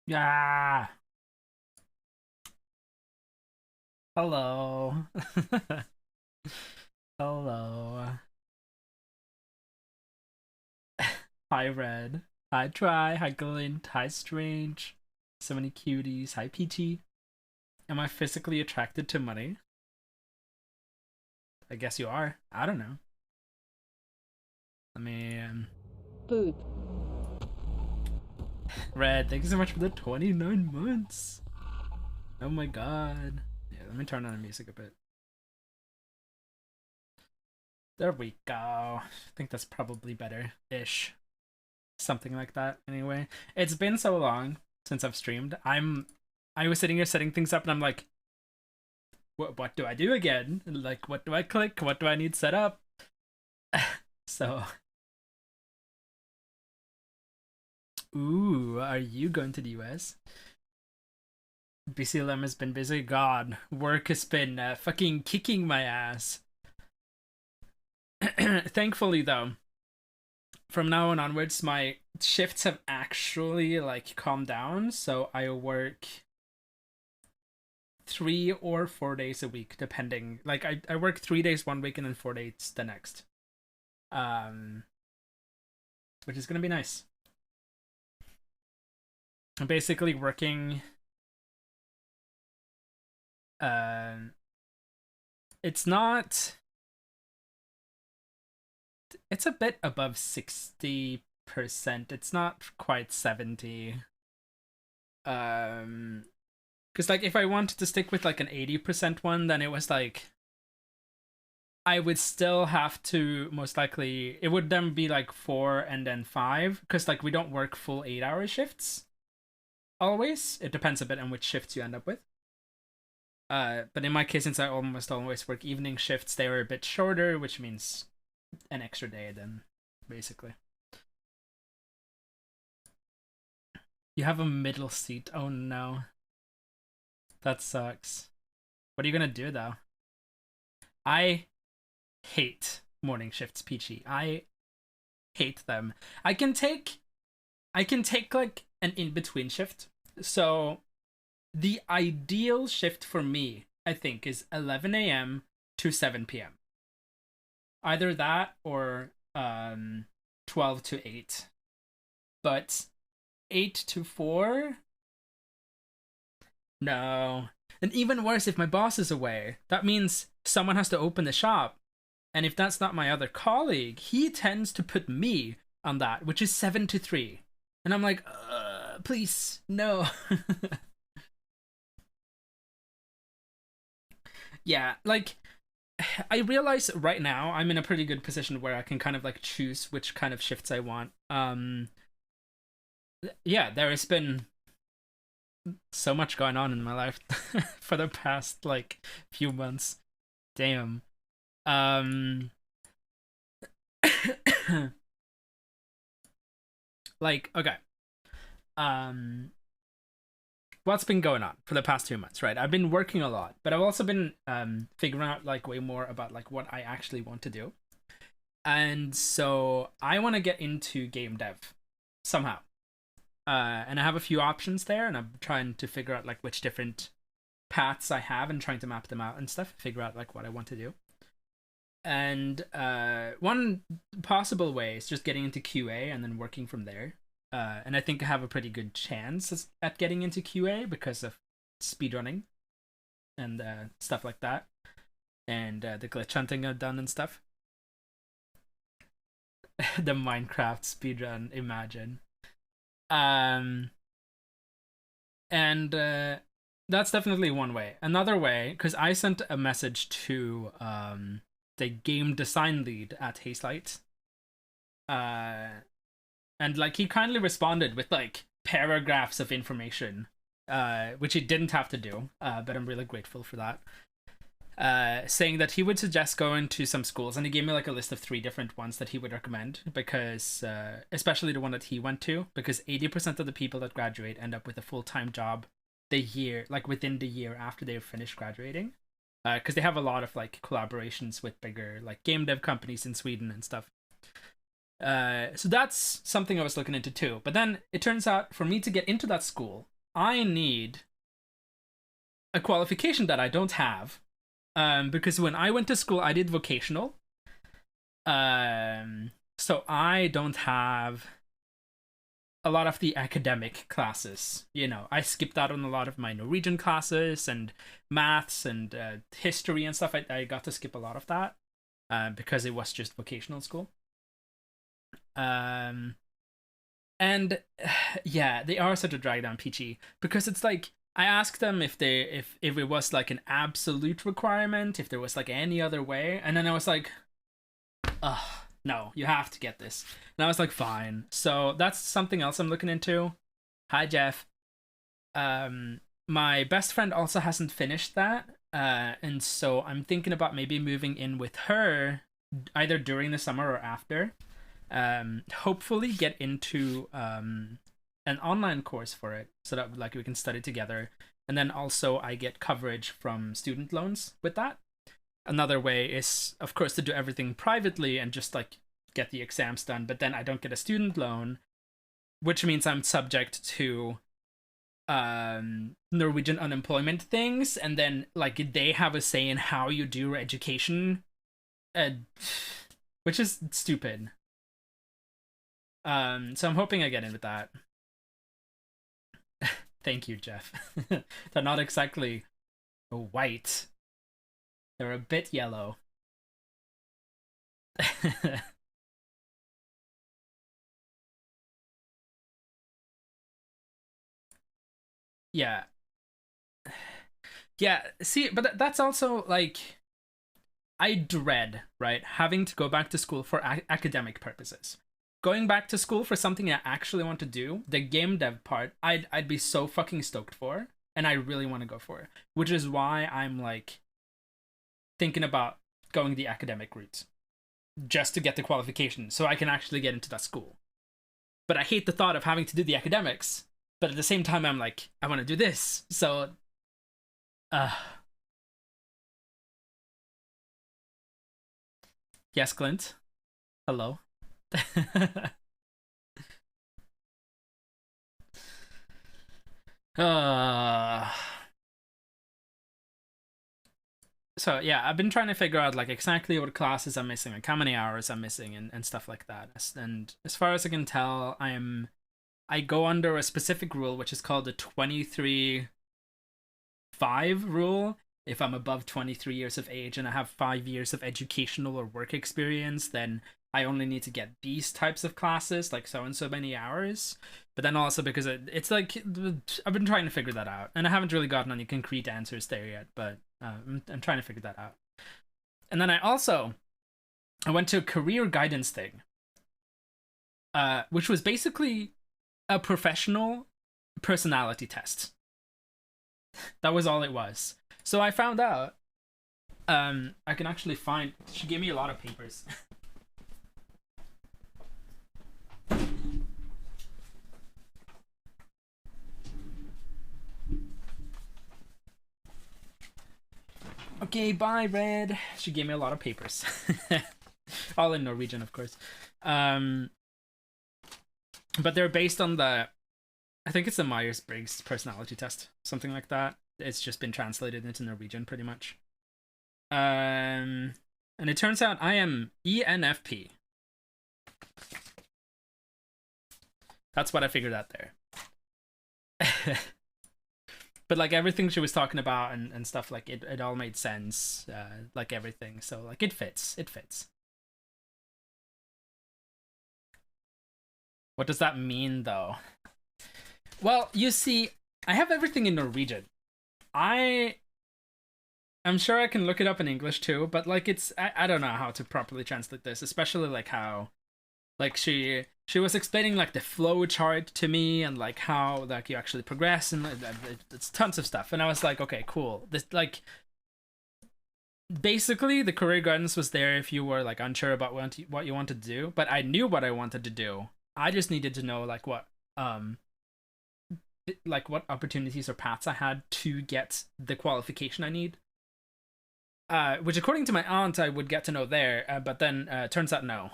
Yeah. Hello. Hello. Hi, Red. Hi, Try. Hi, Glint. Hi, Strange. So many cuties. Hi, Peachy. Am I physically attracted to money? I guess you are. I don't know. I mean, Poop. Red, thank you so much for the 29 months. Oh my god. Yeah, let me turn on the music a bit. There we go. I think that's probably better-ish. Something like that, anyway. It's been so long since I've streamed. I was sitting here setting things up and I'm like, what do I do again? Like, what do I click? What do I need set up? So, ooh, are you going to the US? BCLM has been busy. God, work has been fucking kicking my ass. Thankfully, though, from now on onwards, my shifts have actually like calmed down. So I work 3 or 4 days a week, depending. Like I work 3 days one week and then 4 days the next. Um, which is gonna be nice. I'm basically working. Uh, it's not. It's a bit above 60%. It's not quite 70. Because like if I wanted to stick with like an 80% one, then it was like I would still have to most likely it would then be like 4 and then 5 because like we don't work full 8 hour shifts always. It depends a bit on which shifts you end up with. But in my case, since I almost always work evening shifts, they were a bit shorter, which means an extra day then, basically. You have a middle seat. Oh no. That sucks. What are you gonna do though? I hate morning shifts, Peachy. I hate them. I can take like an in-between shift. So the ideal shift for me, I think, is 11 a.m. to 7 p.m. Either that or 12 to 8. But 8 to 4? No. And even worse, if my boss is away, that means someone has to open the shop. And if that's not my other colleague, he tends to put me on that, which is 7 to 3. And I'm like, please, no. Yeah, like, I realize right now I'm in a pretty good position where I can kind of like choose which kind of shifts I want. Yeah, there has been so much going on in my life for the past like few months. Damn. Um like okay. Um what's been going on for the past 2 months, right? I've been working a lot, but I've also been figuring out like way more about like what I actually want to do. And so I want to get into game dev somehow. And I have a few options there, and I'm trying to figure out like which different paths I have and trying to map them out and stuff, figure out like what I want to do. And one possible way is just getting into QA and then working from there. And I think I have a pretty good chance at getting into QA because of speedrunning and stuff like that, and the glitch hunting I've done and stuff. The Minecraft speedrun, imagine. Um, and That's definitely one way. Another way, because I sent a message to the game design lead at Hazelight, uh, and like he kindly responded with like paragraphs of information, which he didn't have to do, but I'm really grateful for that. Saying that he would suggest going to some schools, and he gave me like a list of 3 different ones that he would recommend because, especially the one that he went to, because 80% of the people that graduate end up with a full-time job the year, like within the year after they've finished graduating, because they have a lot of like collaborations with bigger like game dev companies in Sweden and stuff. So that's something I was looking into too. But then it turns out for me to get into that school, I need a qualification that I don't have. Because when I went to school, I did vocational. So I don't have a lot of the academic classes. You know, I skipped out on a lot of my Norwegian classes and maths and history and stuff. I got to skip a lot of that because it was just vocational school. Um, and yeah, they are such a drag down PG because it's like I asked them if it was like an absolute requirement, if there was like any other way, and then I was like, ugh, no, you have to get this. And I was like, fine. So that's something else I'm looking into. Hi, Jeff. My best friend also hasn't finished that. And so I'm thinking about maybe moving in with her either during the summer or after. Hopefully get into an online course for it so that like we can study together. And then also I get coverage from student loans with that. Another way is, of course, to do everything privately and just like get the exams done, but then I don't get a student loan, which means I'm subject to Norwegian unemployment things, and then like they have a say in how you do your education, which is stupid. So I'm hoping I get in with that. Thank you, Jeff. They're not exactly white. They're a bit yellow. Yeah. Yeah, see, but that's also like I dread, right, having to go back to school for academic purposes. Going back to school for something I actually want to do, the game dev part, I'd be so fucking stoked for, and I really want to go for it, which is why I'm like thinking about going the academic route just to get the qualification so I can actually get into that school. But I hate the thought of having to do the academics, but at the same time I'm like I want to do this. So uh yes, Clint. Hello. uh so yeah, I've been trying to figure out like exactly what classes I'm missing, like how many hours I'm missing, and stuff like that. And as far as I can tell, I go under a specific rule which is called the 23/5 rule. If I'm above 23 years of age and I have 5 years of educational or work experience, then I only need to get these types of classes, like so and so many hours. But then also because it's like I've been trying to figure that out, and I haven't really gotten any concrete answers there yet. But I'm trying to figure that out. And then I went to a career guidance thing, which was basically a professional personality test. That was all it was. So I found out. I can actually find. She gave me a lot of papers. Okay, bye, Red. She gave me a lot of papers. All in Norwegian, of course. But they're based on the, I think it's the Myers-Briggs personality test, something like that. It's just been translated into Norwegian, pretty much. And it turns out I am ENFP. That's what I figured out there. But like everything she was talking about and stuff, like it all made sense, like everything. So like it fits. What does that mean though? Well, you see, I have everything in Norwegian. I'm sure I can look it up in English too, but like I don't know how to properly translate this, especially like how like she was explaining like the flow chart to me and like how like you actually progress, and it's tons of stuff, and I was like, okay, cool. This like basically the career guidance was there if you were like unsure about what you wanted to do, but I knew what I wanted to do. I just needed to know like what opportunities or paths I had to get the qualification I need. Which according to my aunt I would get to know there, but then turns out no.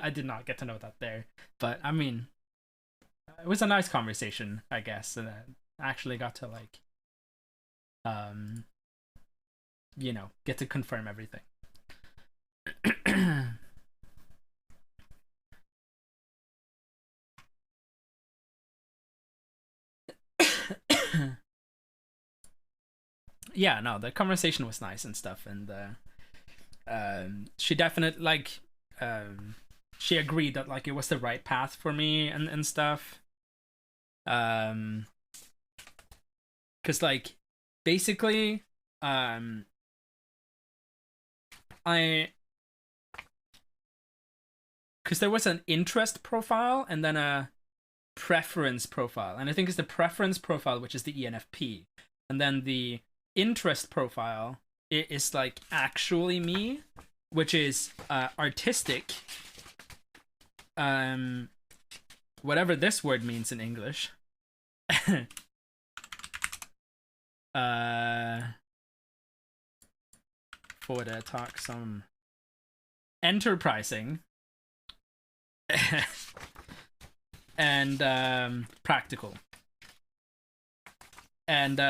I did not get to know that there. But I mean, it was a nice conversation, I guess. actually got to like, um, you know, get to confirm everything. Yeah, no, the conversation was nice and stuff, and she definitely like, um, she agreed that like it was the right path for me and stuff. Um, because like basically, um, I because there was an interest profile and then a preference profile, and I think it's the preference profile which is the ENFP, and then the interest profile is like actually me, which is artistic, um whatever this word means in English. uh for the talk some enterprising and practical. And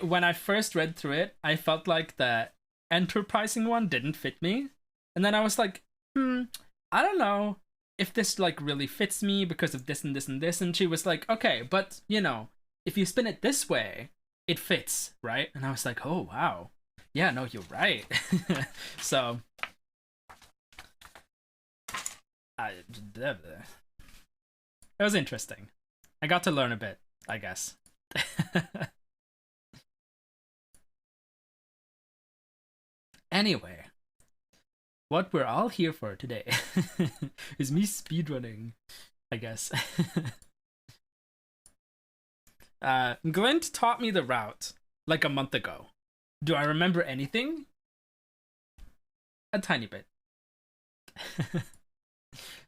when I first read through it, I felt like the enterprising one didn't fit me. And then I was like, I don't know if this like really fits me because of this and this and this. And she was like, okay, but you know, if you spin it this way, it fits, right? And I was like, oh wow. Yeah, no, you're right. So it was interesting. I got to learn a bit, I guess. Anyway, what we're all here for today is me speedrunning, I guess. Glint taught me the route like a month ago. Do I remember anything? A tiny bit.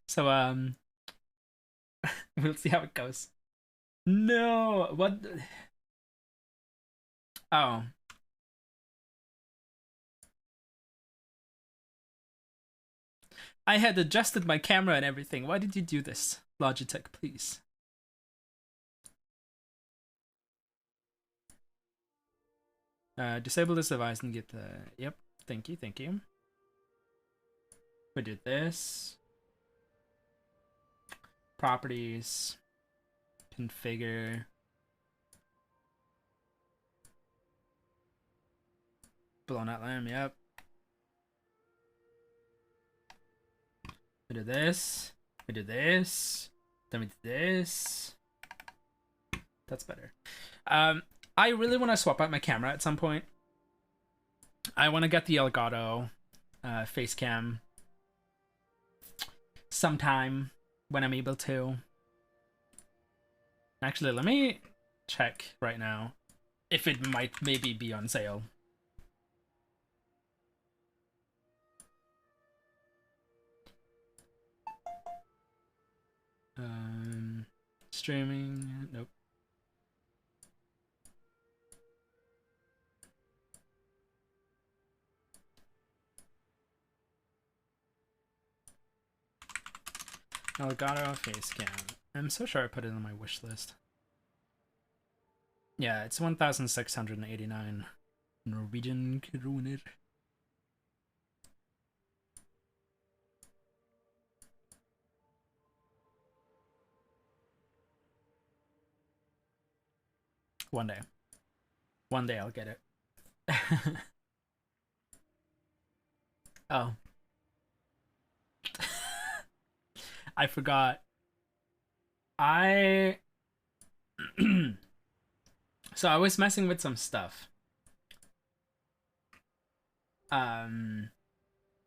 So we'll see how it goes. No, what? Oh. I had adjusted my camera and everything. Why did you do this? Logitech, please. Disable this device and get the... Yep, thank you, thank you. We did this. Properties. Configure. Blown out lamp, yep. We did this. We did this. Then we did this. That's better. I really want to swap out my camera at some point. I want to get the Elgato face cam sometime when I'm able to. Actually, let me check right now if it might maybe be on sale. Streaming, nope. Elgato face cam. I'm so sure I put it on my wish list. Yeah, it's 1,689 Norwegian kroner. One day. One day I'll get it. Oh. I forgot. So I was messing with some stuff.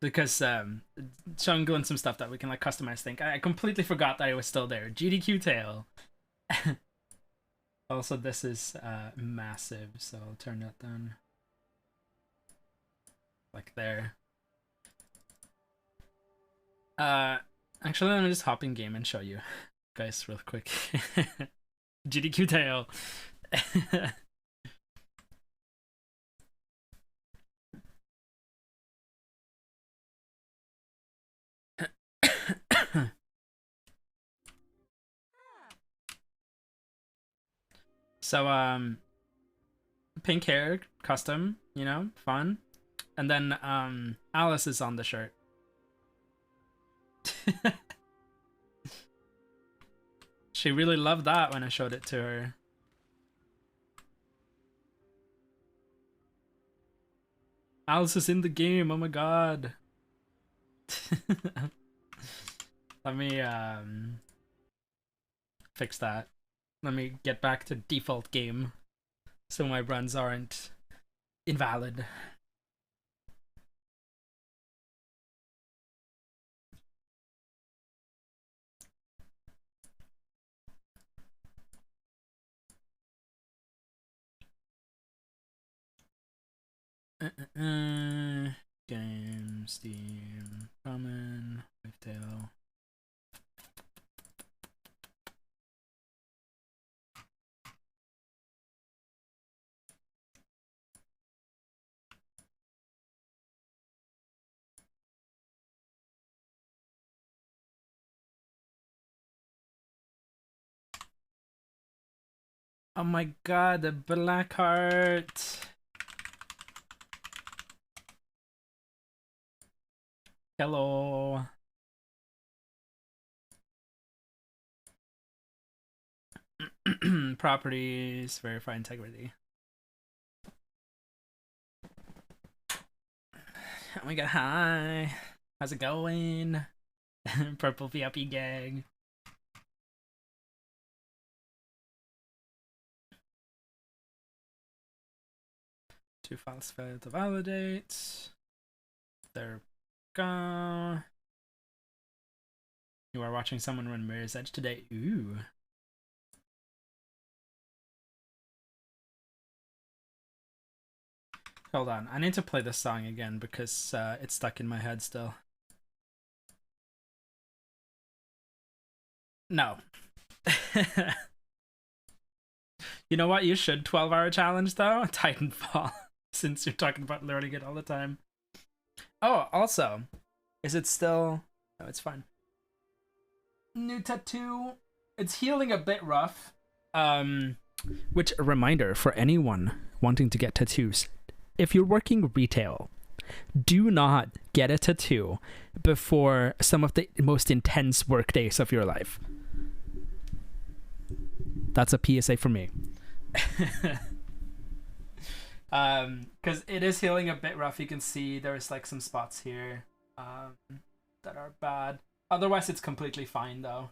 Because showing Glenn some stuff that we can like customize thing. I completely forgot that it was still there. GDQ tail. Also, this is massive, so I'll turn that down. Like there. Actually, let me just hop in game and show you guys real quick. GDQ tail. So pink hair, custom, you know, fun. And then Alice is on the shirt. She really loved that when I showed it to her. Alice is in the game, oh my god. Let me fix that. Let me get back to default game so my runs aren't invalid. Game, Steam, Common, Wavetale. Oh my god, the black heart. Hello. Properties, verify integrity. Oh my god, hi. How's it going? Purple VIP gang. Two files failed to validate. There we go. You are watching someone run Mirror's Edge today. Ooh. Hold on, I need to play this song again because it's stuck in my head still. No. You know what? You should 12-hour challenge though? Titanfall. Since you're talking about learning it all the time. Oh, also, is it still... No, it's fine. New tattoo. It's healing a bit rough. Which, a reminder for anyone wanting to get tattoos. If you're working retail, do not get a tattoo before some of the most intense work days of your life. That's a PSA for me. Because it is healing a bit rough. You can see there's like some spots here that are bad. Otherwise, it's completely fine though.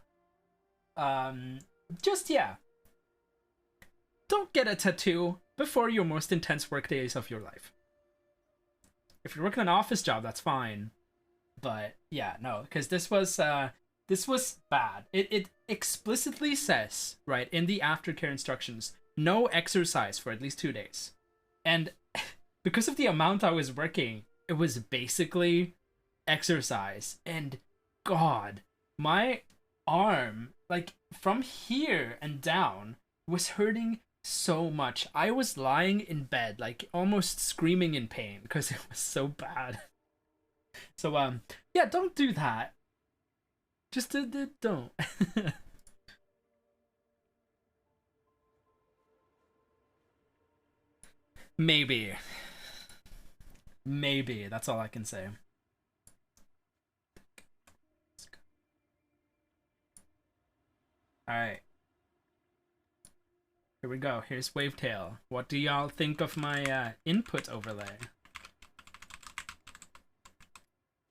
Just yeah. Don't get a tattoo before your most intense work days of your life. If you're working an office job, that's fine. But yeah, no, because this was bad. It explicitly says, right, in the aftercare instructions, no exercise for at least 2 days. And because of the amount I was working, it was basically exercise. And God, my arm, like from here and down, was hurting so much. I was lying in bed, like almost screaming in pain because it was so bad. So yeah, don't do that. Just don't. Maybe. Maybe. That's all I can say. Alright. Here we go. Here's Wavetale. What do y'all think of my input overlay?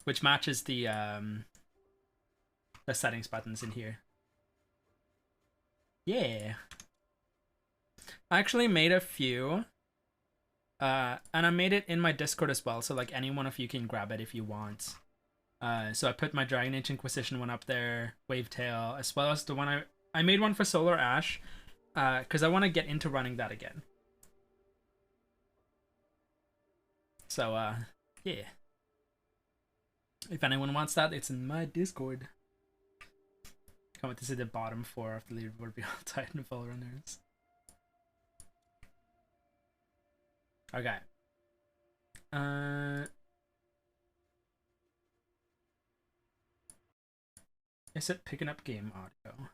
Which matches the settings buttons in here. Yeah. I actually made a few. And I made it in my Discord as well, so like any one of you can grab it if you want. So I put my Dragon Age Inquisition one up there, Wavetale, as well as the one I made one for Solar Ash, because I want to get into running that again. So yeah. If anyone wants that, it's in my Discord. Can't wait to see the bottom 4 of the leaderboard be all Titanfall runners. Okay. Is it picking up game audio?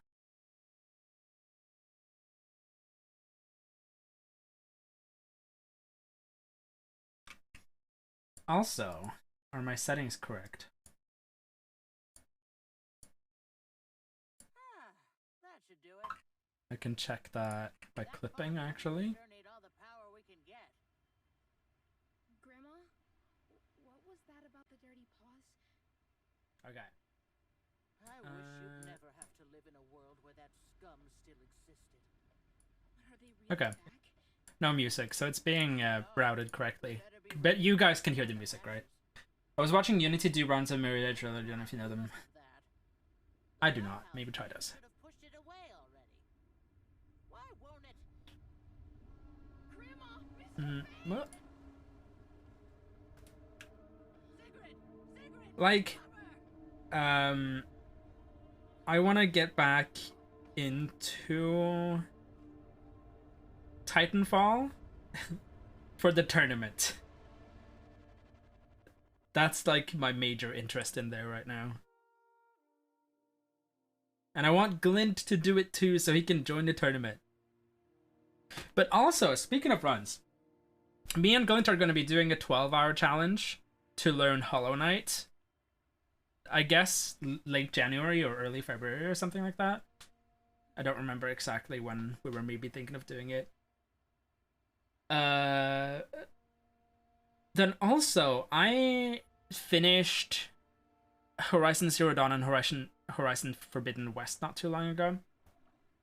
Also, are my settings correct? That should do it. I can check that by clipping, actually. Need all the power we can get. Grandma, what was that about the dirty paws? Okay. I wish you'd never have to live in a world where that scum still existed. Are they really Okay. back? No music, so it's being routed correctly. But you guys can hear the music, right? I was watching Unity do runs of Mirage earlier, I don't know if you know them. I do not. Maybe try does. Pushed it away already. Why won't it? Grandma, What? Sigrid! Like, I want to get back into Titanfall for the tournament. That's like my major interest in there right now. And I want Glint to do it too so he can join the tournament. But also, speaking of runs, me and Glint are going to be doing a 12-hour challenge to learn Hollow Knight. I guess late January or early February or something like that. I don't remember exactly when we were maybe thinking of doing it. Then also, I finished Horizon Zero Dawn and Horizon Forbidden West not too long ago.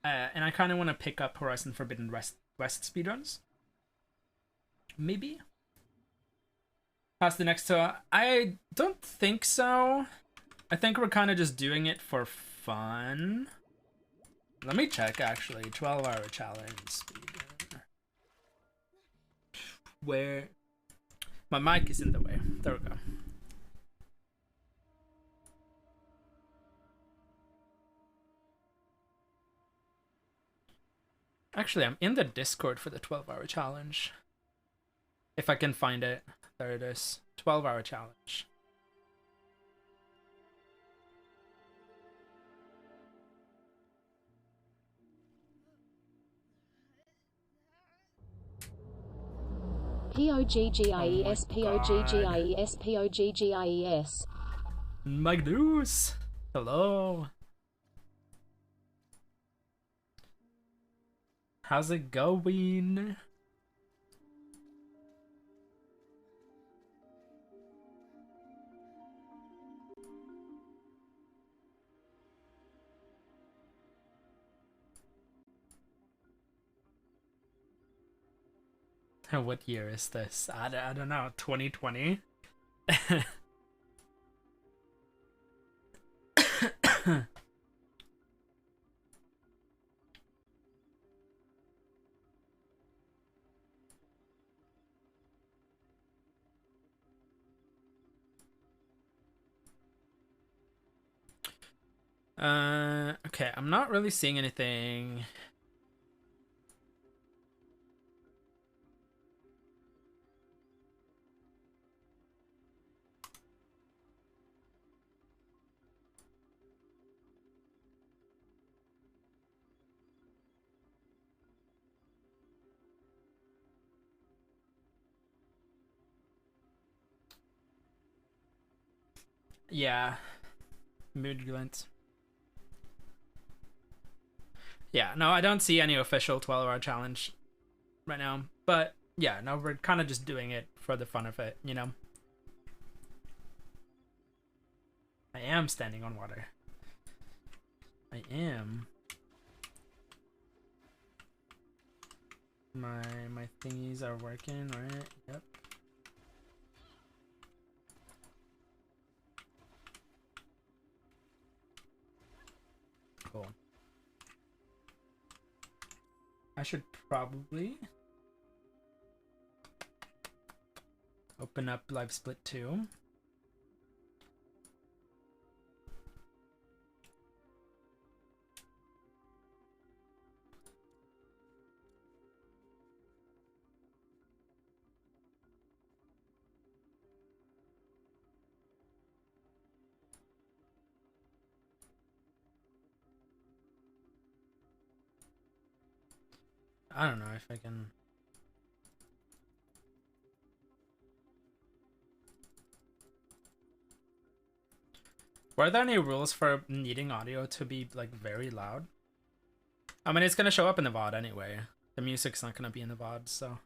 And I kind of want to pick up Horizon Forbidden West speedruns. Maybe? Past the next two? I don't think so. I think we're kind of just doing it for fun. Let me check, actually. 12-hour challenge speedrun. Where? My mic is in the way. There we go. Actually, I'm in the Discord for the 12-hour challenge. If I can find it. There it is. 12-hour challenge. P-O-G-G-I-E-S, P-O-G-G-I-E-S, P-O-G-G-I-E-S. Magnus! Hello! How's it going? What year is this? I don't know. 2020? Okay, I'm not really seeing anything. Yeah. Mood glint. Yeah, no, I don't see any official 12-hour challenge right now. But yeah, no, we're kind of just doing it for the fun of it, you know? I am standing on water. I am. My thingies are working, right? Yep. Cool. I should probably open up Live Split 2. I don't know if I can. Were there any rules for needing audio to be like very loud? I mean, it's gonna show up in the VOD anyway. The music's not gonna be in the VOD, so.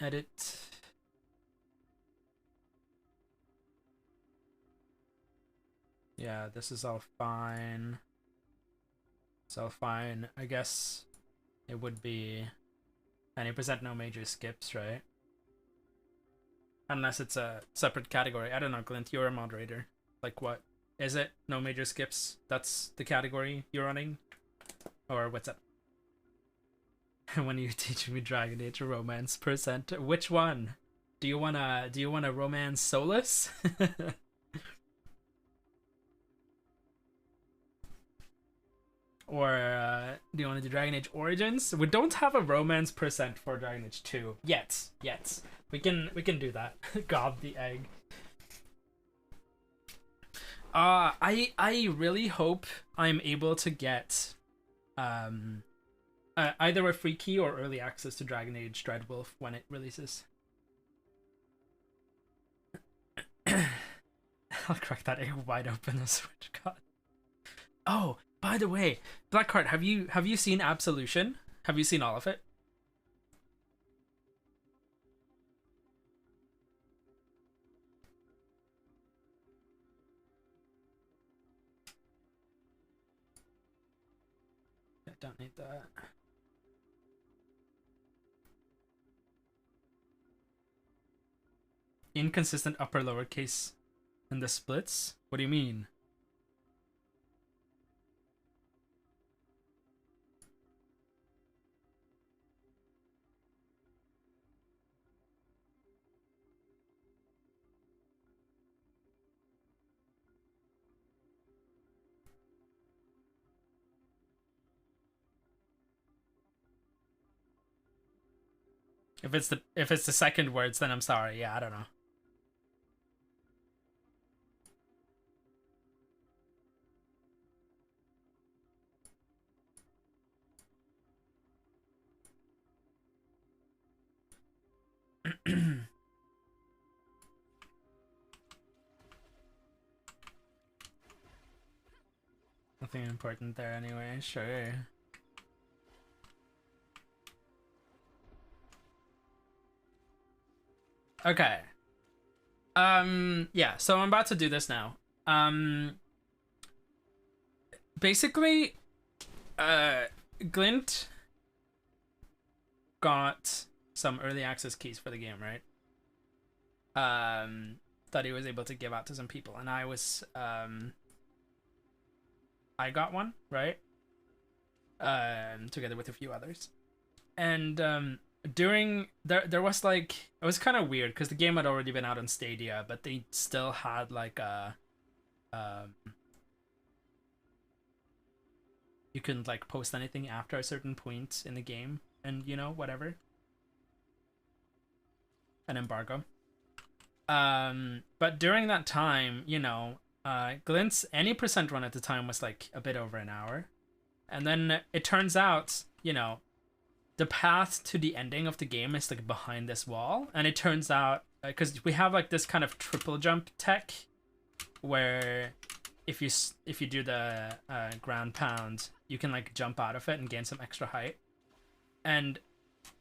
Edit. Yeah, this is all fine. It's all fine. I guess it would be 90% no major skips, right? Unless it's a separate category. I don't know, Clint, you're a moderator. Like what? Is it no major skips? That's the category you're running? Or what's up? When you teach me Dragon Age romance percent, which one? Do you wanna romance Solus? Or do you want to do Dragon Age Origins? We don't have a romance percent for Dragon Age 2 yet. We can do that. Gob the egg. I really hope I'm able to get either a free key or early access to Dragon Age Dreadwolf when it releases. I'll crack that egg wide open and switch. God. Oh, by the way, Blackheart, have you seen Absolution? Have you seen all of it? I don't need that. Inconsistent upper lowercase in the splits? What do you mean? If it's the second words, then I'm sorry. Yeah, I don't know. Nothing important there anyway, sure. Okay. Yeah, so I'm about to do this now. Basically, Glint got some early access keys for the game, right? That he was able to give out to some people, and I was, I got one, right? Together with a few others. And, during there was like, it was kind of weird because the game had already been out on Stadia, but they still had like a you couldn't like post anything after a certain point in the game, and you know, whatever, an embargo. But during that time, you know, Glint's any percent run at the time was like a bit over an hour, and then it turns out, you know, the path to the ending of the game is like behind this wall, and it turns out because we have like this kind of triple jump tech where if you do the ground pound, you can like jump out of it and gain some extra height. And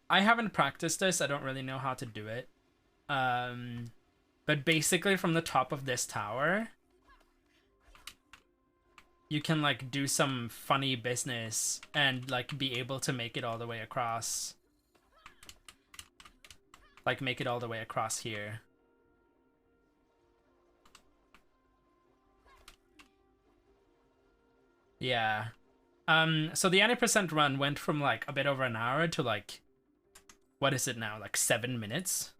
I haven't practiced this, I don't really know how to do it, but basically from the top of this tower you can like do some funny business and like be able to make it all the way across. Like make it all the way across here. Yeah. So the 90% run went from like a bit over an hour to like, what is it now? Like 7 minutes?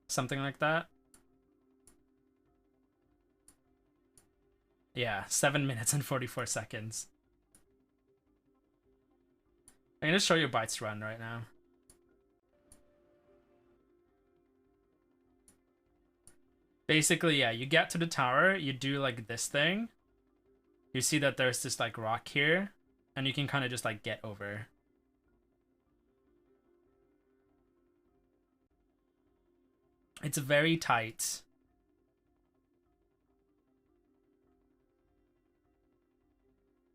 Something like that. Yeah, 7 minutes and 44 seconds. I'm gonna show you Byte's run right now. Basically, yeah, you get to the tower, you do like this thing. You see that there's this like rock here, and you can kind of just like get over. It's very tight.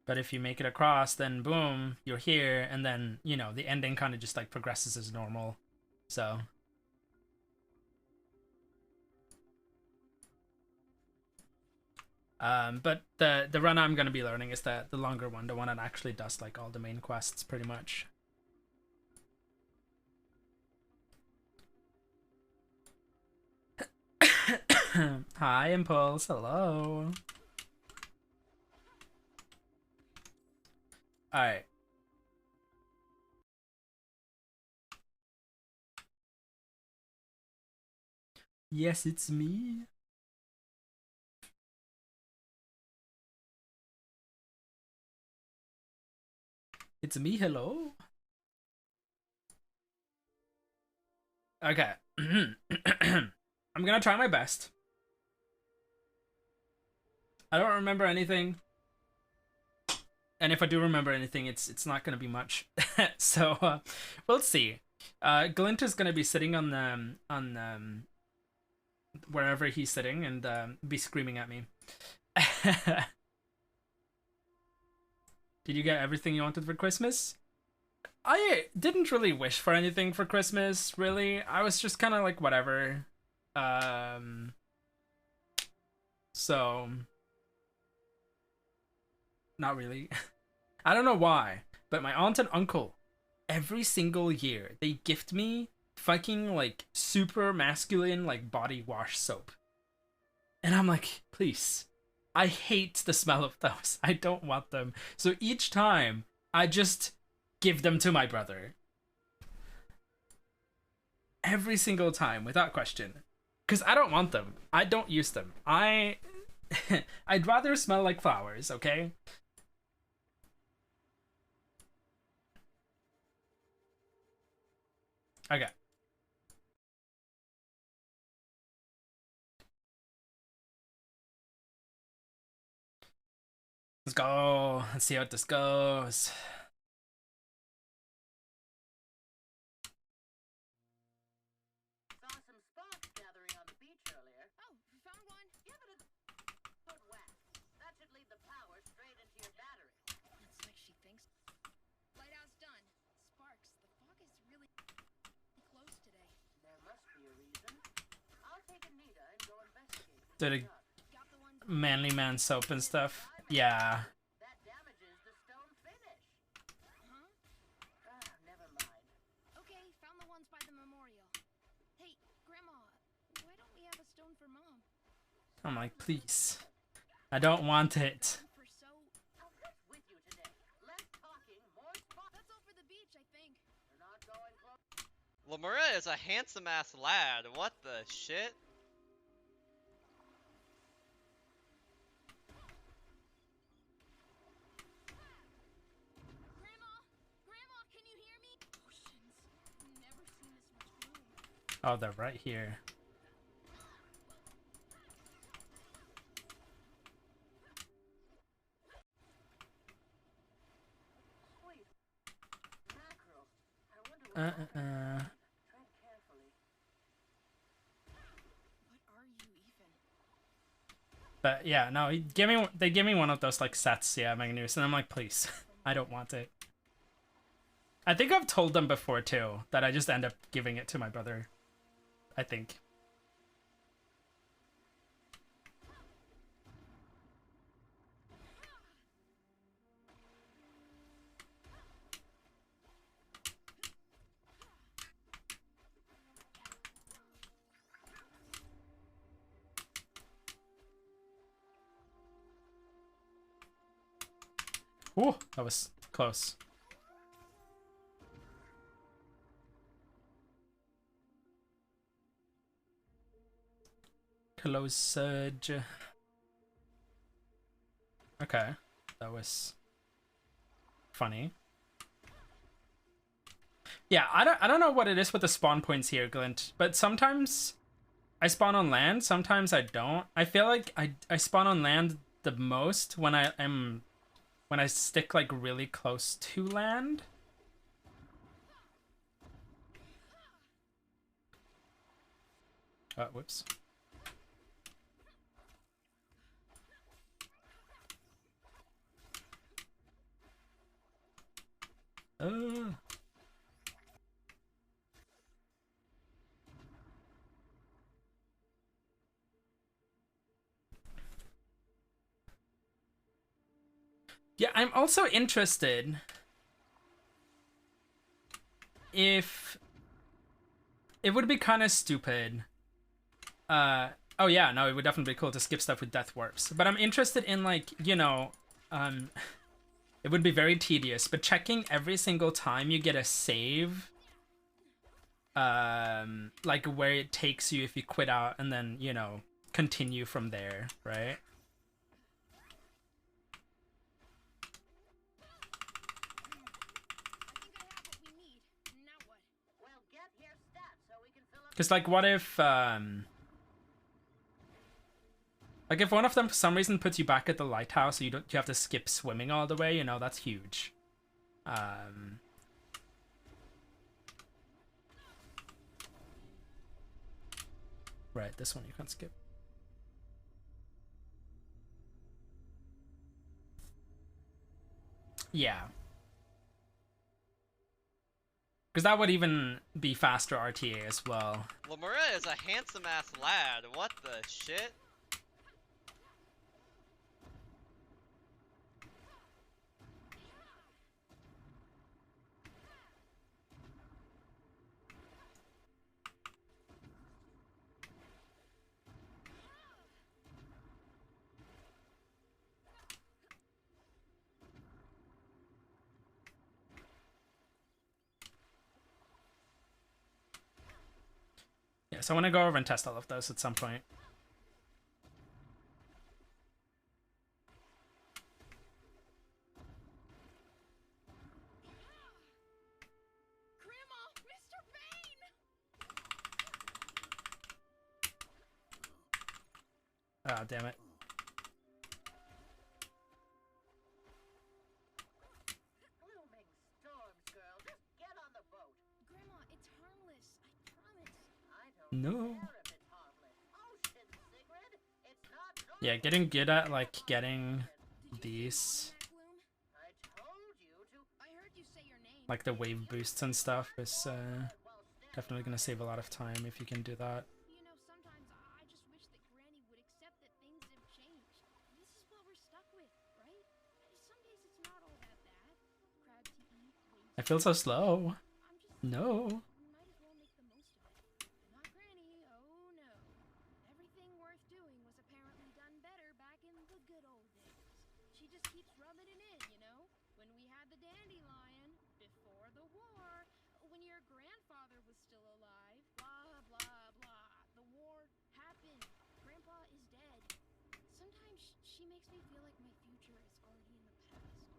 But if you make it across, then boom, you're here, and then, you know, the ending kind of just like progresses as normal. So but the run I'm gonna be learning is the longer one, the one that actually does like all the main quests pretty much. Hi, Impulse. Hello. All right. Yes, it's me. It's me. Hello. Okay. I'm gonna try my best. I don't remember anything, and if I do remember anything, it's not gonna be much. So we'll see. Glint is gonna be sitting on the wherever he's sitting and be screaming at me. Did you get everything you wanted for Christmas? I didn't really wish for anything for Christmas, really. I was just kind of like whatever. So not really. I don't know why, but my aunt and uncle every single year they gift me fucking like super masculine like body wash soap. And I'm like, please. I hate the smell of those. I don't want them. So each time I just give them to my brother. Every single time without question. Cuz I don't want them. I don't use them. I'd rather smell like flowers, okay? Okay. Let's go. Let's see how this goes. Saw some sparks gathering on the beach earlier. Oh, found one. Give it a good whack. That should lead the power straight into your battery. It's like she thinks. Lighthouse done. Sparks, the fog is really close today. There must be a reason. I'll take Anita and go investigate. Did a Got the ones. manly man soap and stuff. Yeah. That damages the stone finish. Huh? Ah, never mind. Okay, found the ones by the memorial. Hey, Grandma, why don't we have a stone for Mom? I'm like, please. I don't want it. For so. Oh, what's with you today? Less talking, more spot. That's all for the beach, I think. You're not going close. Lamura is a handsome ass lad. What the shit? Grandma, can you hear me? Oceans. Never seen this much bloom. Oh, they're right here. Sweet. Mackerel. I wonder what tread carefully. What are you even? But yeah, no, they give me one of those like sets, yeah, Magnus, and I'm like, please, I don't want it. I think I've told them before too that I just end up giving it to my brother. I think. Ooh, that was close. Close surge. Okay, that was funny. Yeah, I don't know what it is with the spawn points here, Glint, but sometimes I spawn on land, sometimes I don't. I feel like I spawn on land the most when I stick like really close to land. Whoops. Yeah, I'm also interested if it would be kind of stupid. Oh yeah, no, it would definitely be cool to skip stuff with death warps. But I'm interested in, like, you know, it would be very tedious, but checking every single time you get a save, like where it takes you if you quit out and then, you know, continue from there, right? Well, get your stats so we can fill up. Because, like, what if, like, if one of them for some reason puts you back at the lighthouse, so you have to skip swimming all the way, you know, that's huge. Right, this one you can't skip. Yeah. Because that would even be faster RTA as well. Lamura is a handsome ass lad. What the shit? Yeah, so I want to go over and test all of those at some point. Grandma, Mr. Bane! Ah, damn it. Blooming storms, girl. Just get on the boat. Grandma, it's harmless. I promise. I don't No. care if it's harmless. Ocean, Sigrid. It's not normal. Yeah, getting good at, like, getting these, I told you to. I heard you say your name. like, the wave boosts and stuff is definitely gonna save a lot of time if you can do that. You know, sometimes I just wish that Granny would accept that things have changed. This is what we're stuck with, right? Some days it's not all that bad. Crab to eat, waves. I feel so slow. I'm just No. we might as well make the most of it. Not Granny, oh no. Everything worth doing was apparently done better back in the good old days. She just keeps rubbing it in, you know? When we had the dandelion, before the war, when your grandfather was still alive, blah, blah, blah. The war happened. Grandpa is dead. Sometimes she makes me feel like my future is already in the past.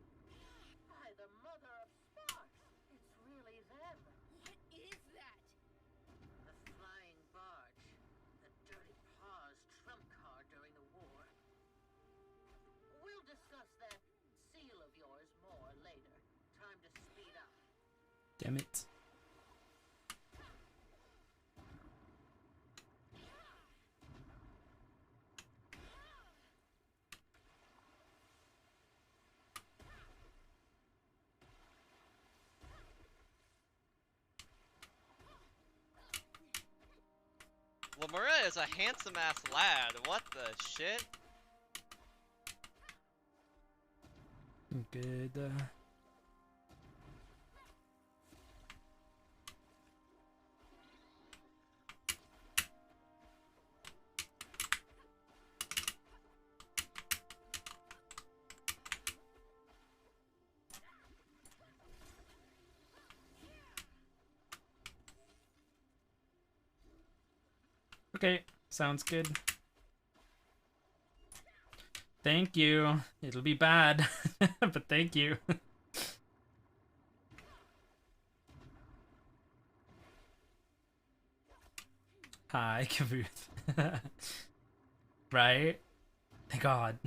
By the mother of Sparks. It's really them. What is that? The flying barge. The dirty paws trump card during the war. We'll discuss that seal of yours more later. Time to speed up. Damn it. Lamura is a handsome ass lad. What the shit? Good. Okay, sounds good. Thank you. It'll be bad, but thank you. Hi, Kavuth. Right? Thank God.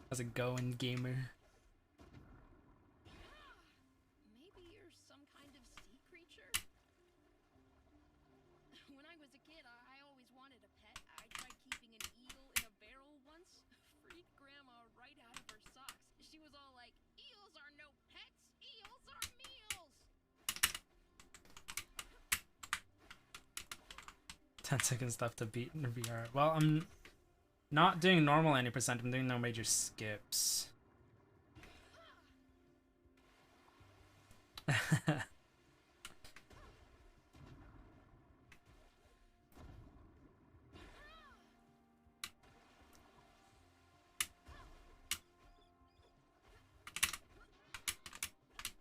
How's it going, gamer? Maybe you're some kind of sea creature? When I was a 10 second stuff to beat in VR. Well, I'm not doing normal 90%, I'm doing no major skips.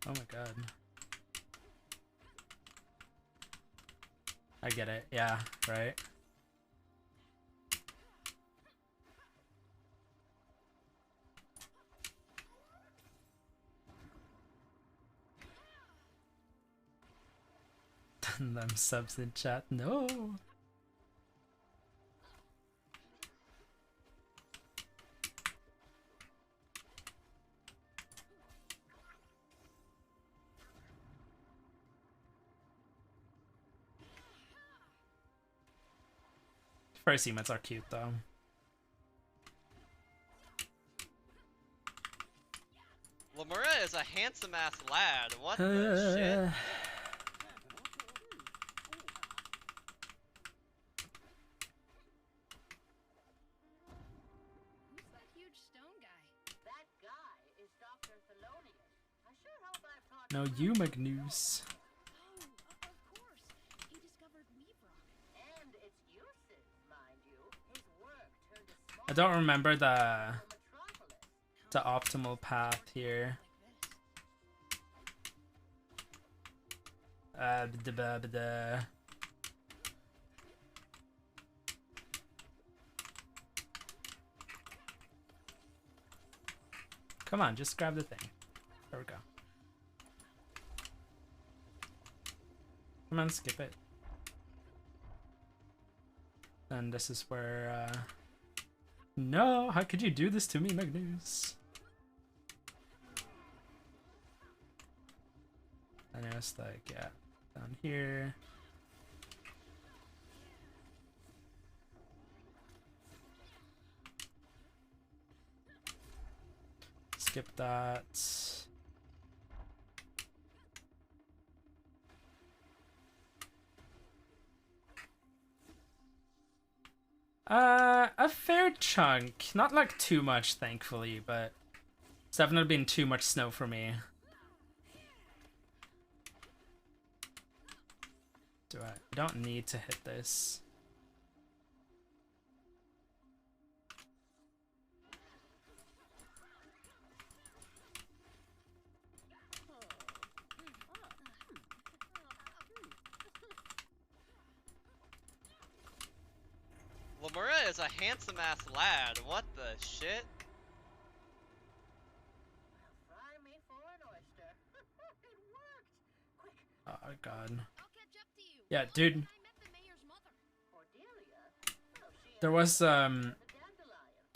Oh my god. I get it, yeah, right? Them subs in chat, no! First emotes are cute though. Lamura is a handsome ass lad. What the shit? Who's that huge stone guy? That guy is Dr. Thelonious. I sure hope I've taught No, you McNews. Oh, of course. He discovered Weavrock. and its uses, mind you. His work turned a small I don't remember the metropolis. optimal path here. Bda. Come on, just grab the thing. There we go. Come on, skip it. And this is where, no, how could you do this to me, Magnus? And it's like, yeah, down here. Skip that. A fair chunk. Not like too much, thankfully, but it's definitely been too much snow for me. I don't need to hit this. Lamura is a handsome ass lad. What the shit? Fry me for an oyster. It worked. Quick, Oh god. I'll catch up to you. Yeah, dude. I met the mayor's mother. Cordelia. Well, she There was the dandelion.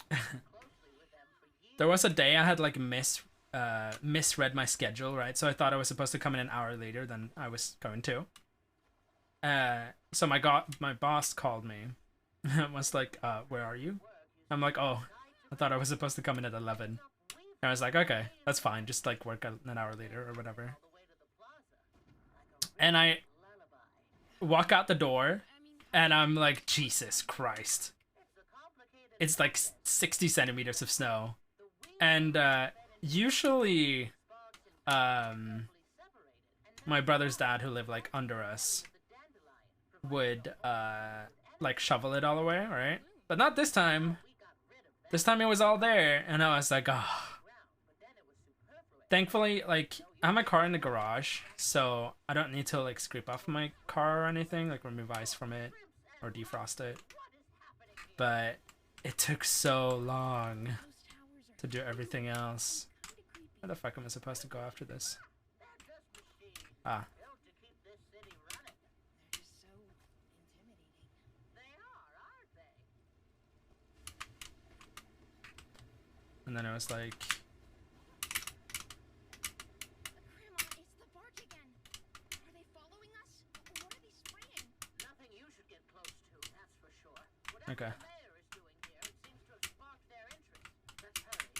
Closely with them for years. there was a day I had like misread my schedule, right? So I thought I was supposed to come in an hour later than I was going to. So my boss called me. and was like, where are you? I'm like, oh, I thought I was supposed to come in at 11. And I was like, okay, that's fine. Just like work an hour later or whatever. And I walk out the door and I'm like, Jesus Christ. It's like 60 centimeters of snow. And usually my brother's dad, who lived like under us, would like shovel it all away, right? But not this time. This time it was all there, and I was like, oh. Thankfully, like, I have my car in the garage, so I don't need to like scrape off my car or anything, like remove ice from it or defrost it. But it took so long to do everything else. Where the fuck am I supposed to go after this? Ah. They're just so intimidating. And then I was like, Grandma, it's the bark again. Are they following us? What are they spraying? Nothing you should get close to, that's for sure. Whatever okay. the mayor is doing here, it seems to have sparked their interest. Let's hurry.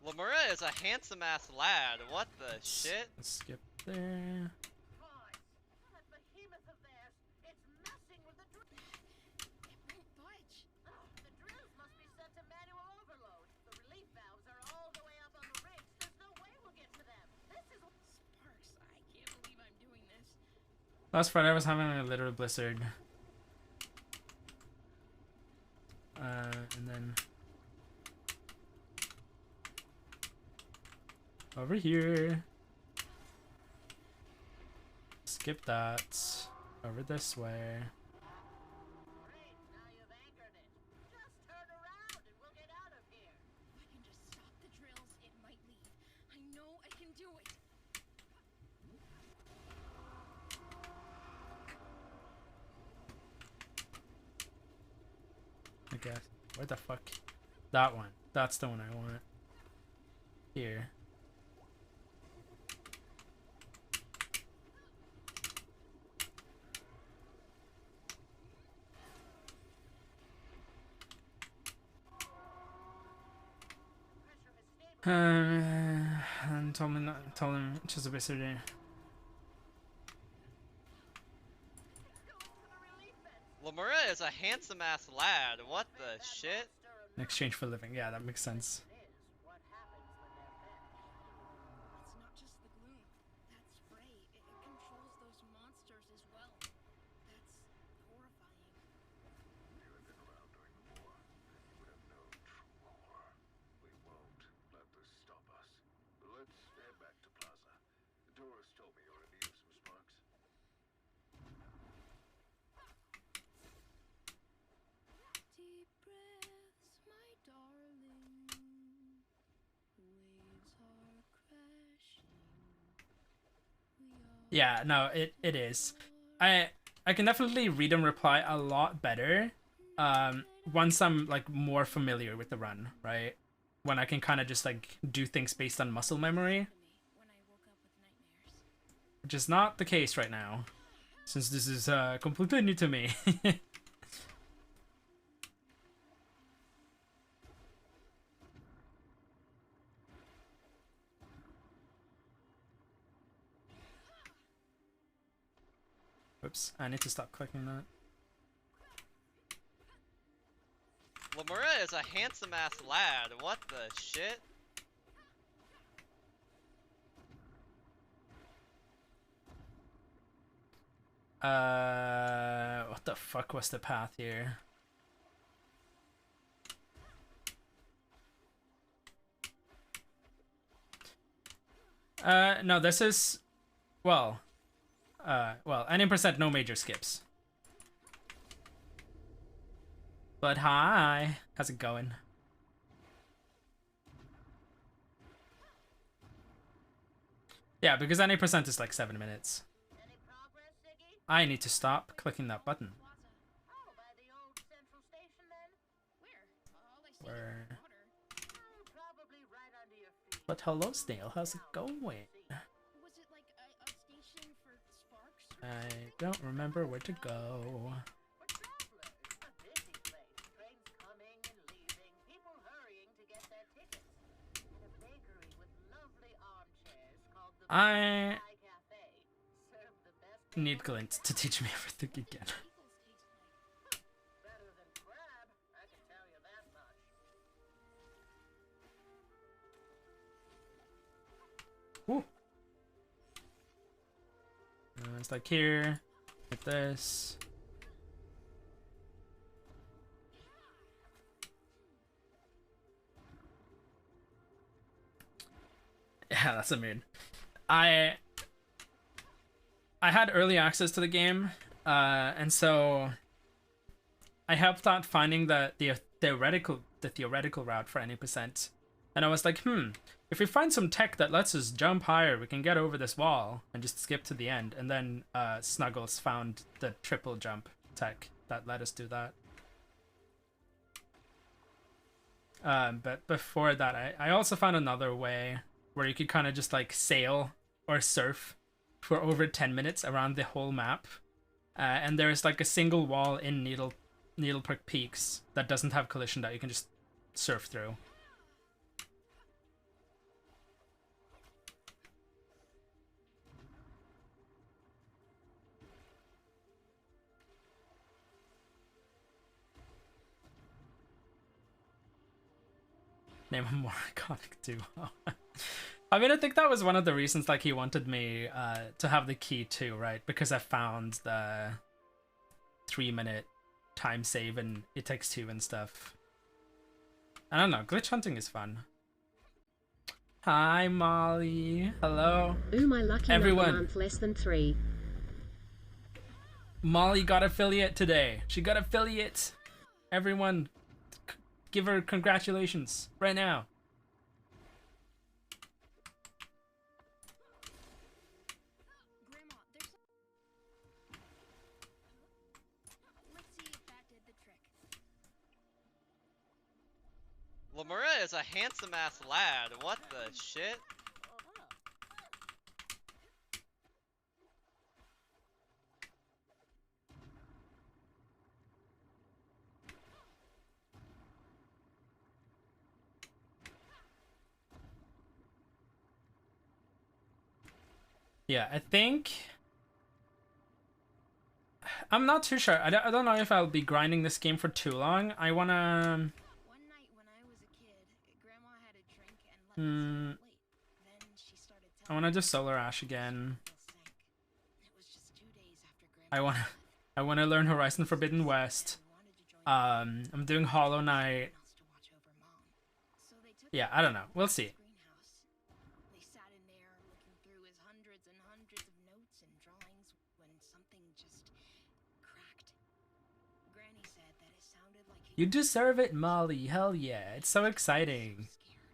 Lamura is a handsome ass lad. What the shit? Let's skip. there. Boys, that behemoth of theirs, it's messing with the It won't budge. The drills must be set to manual overload. The relief valves are all the way up on the rigs. There's no way we'll get to them. This is Sparks, I can't believe I'm doing this. Last Friday I was having a literal blizzard. And then over here. Skip that. Over this way. great. Now you've anchored it. Just turn around and we'll get out of here. If I can just stop the drills, it might leave. I know I can do it. I guess. Where the fuck? That one. That's the one I want. Here. And told him just a bit today. Lemura is a handsome ass lad. What the shit? In exchange for living. Yeah, that makes sense. What happens when they're banished? It's not just the gloom. That spray, it controls those monsters as well. That's horrifying. You had been around during the war, you would have known true horror. We won't let this stop us. But let's head back to Plaza. Doris told me you're in need of some sparks. Deep breaths, my darling. Waves are crashing. We are Yeah, no, it is. I can definitely read and reply a lot better once I'm like more familiar with the run, right? When I can kind of just like do things based on muscle memory, when I woke up with nightmares. which is not the case right now, since this is completely new to me. Oops, I need to stop clicking that. Lemura is a handsome ass lad. What the shit? What the fuck was the path here? No, this is, well, any percent no major skips. But hi, how's it going? Yeah, because any percent is like 7 minutes. Any progress, Ziggy? I need to stop clicking that button. Oh, by the old central station then? Where? All I see Where? is water. Oh, probably right under your feet. But hello, Snail, how's it going? Was it like a station for sparks? Or I something? don't remember where to go. For travelers, a busy place. Trains coming and leaving, people hurrying to get their tickets. And a bakery with lovely armchairs called the I Thai Cafe. Serve the best need bagel Glint to teach me everything again. Bagels taste like. better than crab, I can tell you that much. Woo. It's like here, like this. Yeah, that's a mood. I had early access to the game, and so I helped out finding the theoretical route for any percent. And I was like, if we find some tech that lets us jump higher, we can get over this wall and just skip to the end. And then Snuggles found the triple jump tech that let us do that. But before that, I also found another way where you could kind of just like sail or surf for over 10 minutes around the whole map. And there's like a single wall in Needleprick Peaks that doesn't have collision that you can just surf through. Name a more iconic duo. I mean, I think that was one of the reasons like he wanted me to have the key too, right? Because I found the 3-minute time save and It Takes Two and stuff. I don't know, glitch hunting is fun. Hi Molly. Hello. Ooh, my lucky Everyone. number month less than 3. Molly got affiliate today. She got affiliate. Everyone, give her congratulations right now. Grandma, there's some... Let's see if that did the trick. Lamura is a handsome ass lad. What the shit? Yeah, I think... I'm not too sure. I don't know if I'll be grinding this game for too long. I wanna... One night when I was a kid, Grandma had a drink and let me stay up late. Then she started I telling wanna me just Solar Ash again. sank. It was just 2 days after Grandma I wanna learn Horizon Forbidden West. wanted to join I'm doing Hollow Knight. else to watch over Mom. So they took Yeah, I don't know. We'll see. greenhouse. They sat in there looking through his hundreds and hundreds of notes and drawings when something just cracked. Granny said that it sounded like he You deserve it, Molly. Hell yeah. It's so exciting. was scared.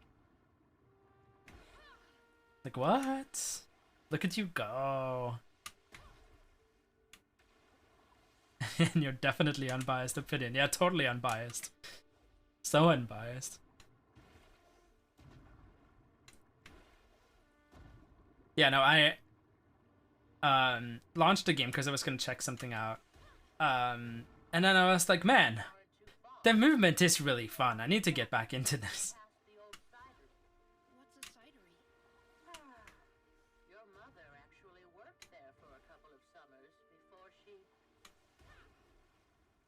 Like, what? Look at you go. And you're definitely unbiased opinion. Yeah, totally unbiased. So unbiased. Yeah, no, I launched the game because I was gonna check something out. And then I was like, man, the movement is really fun. I need to get back into this. Past the old cidery. What's a cidery? Your mother actually worked there for a couple of summers before she...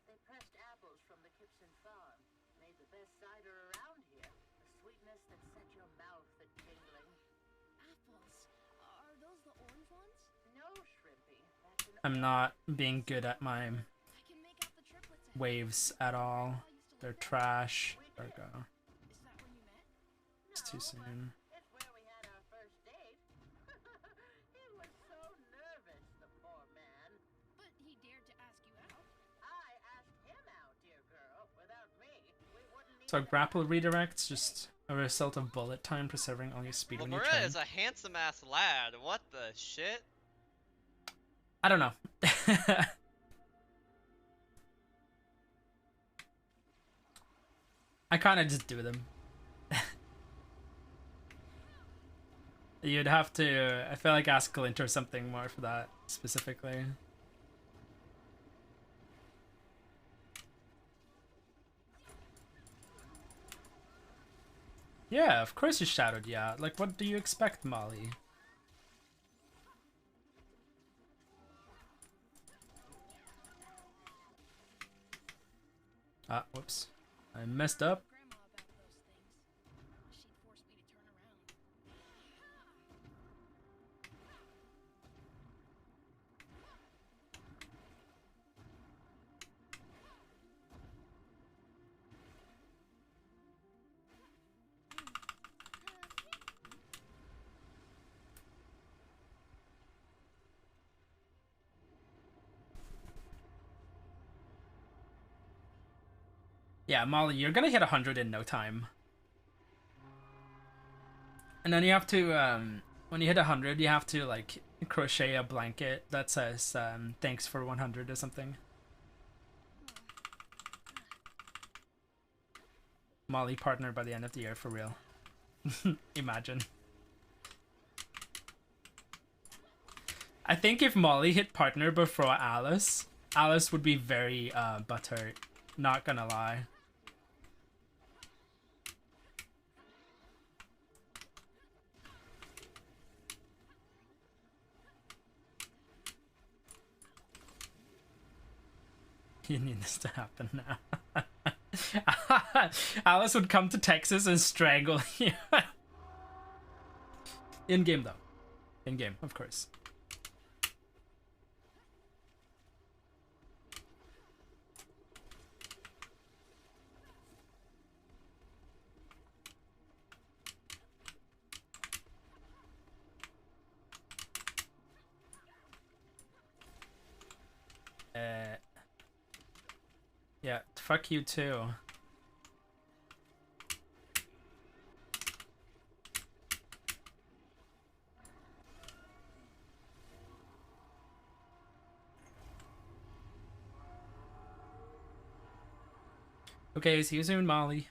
They pressed apples from the Kipson farm. Made the best cider around here. The sweetness that set your mouth a-tingling. Apples. Are those the orange ones? No, Shrimpy. That's an I'm not being good at my I can make out the triplets. ahead. waves at all. They're trash. There we go. Is that when you met? It's too soon. It's where we had our first date. He was so nervous, the poor man. But he dared to ask you out. I asked him out, dear girl. Without me, we wouldn't So even... grapple redirects just a result of bullet time preserving all your speed when you Lamura train. is a handsome ass lad. What the shit? I don't know. I kind of just do them. You'd have to, I feel like, ask Glint or something more for that specifically. Yeah, of course you shouted yeah. Like, what do you expect, Molly? Ah, whoops. I messed up. Grandma about those things. She'd force me to turn around. Yeah, Molly, you're gonna hit 100 in no time. And then you have to, when you hit 100, you have to, like, crochet a blanket that says, thanks for 100 or something. Molly partner by the end of the year, for real. Imagine. I think if Molly hit partner before Alice, Alice would be very, butthurt. Not gonna lie. You need this to happen now. Alice would come to Texas and strangle you. In game, though. In game, of course. Yeah, fuck you too. Okay, see you soon, Molly.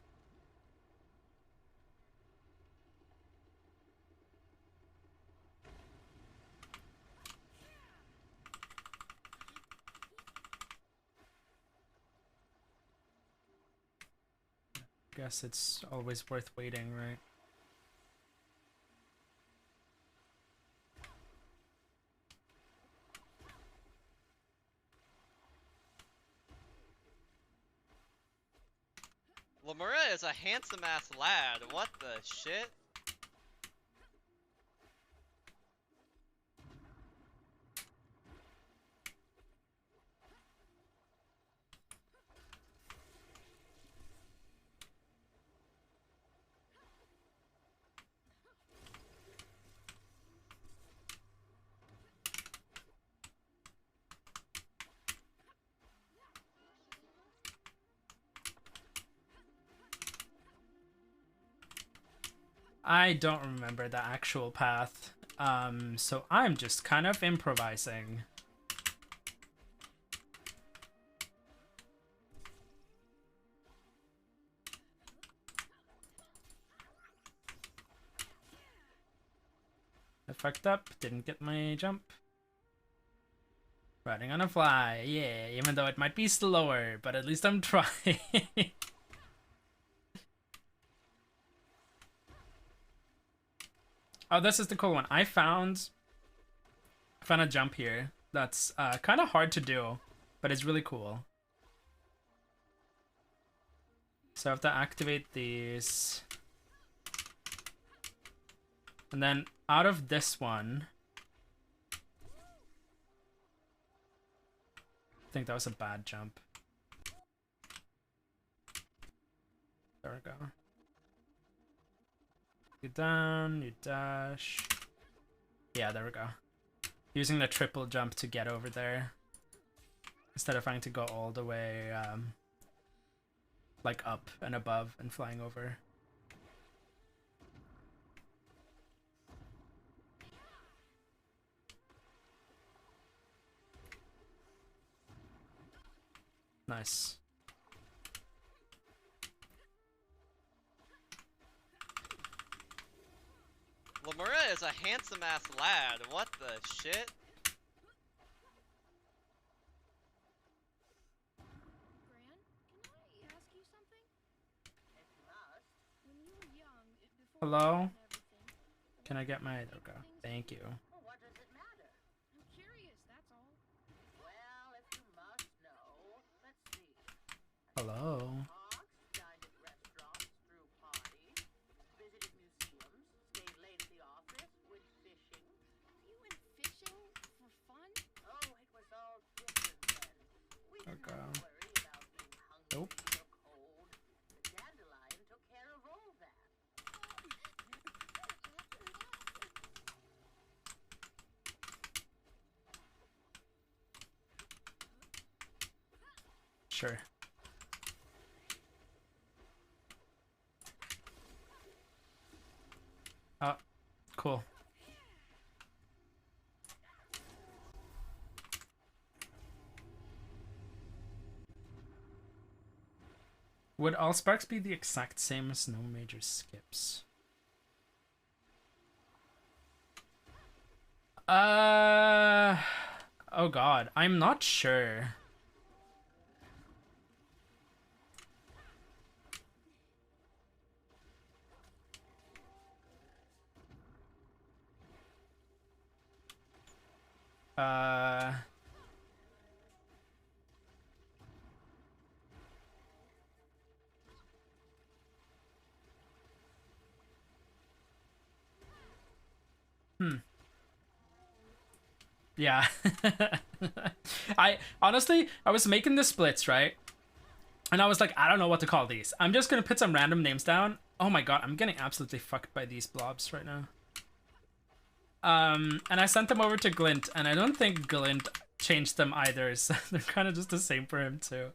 Guess it's always worth waiting, right? Lamura is a handsome ass lad. What the shit? I don't remember the actual path, so I'm just kind of improvising. I fucked up, didn't get my jump. Riding on a fly, yeah, even though it might be slower, but at least I'm trying. Oh, this is the cool one. I found a jump here that's kind of hard to do, but it's really cool. So I have to activate these. And then out of this one, I think that was a bad jump. There we go. You down, you dash. Yeah, there we go. Using the triple jump to get over there. Instead of having to go all the way, like up and above and flying over. Nice. Lamura is a handsome ass lad. What the shit? Gran, can I ask you something? If you must. When you were young, before Hello? and everything, Can I get my... There we go. Thank you. Well, what does it matter? I'm curious, that's all. Well, if you must know, let's see. Hello? Parks, dined at restaurants, threw parties, visited museums, stayed late at the office, went fishing. You went fishing for fun? Oh, it was all different then. We didn't Okay. have to worry about being hungry Nope. or cold. The dandelion took care of all that. Sure. Oh, cool. Would all sparks be the exact same as no major skips? Oh god, I'm not sure. Yeah. I honestly, I was making the splits, right? And I was like, I don't know what to call these. I'm just gonna put some random names down. Oh my god, I'm getting absolutely fucked by these blobs right now. And I sent them over to Glint, and I don't think Glint changed them either, so they're kind of just the same for him too.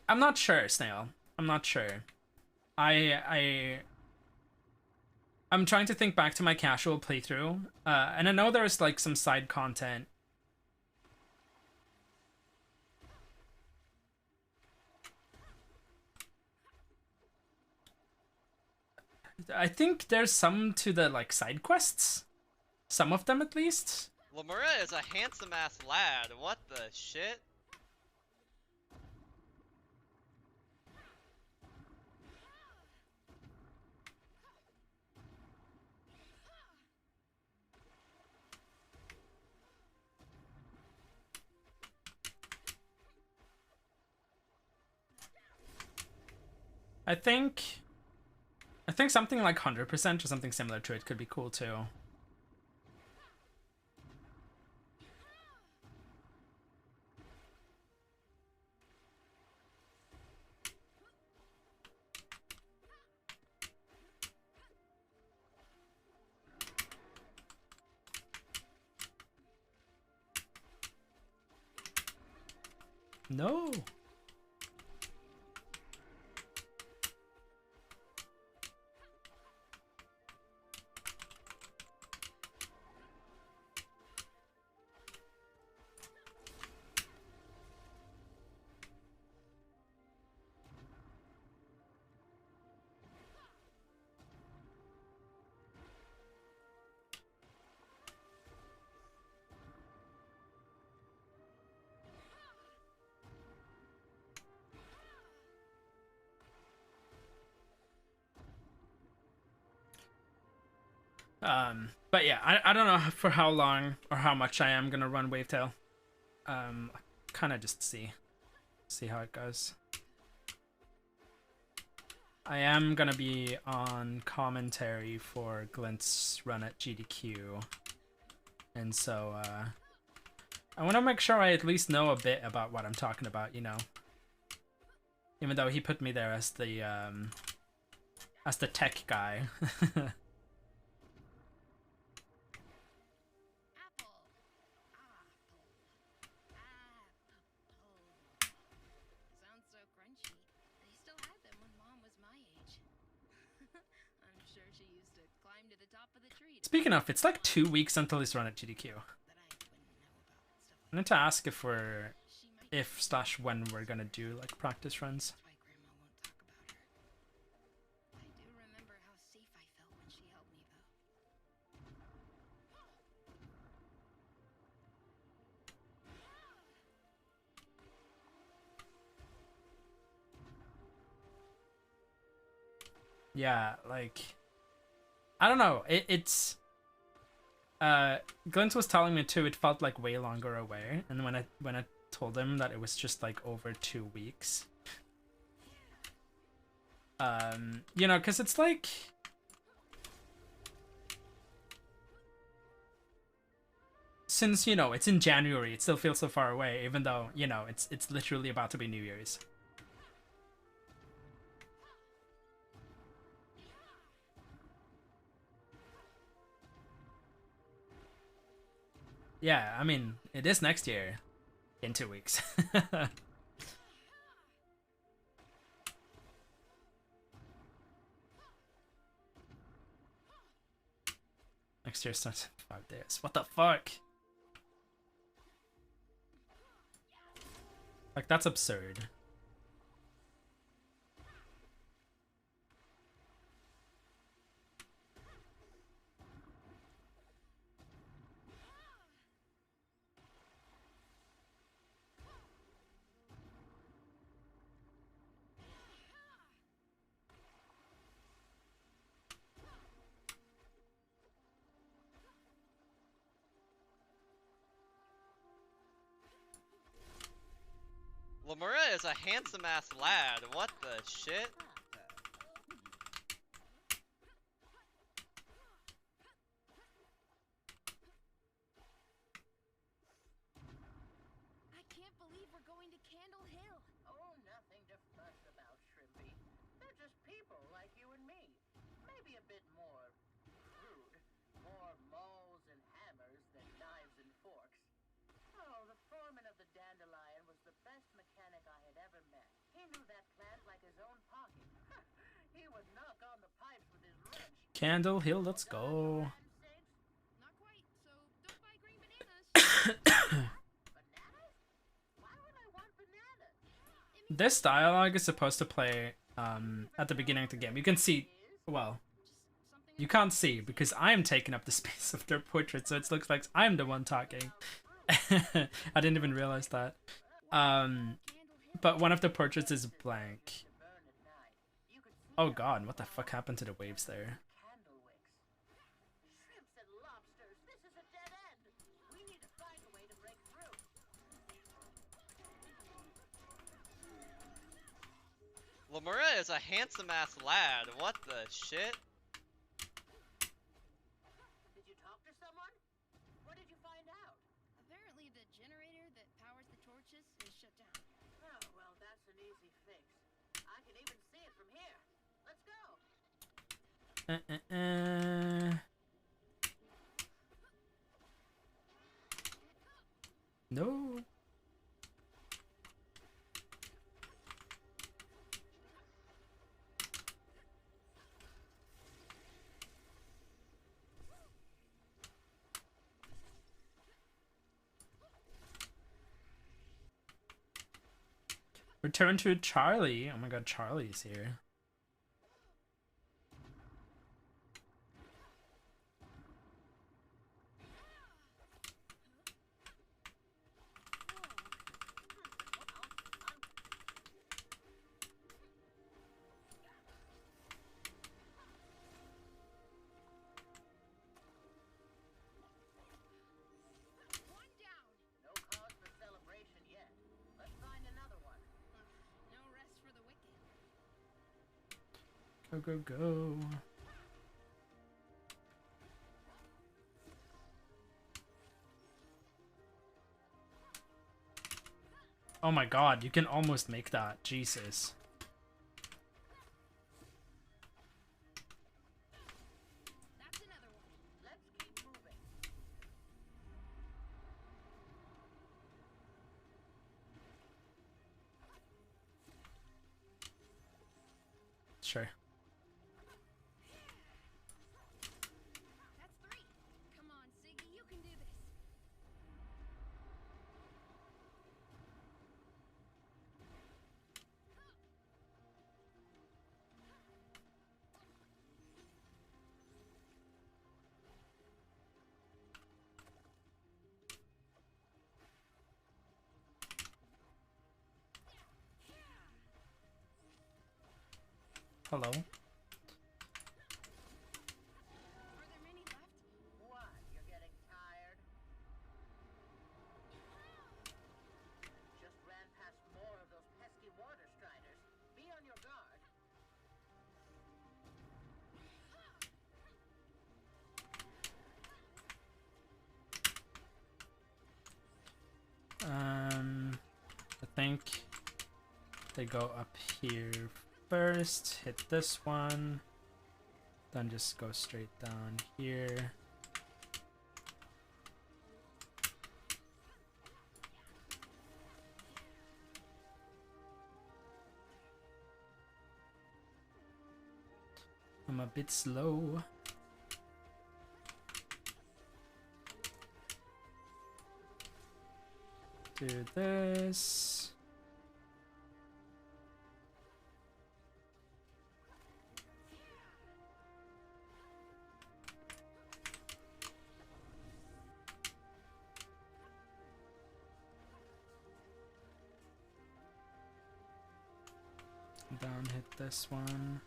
I'm not sure, Snail. I'm not sure. I'm trying to think back to my casual playthrough, and I know there's like some side content. I think there's some to the like side quests, some of them at least. Lamura is a handsome ass lad. What the shit? I think something like 100% or something similar to it could be cool too. No. But yeah, I don't know for how long or how much I am gonna run Wavetale. Kind of just see how it goes. I am gonna be on commentary for Glint's run at GDQ, and so I want to make sure I at least know a bit about what I'm talking about, you know. Even though he put me there as the tech guy. Sounds so crunchy. They still had them when Mom was my age. I'm sure she used to climb to the top of the tree. Speaking of, it's like 2 weeks until his run at GDQ. I need to ask if we're when we're gonna do like practice runs. Why Grandma won't talk about her. I do remember how safe I felt when she held me, though. Yeah, like I don't know. It's Glint was telling me too. It felt like way longer away, and when I told him that it was just like over 2 weeks, you know, because it's like since you know it's in January, it still feels so far away, even though you know it's literally about to be New Year's. Yeah, I mean, it is next year in 2 weeks. Next year starts in 5 days. What the fuck? Like, that's absurd. Lamura is a handsome ass lad. What the shit? I can't believe we're going to Candle Hill. Oh, nothing to fuss about, Shrimpy. They're just people like you and me. Maybe a bit more rude. More mauls and hammers than knives and forks. Oh, the foreman of the Dandelion was the best mechanic I had ever met. He knew that plant like his own pocket. He would knock on the pipes with his wrench. Candle Hill, let's go. Not quite, so don't buy green bananas. Bananas? Why would I want bananas? This dialogue is supposed to play at the beginning of the game. You can see, well, you can't see because I'm taking up the space of their portrait, so it looks like I'm the one talking. I didn't even realize that. But one of the portraits is blank. Oh god, what the fuck happened to the waves there? Candle wicks. Shrimps and lobsters. This is a dead end. We need to find a way to break through. Lamura is a handsome ass lad. What the shit? Did you talk to someone? What did you find out? Apparently the generator that powers the torches is shut down. Oh, well, that's an easy fix. I can even see it from here. Let's go. No. Return to Charlie. Oh my god, Charlie's here. One down. No cause for celebration yet. Let's find another one. No rest for the wicked. Go, go, go. Oh my god, you can almost make that. Jesus. That's another one. Let's keep moving. Sure. That's three. Come on, Siggy, you can do this. Hello. Are there many left? What? You're getting tired? Just ran past more of those pesky water striders. Be on your guard. I think they go up here first, hit this one, then just go straight down here. I'm a bit slow. Do this. Down, hit this one.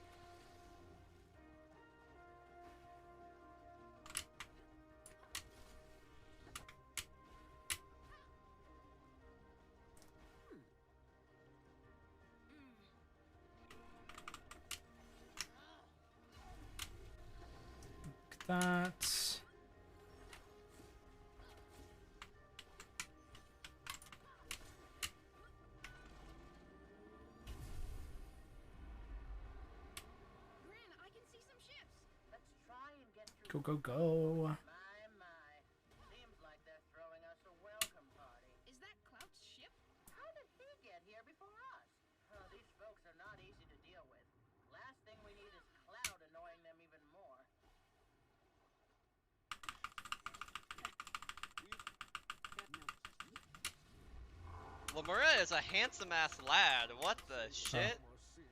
that. Gran, I can see some ships. Let's try and get through. Go, go, go. My. Seems like they're throwing us a welcome party. Is that Clout's ship? How did he get here before us? Oh, these folks are not easy to deal with. Last thing we need is Cloud annoying them even more. Lamura is a handsome ass lad. What the shit? More scenes.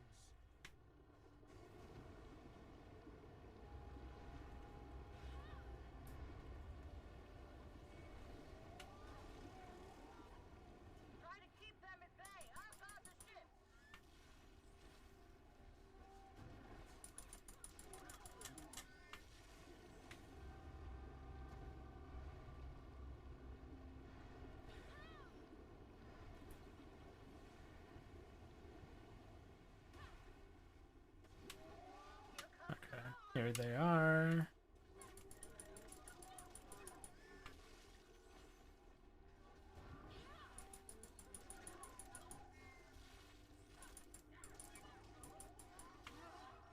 Try to keep them at bay. I'll guard the ship. Okay, here they are.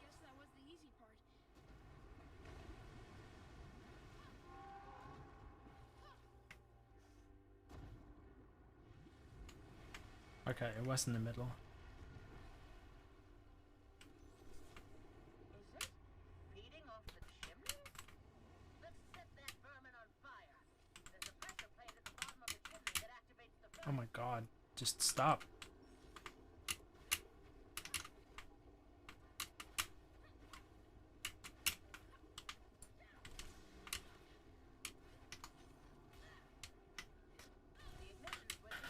Guess that was the easy part. Okay, it was in the middle. Is it? Feeding off the chimney? Let's set that vermin on fire. There's a pressure plate at the bottom of the chimney that activates the Oh my god, just stop.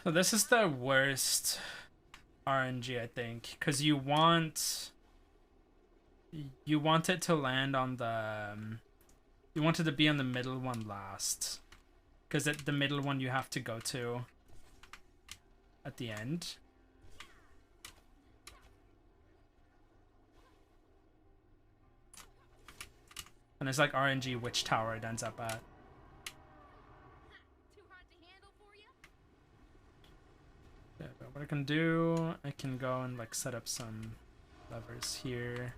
So this is the worst RNG, I think, because you want it to land on the you want it to be on the middle one last, because the middle one you have to go to at the end. And it's like RNG which tower it ends up at. Too hot to handle for you? Yeah, but what I can do, I can go and like set up some levers here.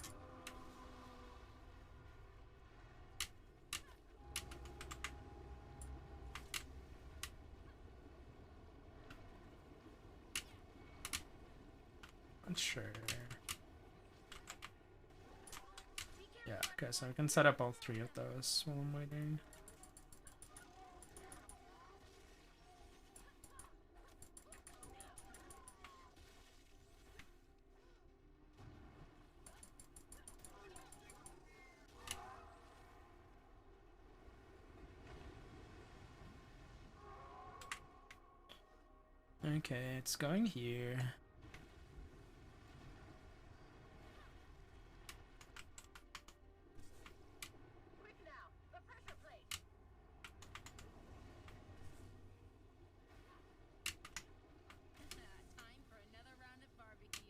Not sure. Yeah, okay, so I can set up all three of those while I'm waiting. Okay, it's going here. Quick now, the pressure plate. Time for another round of barbecue.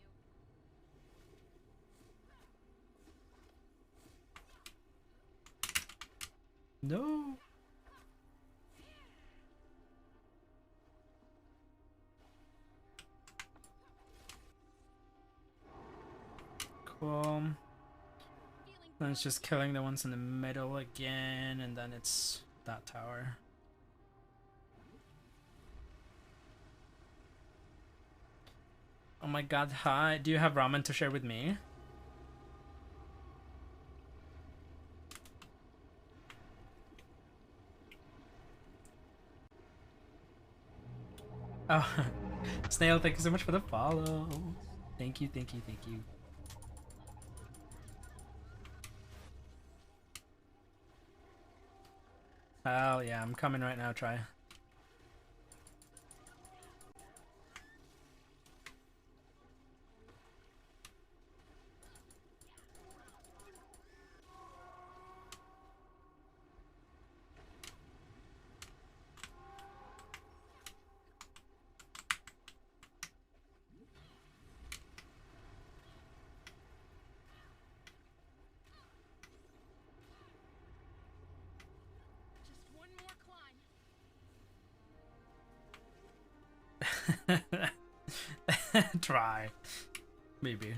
No. Cool. Then it's just killing the ones in the middle again, and then it's that tower. Oh my god, hi. Do you have ramen to share with me? Oh, Snail, thank you so much for the follow. Thank you, thank you, thank you. Hell yeah, I'm coming right now, try. Try. Maybe.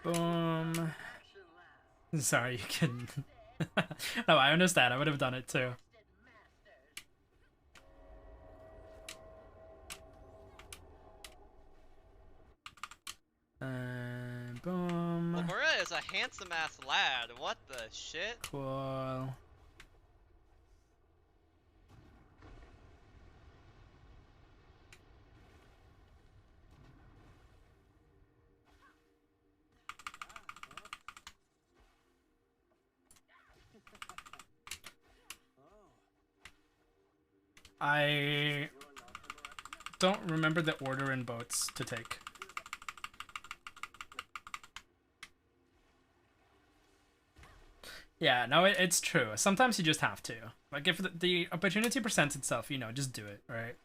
Boom. Sorry, you couldn't. No, I understand. I would have done it too. Boom. Lamura is a handsome ass lad. What the shit? Cool. I don't remember the order in boats to take. Yeah, no, it's true. Sometimes you just have to. Like, if the opportunity presents itself, you know, just do it, right?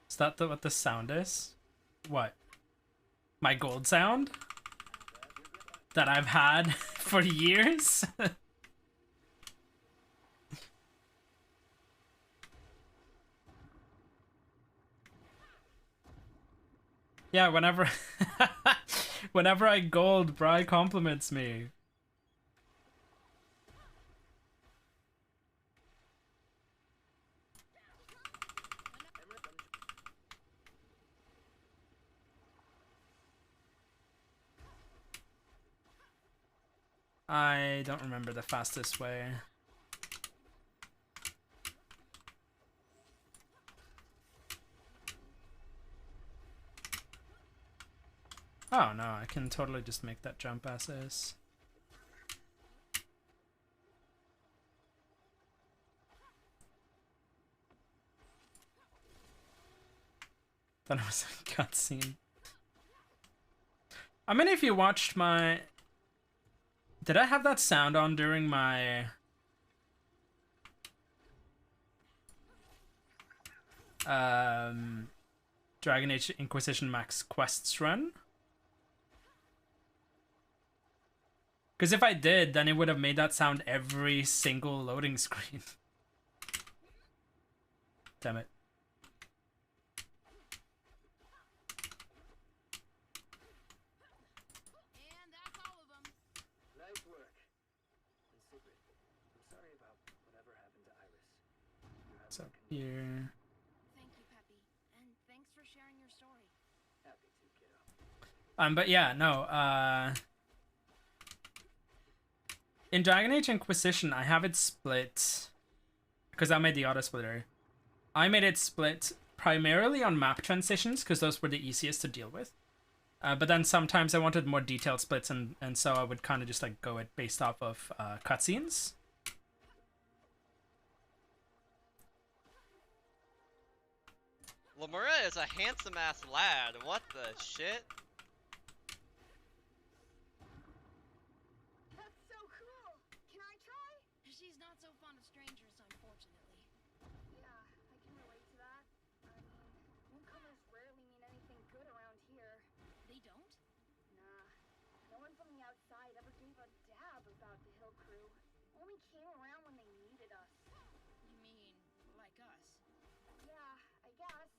Is that what the sound is? What? My gold sound? That I've had for years? Yeah, whenever whenever I gold, Bri compliments me. I don't remember the fastest way. Oh no, I can totally just make that jump as is. Thought it was a cutscene. I mean, if you watched my... Did I have that sound on during my... Dragon Age Inquisition Max Quests run? Because if I did, then it would have made that sound every single loading screen. Damn it. And that's all of them. Nice work. And Sigrid, I'm sorry about whatever happened to Iris. You have What's my up condolences. here? Thank you, Peppy. And thanks for sharing your story. Happy to, kiddo. But yeah, no, in Dragon Age Inquisition, I have it split, because I made the auto splitter. I made it split primarily on map transitions, because those were the easiest to deal with. But then sometimes I wanted more detailed splits, and so I would kind of just like go it based off of cutscenes. Lamura is a handsome ass lad. What the shit? That's so cool. Can I try? She's not so fond of strangers, unfortunately. Yeah, I can relate to that. I mean, newcomers rarely mean anything good around here. They don't? Nah. No one from the outside ever gave a dab about the Hill Crew. Only came around when they needed us. You mean, like us? Yeah, I guess.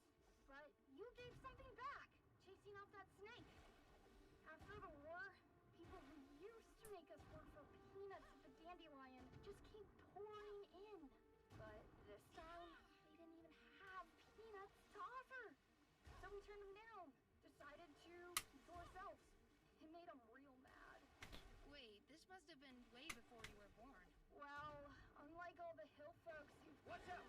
But you gave something back, chasing off that snake. After the war, people who used to make us work for peanuts at the Dandelion just came pouring in. But this time, they didn't even have peanuts to offer. So we turned them down, decided to keep to ourselves. It made them real mad. Wait, this must have been way before you were born. Well, unlike all the hill folks who... Watch out!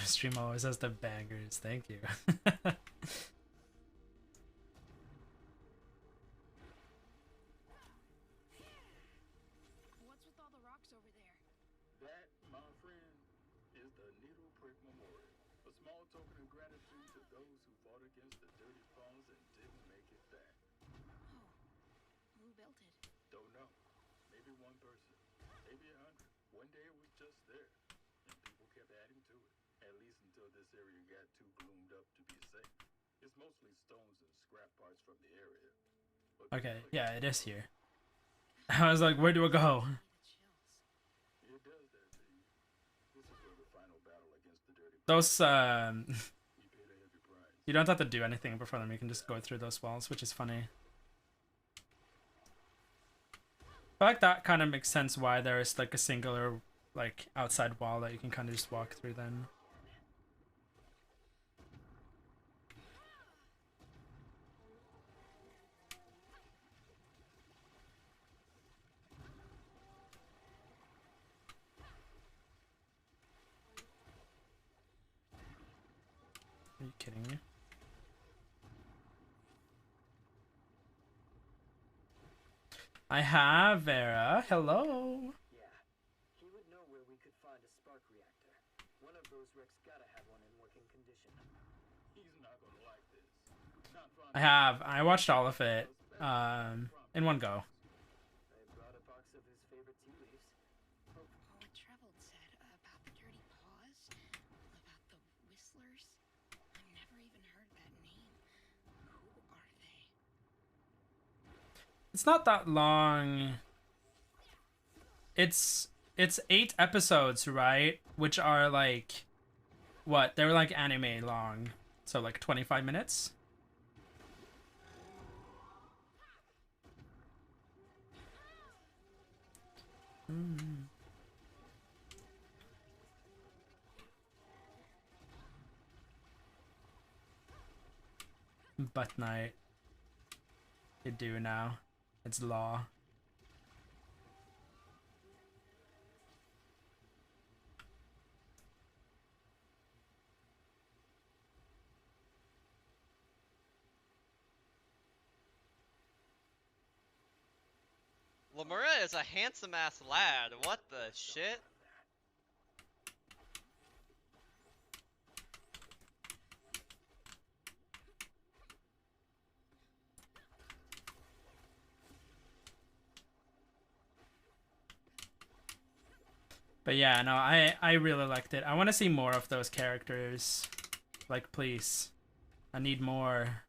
stream always has the bangers. Thank you. What's with all the rocks over there? That, my friend, is the Needle Prick Memorial. A small token of gratitude to those who fought against the Dirty Paws and didn't make it back. Oh, who built it? Don't know. Maybe one person. Maybe 100. One day it was just there. And people kept adding to it. At least until this area got too gloomed up to be safe. It's mostly stones and scrap parts from the area. But Okay, yeah, it is here. I was like, where do I go? The chills. it does that to you. This is where the final battle against the Dirty Those, We paid a heavy price. you don't have to do anything before them. You can just go through those walls, which is funny. I feel like that kind of makes sense why there is like a singular, like, outside wall that you can kind of just walk through then. Are you kidding me? I have Vera. Hello. Yeah. He would know where we could find a spark reactor. One of those wrecks gotta have one in working condition. He's not gonna like this. Not fun. I have. I watched all of it in one go. I brought a box of his favorite tea leaves. What Trevold said about the Dirty Paws, about the Whistlers. I've never even heard that name. Who are they? It's not that long. It's 8 episodes, right? Which are like, what? They're like anime long. So like 25 minutes. But night. You do now. It's law. Lamura is a handsome ass lad. What the shit? But yeah, no, I really liked it. I want to see more of those characters. Like, please. I need more.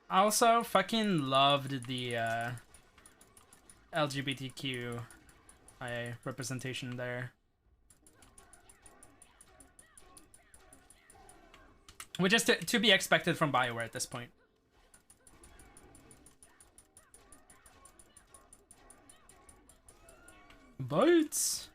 I also fucking loved the LGBTQ representation there. Which is to be expected from BioWare at this point. Bites!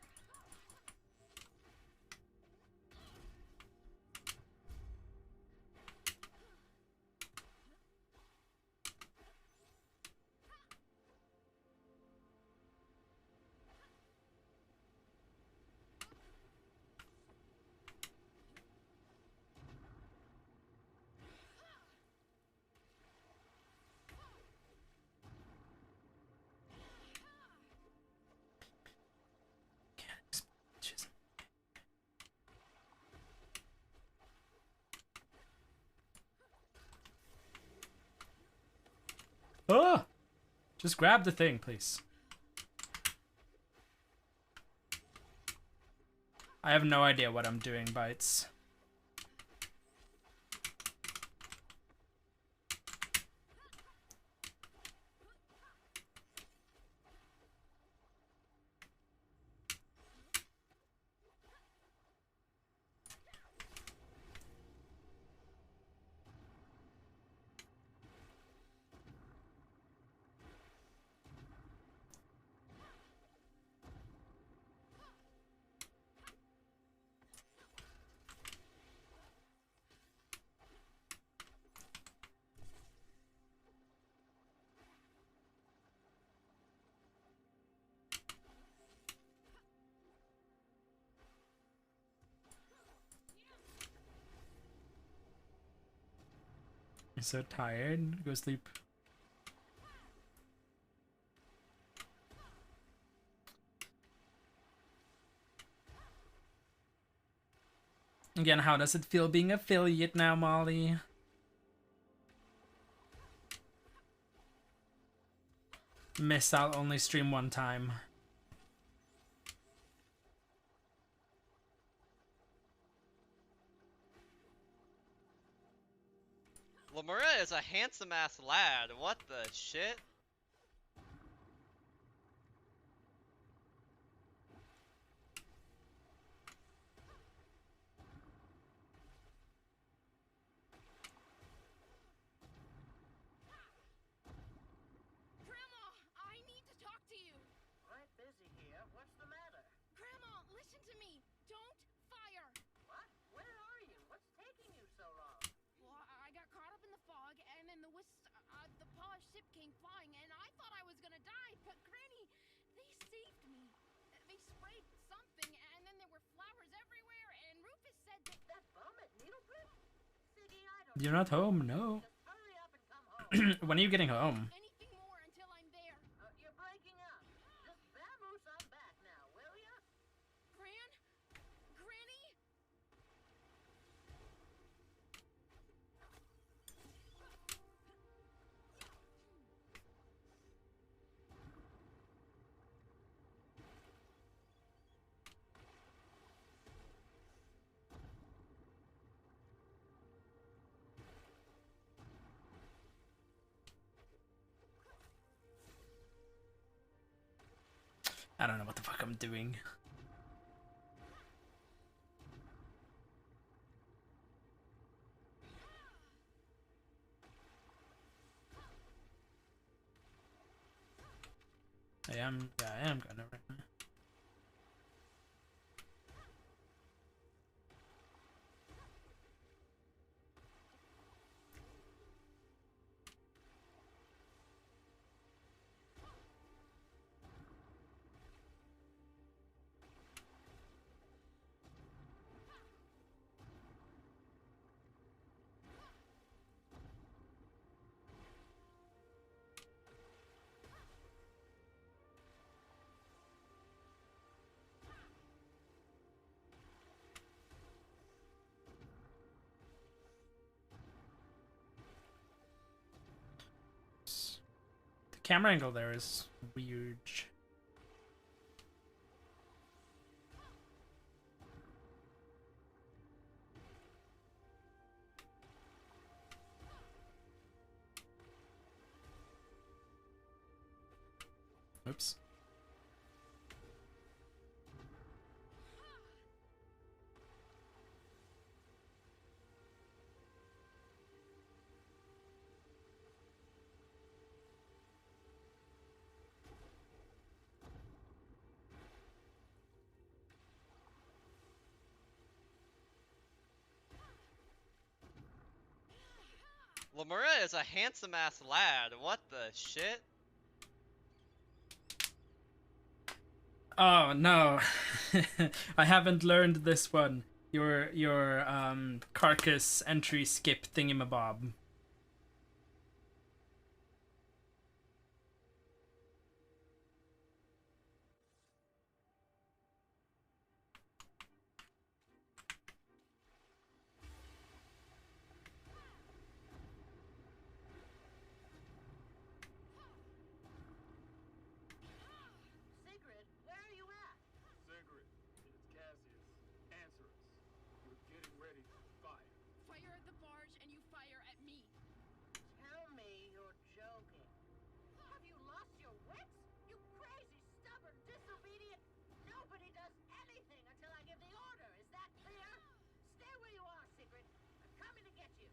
Oh! Just grab the thing, please. I have no idea what I'm doing, Bites. You're so tired. Go sleep. Again, how does it feel being affiliate now, Molly? Miss, I'll only stream one time. Lamura is a handsome ass lad. What the shit? Grandma, I need to talk to you. Quite busy here. What's the matter? Grandma, listen to me. Don't fire. What? Where are you? What's taking you so long? Well, I got caught up in the fog, and then the polished ship came flying, and I thought I was gonna die. But Granny, they saved me. They sprayed something, and then there were flowers everywhere. And Rufus said That bum at Needleprint? Siggy, I don't You're not home, no. Just hurry up and come home. When are you getting home? anything more until I'm there. You're breaking up. Just vamoose on back now, will ya? Granny? I don't know what the fuck I'm doing. I am gonna right now. The camera angle there is weird. Oops. Lamura is a handsome ass lad. What the shit? Oh no. I haven't learned this one. Your carcass entry skip thingamabob. Sigrid, where are you at? Sigrid, it's Cassius. Answer us. We're getting ready to fire. Fire at the barge, and you fire at me. Tell me you're joking. Have you lost your wits? You crazy, stubborn, disobedient. Nobody does anything until I give the order. Is that clear? Stay where you are, Sigrid. I'm coming to get you.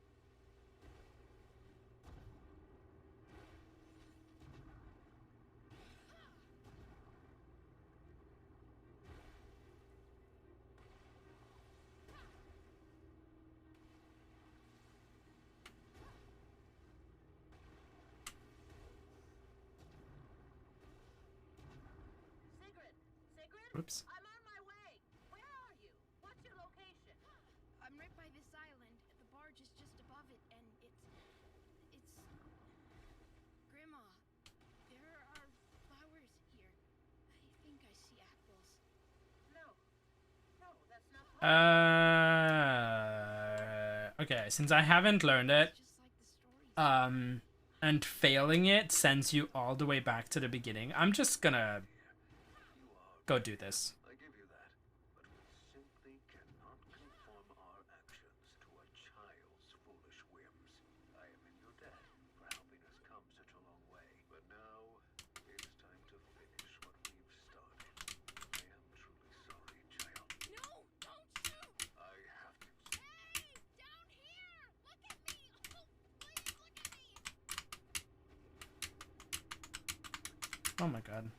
Sigrid! Sigrid? Oops. I'm on my way. Where are you? What's your location? I'm right by this island. The barge is just above it, and it's Okay, since I haven't learned it, Just like the stories. and failing it sends you all the way back to the beginning, I'm just gonna You are. go do this. I give you that. But we simply cannot conform our actions to a child's foolish whims. I am in your debt for helping us come such a long way. But now, it's time to finish what we've started. I am truly sorry, child. No, don't shoot! I have to. Hey, down here! Look at me! Oh, please look at me! Oh my god.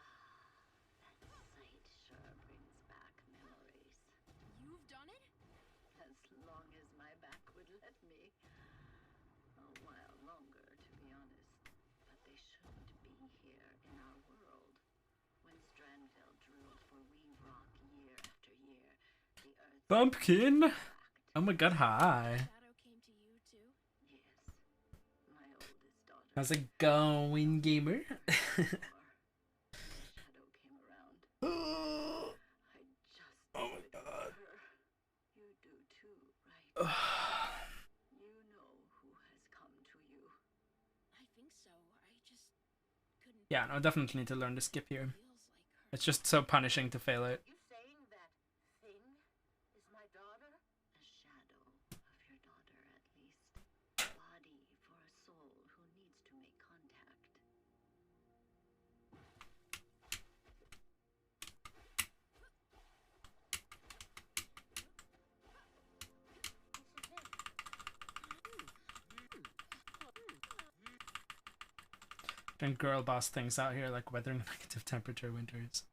That sight sure brings back memories. You've done it? As long as my back would let me. A while longer, to be honest. But they shouldn't be here in our world. When Strandville drilled for Weave Rock year after year, the Earth Bumpkin! cracked. Oh my god, hi. Shadow came to you too? Yes, my oldest daughter. How's it going, gamer? Shadow came around. I just Oh my did it for God. her. You do too, right? You know who has come to you. I think so. I just couldn't. Yeah, no, definitely need to learn to skip here. Feels like her. It's just so punishing to fail it. You saying that thing is my daughter? A shadow of your daughter, at least. Body for a soul who needs to make contact. And girl boss things out here like weathering negative temperature winters.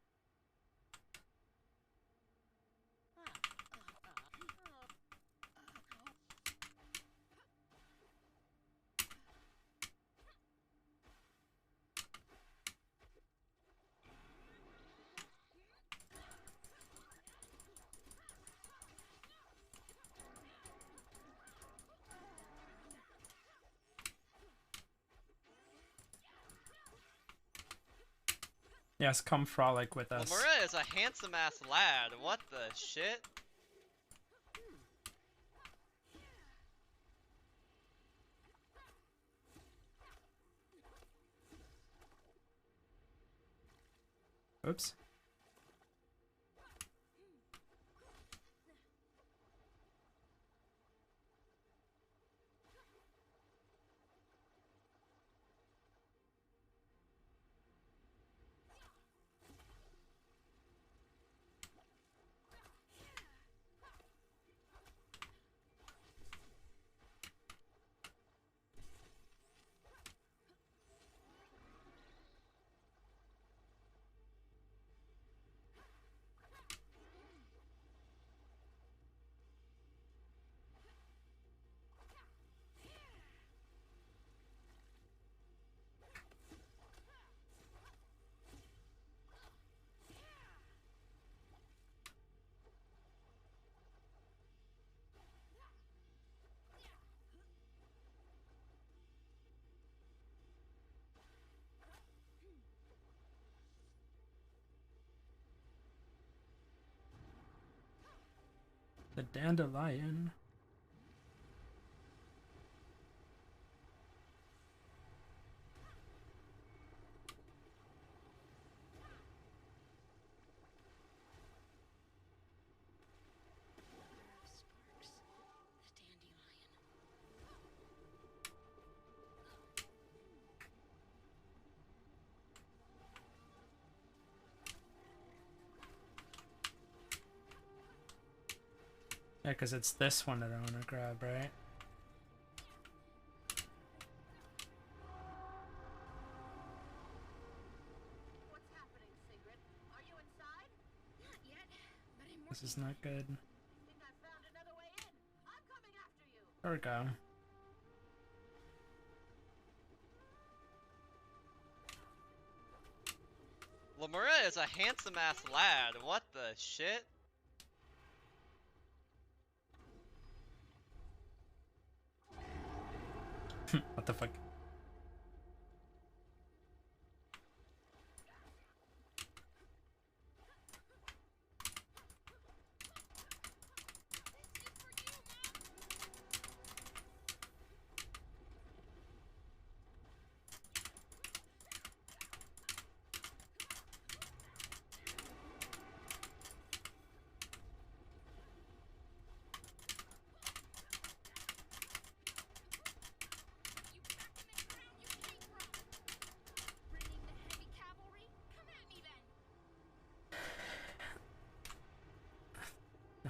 Yes, come frolic with us. Lamura is a handsome ass lad. What the shit? Oops. The dandelion. Sparks. The dandelion. Yeah, because it's this one that I want to grab, right? What's happening, Sigrid? Are you inside? Not yet, but I'm This is working on not good. I think I found another way in. I'm coming after you. There we go. Lemura is a handsome ass lad. What the shit? What the fuck?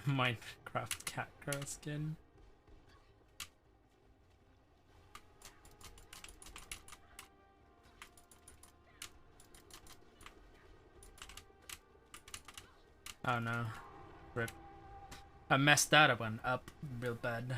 Minecraft cat girl skin. Oh no. Rip. I messed that one up real bad.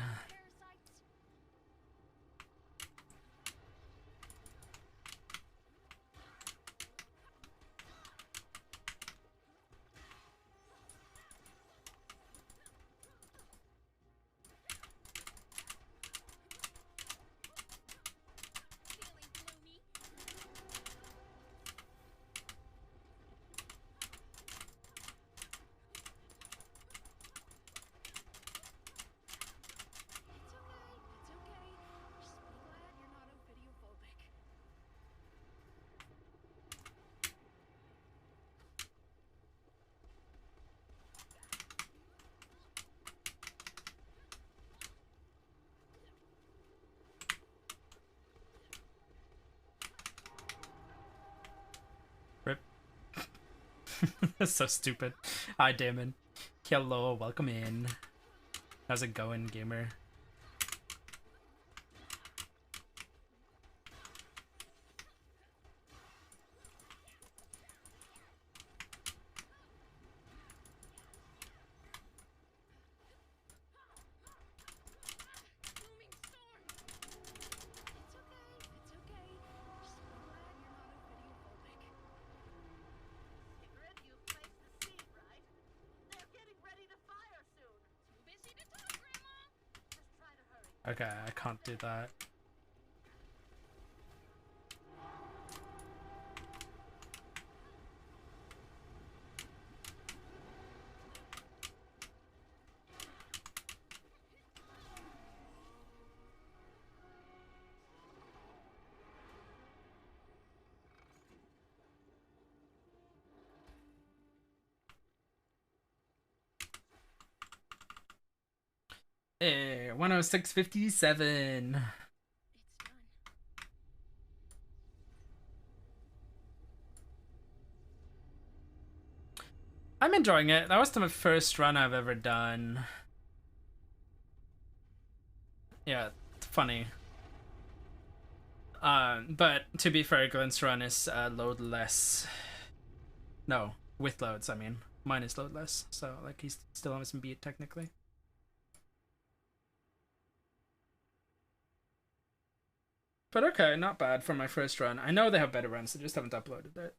Rip. That's so stupid. Hi, Damon. Hello, welcome in. How's it going, gamer? Secret, you've placed the seed, right? They're getting ready to fire soon. Too busy to talk, Grandma. Just try to hurry. Okay, I can't do that. Hey, 106.57. It's done. I'm enjoying it. That was the first run I've ever done. Yeah, it's funny. But to be fair, Glenn's run is loadless. No, with loads, I mean. Mine is loadless, so like he's still on some beat technically. But okay, not bad for my first run. I know they have better runs, I just haven't uploaded it.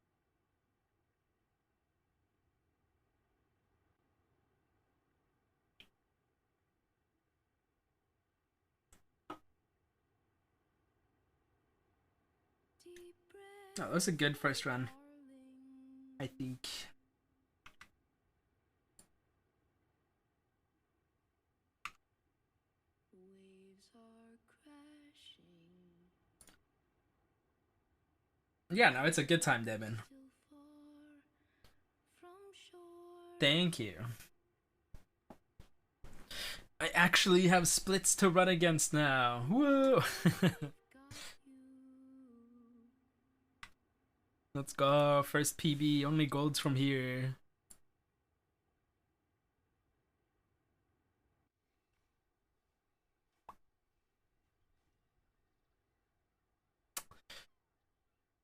Oh, that was a good first run, I think. Waves are crashing. Yeah, no, it's a good time, Devin. Still far from shore. Thank you. I actually have splits to run against now. Whoa! Got you. Let's go. First PB, only golds from here.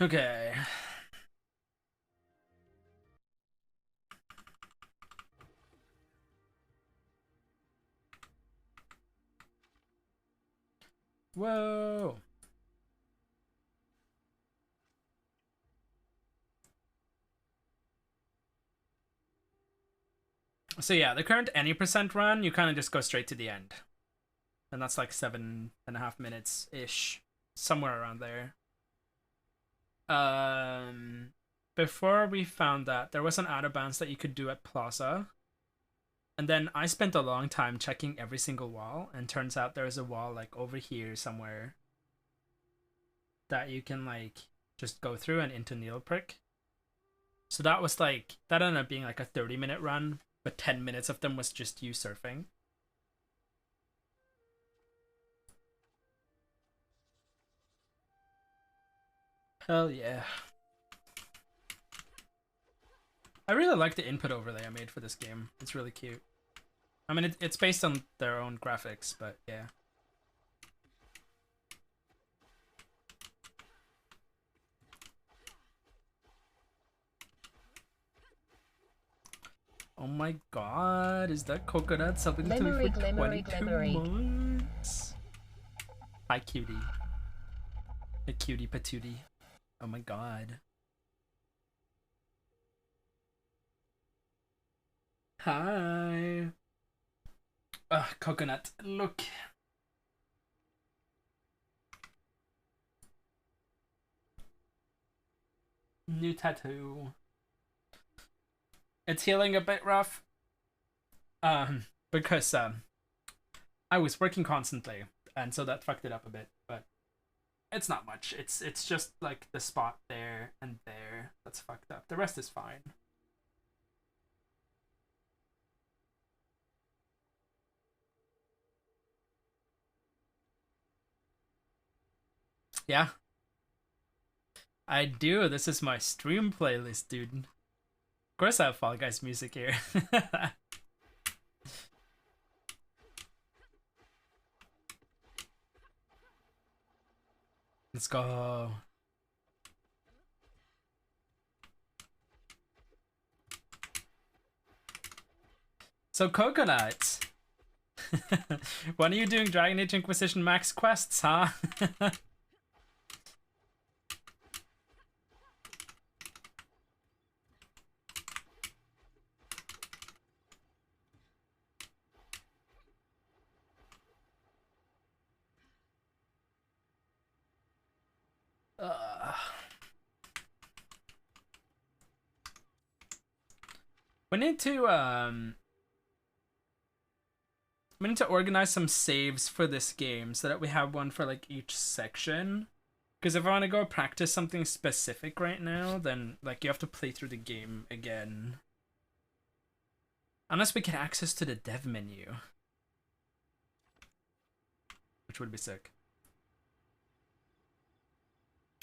Okay. Whoa. So yeah, the current any percent run, you kind of just go straight to the end. And that's like 7.5 minutes ish, somewhere around there. Before we found that, there was an out of bounds that you could do at Plaza. And then I spent a long time checking every single wall, and turns out there's a wall like over here somewhere that you can like just go through and into Needle Prick. So that was like, that ended up being like a 30-minute run, but 10 minutes of them was just you surfing. Hell yeah. I really like the input overlay I made for this game. It's really cute. I mean, it's based on their own graphics, but yeah. Oh my god, is that coconut something to me for 22 months? Hi, cutie. A cutie patootie. Oh my god. Hi. Ugh, coconut. Look. New tattoo. It's healing a bit rough. Because I was working constantly, and so that fucked it up a bit, but it's not much. It's just like the spot there and there that's fucked up. The rest is fine. Yeah. I do. This is my stream playlist, dude. Of course I have Fall Guys music here. Let's go. So Coconut. When are you doing Dragon Age Inquisition max quests, huh? We need to organize some saves for this game so that we have one for like each section. Because if I want to go practice something specific right now, then like you have to play through the game again. Unless we get access to the dev menu, which would be sick.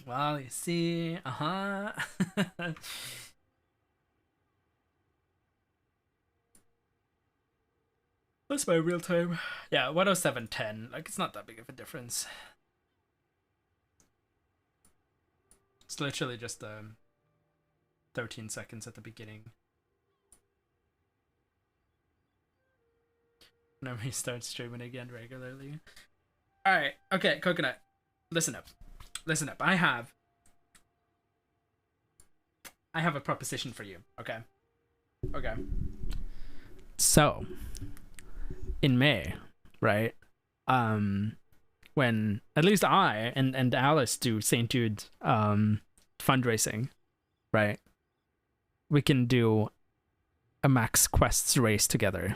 Well, you see, That's my real time. Yeah, 107.10. Like, it's not that big of a difference. It's literally just 13 seconds at the beginning. Whenever you start streaming again regularly. Alright, okay, Coconut. Listen up. Listen up. I have a proposition for you, okay? Okay. So, in May, right? When at least I and Alice do St. Jude fundraising, right? We can do a Max Quests race together.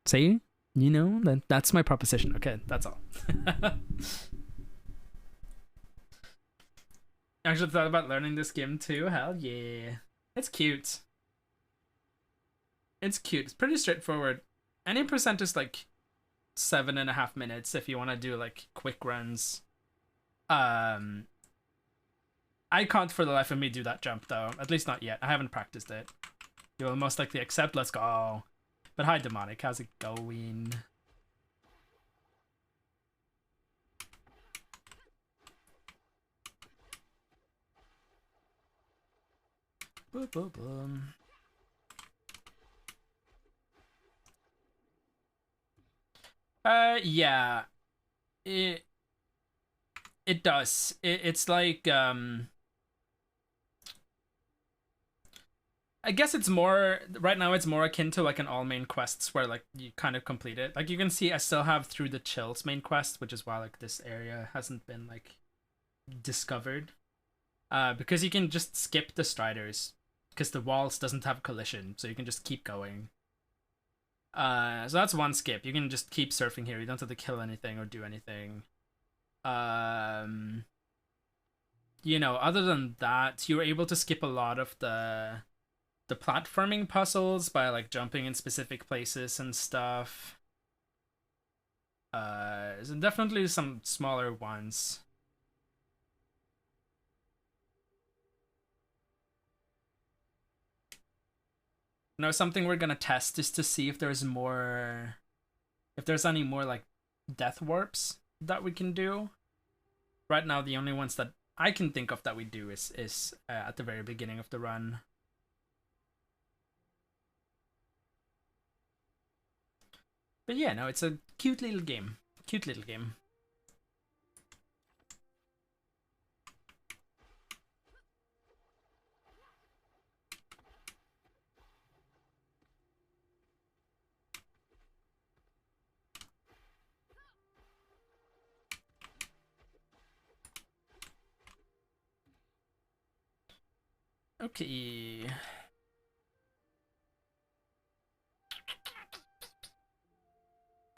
See? You know, that's my proposition. Okay, that's all. Actually thought about learning this game too. Hell yeah. It's cute. It's cute. It's pretty straightforward. Any percent is like 7.5 minutes if you want to do like quick runs. I can't for the life of me do that jump though. At least not yet. I haven't practiced it. You will most likely accept. Let's go. But hi, Demonic. How's it going? Boom, boom, boom. Yeah. It does. It's like I guess it's more right now. It's more akin to like an all main quests where like you kind of complete it. Like you can see, I still have Through the Chills main quest, which is why like this area hasn't been like discovered. Because you can just skip the striders because the walls doesn't have collision, so you can just keep going. So that's one skip. You can just keep surfing here. You don't have to kill anything or do anything. You know, other than that, you're able to skip a lot of the platforming puzzles by like jumping in specific places and stuff. There's definitely some smaller ones. Now, something we're gonna test is to see if there's any more like death warps that we can do. Right now, the only ones that I can think of that we do is at the very beginning of the run. But yeah, no, it's a cute little game. Cute little game. Okay.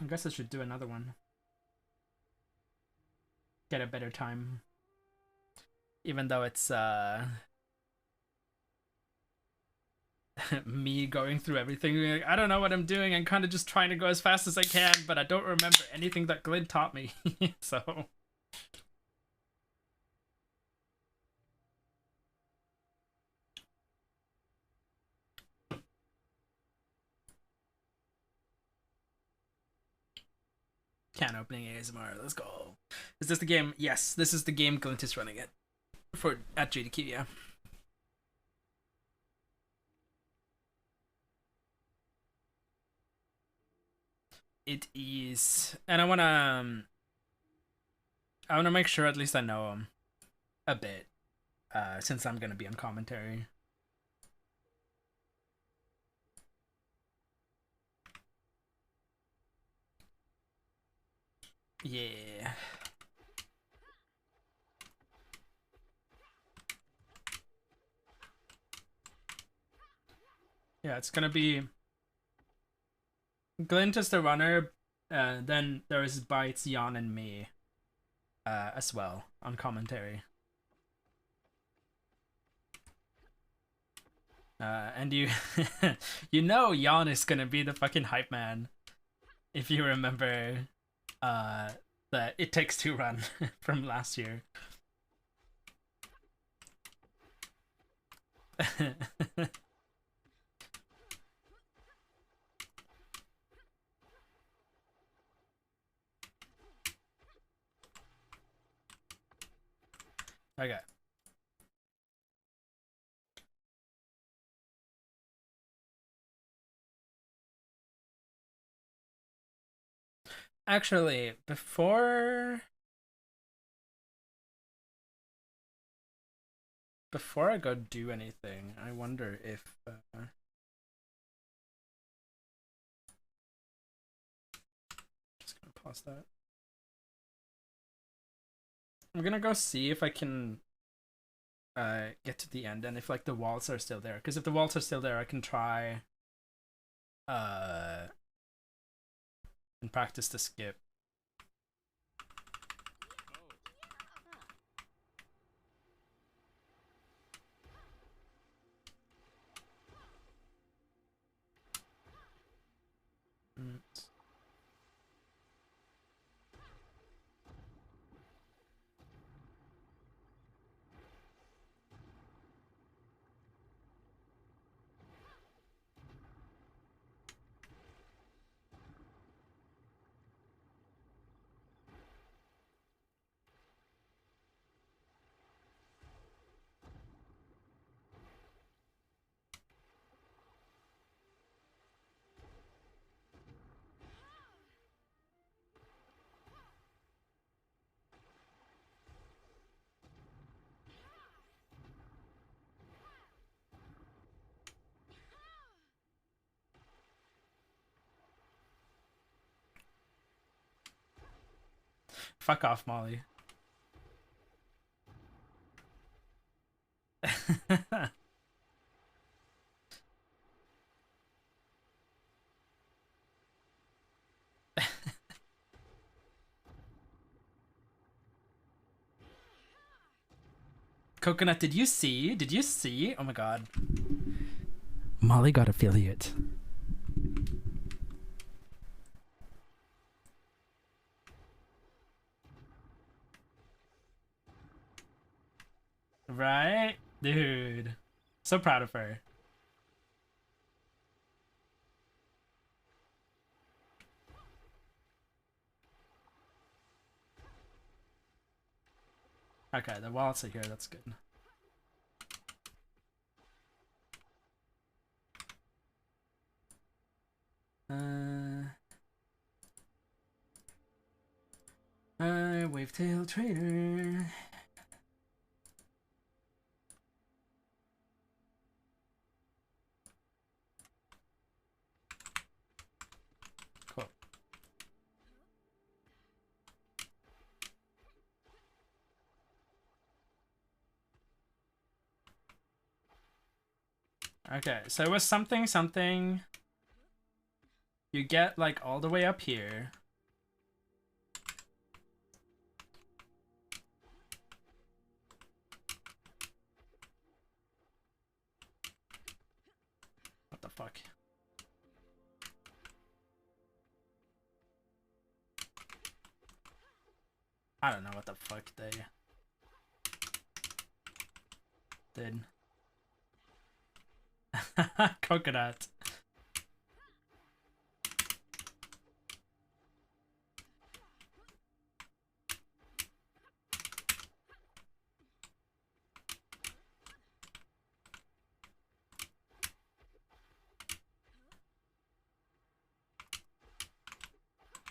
I guess I should do another one. Get a better time. Even though it's me going through everything. Like, I don't know what I'm doing. I'm kind of just trying to go as fast as I can, but I don't remember anything that Glyn taught me. So can opening ASMR. Let's go. Is this the game? Yes, this is the game Glint is running it for at GDQ. Yeah. It is, and I wanna make sure at least I know him a bit, since I'm gonna be on commentary. Yeah. Yeah, it's gonna be Glint is the runner, then there is Bites, Jan, and me, as well on commentary. And you, you know, Jan is gonna be the fucking hype man, if you remember, the It Takes Two run from last year. Okay. Actually, before I go do anything, I wonder if just gonna pause that. I'm gonna go see if I can get to the end and if like the walls are still there. Because if the walls are still there, I can try and practice the skip. Fuck off, Molly. Coconut, did you see? Did you see? Oh my god. Molly got affiliate. Right? Dude. So proud of her. Okay, the wallets are here, that's good. Wavetale trader. Cool. Okay, so it was something. You get like all the way up here. What the fuck? I don't know what the fuck they did. Coconut.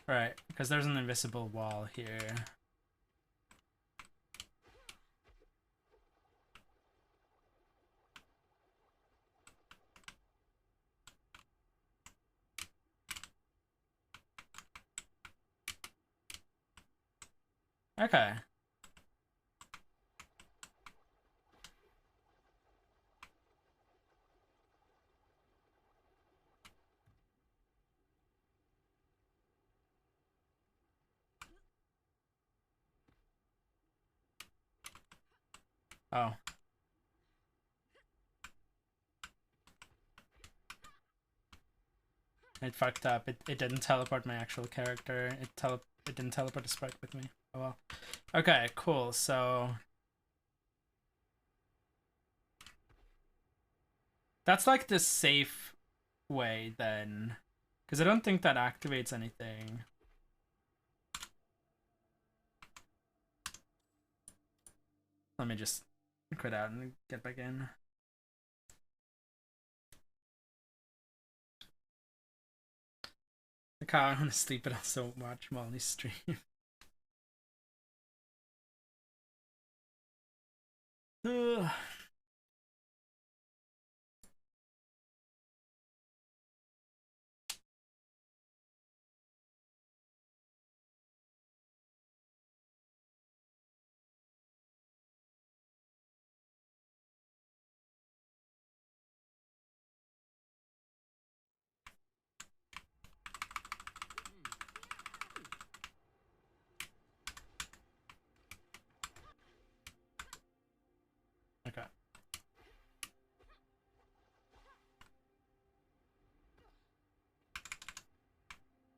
Right, because there's an invisible wall here. Okay. Oh. It fucked up. It didn't teleport my actual character. It didn't teleport the sprite with me. Oh well. Okay, cool. So that's like the safe way then. Because I don't think that activates anything. Let me just quit out and get back in. Like how I want to sleep but also watch Molly's stream. Ugh. Okay.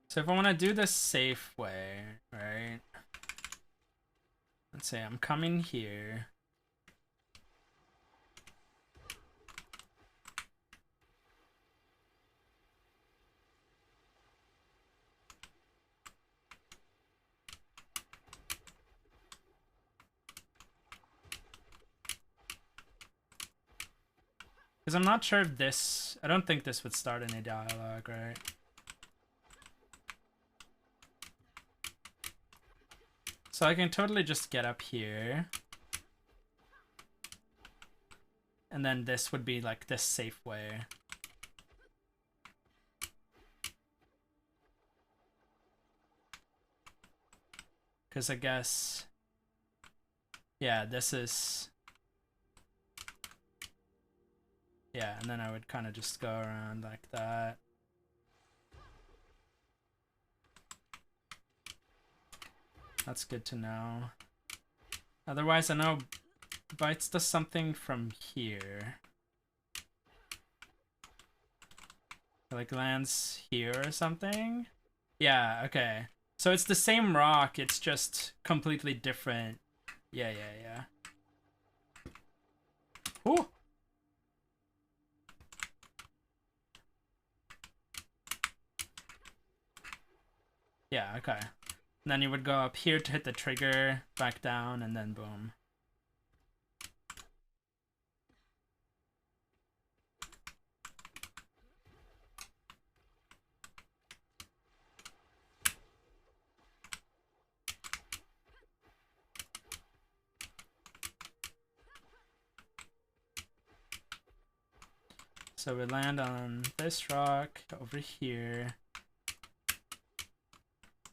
So if I want to do this safe way, right? Let's say I'm coming here. Because I'm not sure if this... I don't think this would start any dialogue, right? So I can totally just get up here. And then this would be like this safe way. Because I guess... Yeah, this is... Yeah, and then I would kind of just go around like that. That's good to know. Otherwise, I know Bites does something from here. Like lands here or something? Yeah, okay. So it's the same rock, it's just completely different. Yeah. Ooh! Yeah, okay. And then you would go up here to hit the trigger, back down, and then boom. So we land on this rock over here.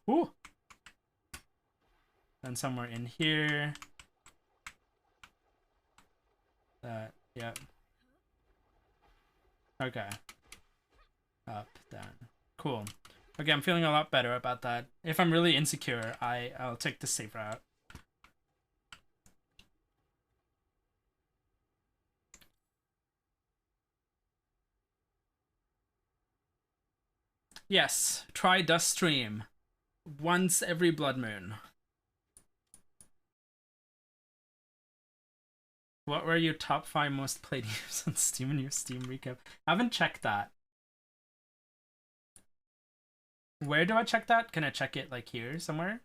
Ooh! Then somewhere in here. That, yep. Okay. Up, down. Cool. Okay, I'm feeling a lot better about that. If I'm really insecure, I'll take the safe route. Yes, try Dust Stream. Once every blood moon. What were your top 5 most played games on Steam in your Steam recap? I haven't checked that. Where do I check that? Can I check it like here somewhere?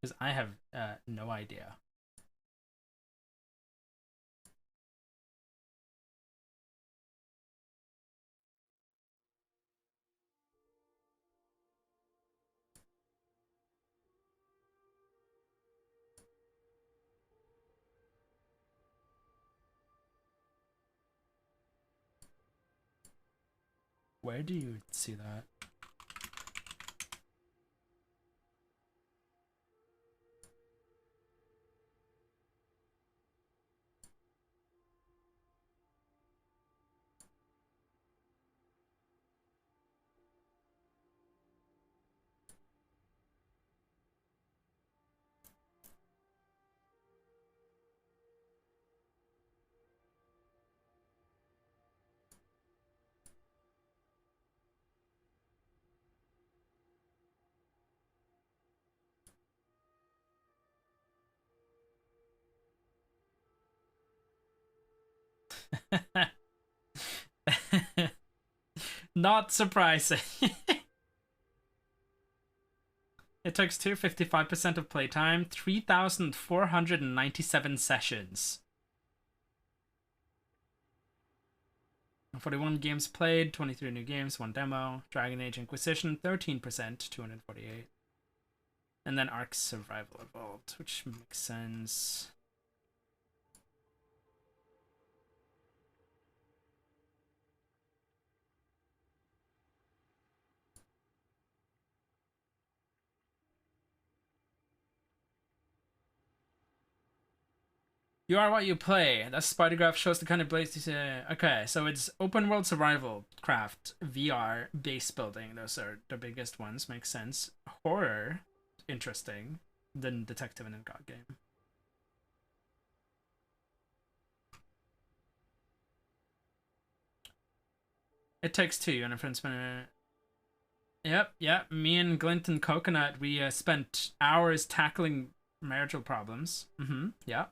Because I have no idea. Where do you see that? Not surprising. It takes 55% of playtime, 3,497 sessions. 41 games played, 23 new games, 1 demo. Dragon Age Inquisition, 13%, 248. And then Ark Survival Evolved, which makes sense. You are what you play. That spider graph shows the kind of place you say. Okay, so it's open world survival craft, VR, base building. Those are the biggest ones. Makes sense. Horror, interesting. Then detective and god game. It Takes Two on a friend's spinner. Yep. Me and Glint and Coconut, we spent hours tackling marital problems. Yeah.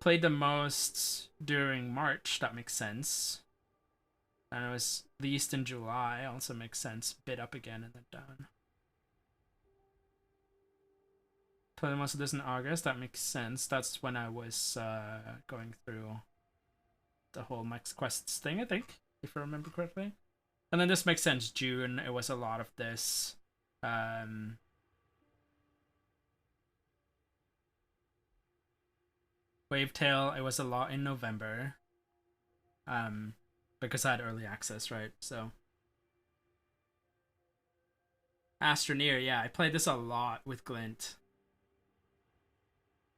Played the most during March, that makes sense. And it was least in July, also makes sense. Bit up again and then down. Played most of this in August, that makes sense. That's when I was going through the whole Max Quests thing, I think, if I remember correctly. And then this makes sense, June, it was a lot of this. Wavetale, it was a lot in November. Because I had early access, right? So Astroneer, yeah, I played this a lot with Glint.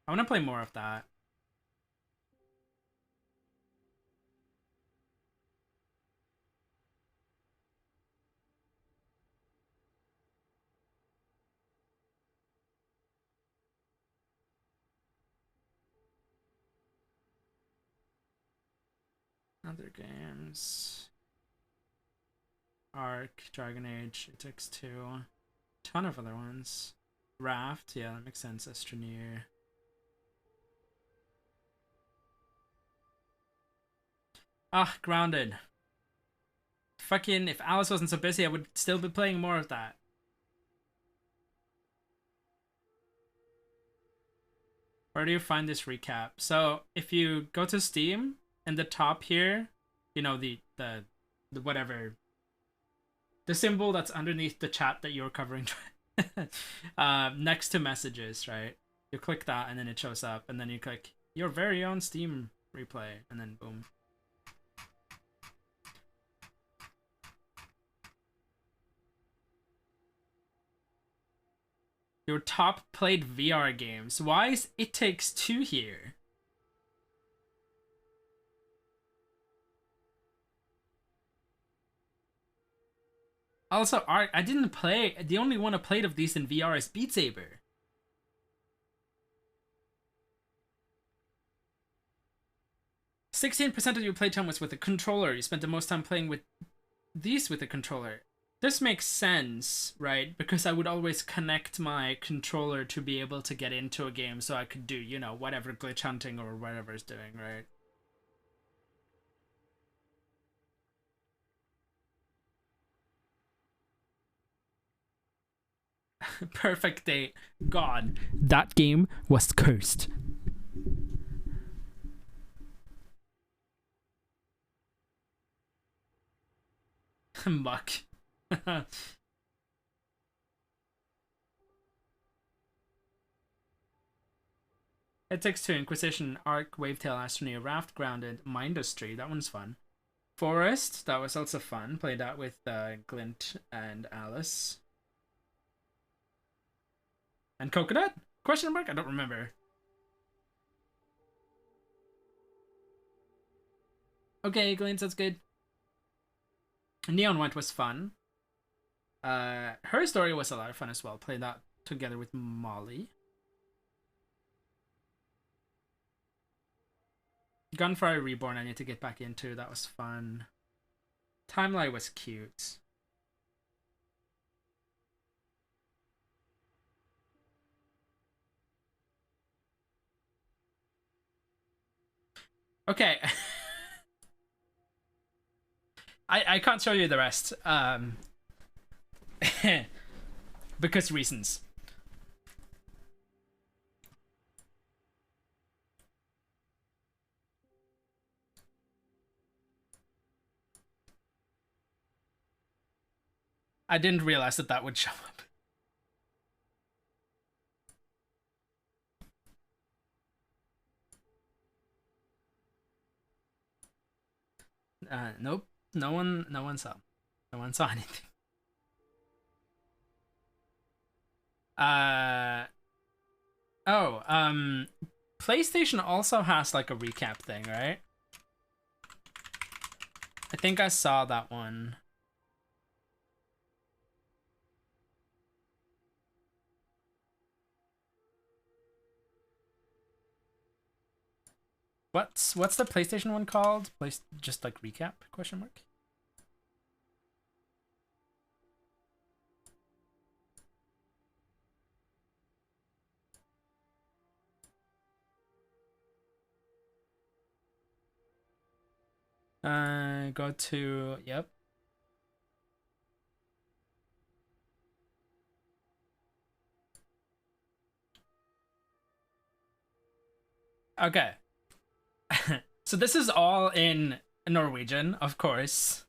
I want to play more of that. Other games. Ark, Dragon Age, It Takes Two. Ton of other ones. Raft, yeah, that makes sense. Astroneer. Ah, Grounded. Fucking, if Alice wasn't so busy, I would still be playing more of that. Where do you find this recap? So, if you go to Steam, in the top here, you know, the whatever, the symbol that's underneath the chat that you're covering, next to messages, right? You click that and then it shows up, and then you click your very own Steam replay, and then boom. Your top played VR games. Why is It Takes Two here? Also, Ark, I didn't play. The only one I played of these in VR is Beat Saber. %16% of your playtime was with a controller. You spent the most time playing with these with a controller. This makes sense, right? Because I would always connect my controller to be able to get into a game so I could do, you know, whatever glitch hunting or whatever it's doing, right? Perfect Day. God, that game was cursed. Muck. It Takes Two, Inquisition, Ark, Wavetale, Astroneer, Raft, Grounded, Mindustry. That one's fun. Forest, that was also fun. Played that with Glint and Alice. And Coconut? Question mark? I don't remember. Okay, Glint, that's good. Neon White was fun. Her Story was a lot of fun as well. Played that together with Molly. Gunfire Reborn I need to get back into. That was fun. Timeline was cute. Okay. I can't show you the rest. Because reasons. I didn't realize that would show up. Nope. No one saw. No one saw anything. PlayStation also has like a recap thing, right? I think I saw that one. What's the PlayStation one called? Just like recap? Question mark. Go to yep. Okay. So this is all in Norwegian, of course.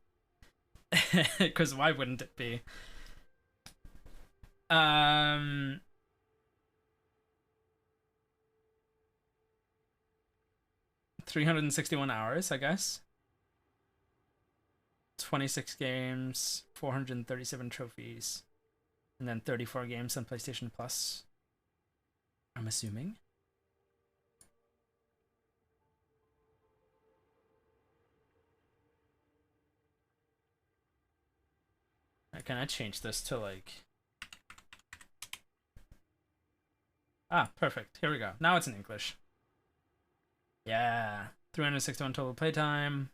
Because why wouldn't it be? 361 hours, I guess. 26 games, 437 trophies. And then 34 games on PlayStation Plus, I'm assuming. Can I change this to like... Ah, perfect. Here we go. Now it's in English. Yeah. 361 total playtime.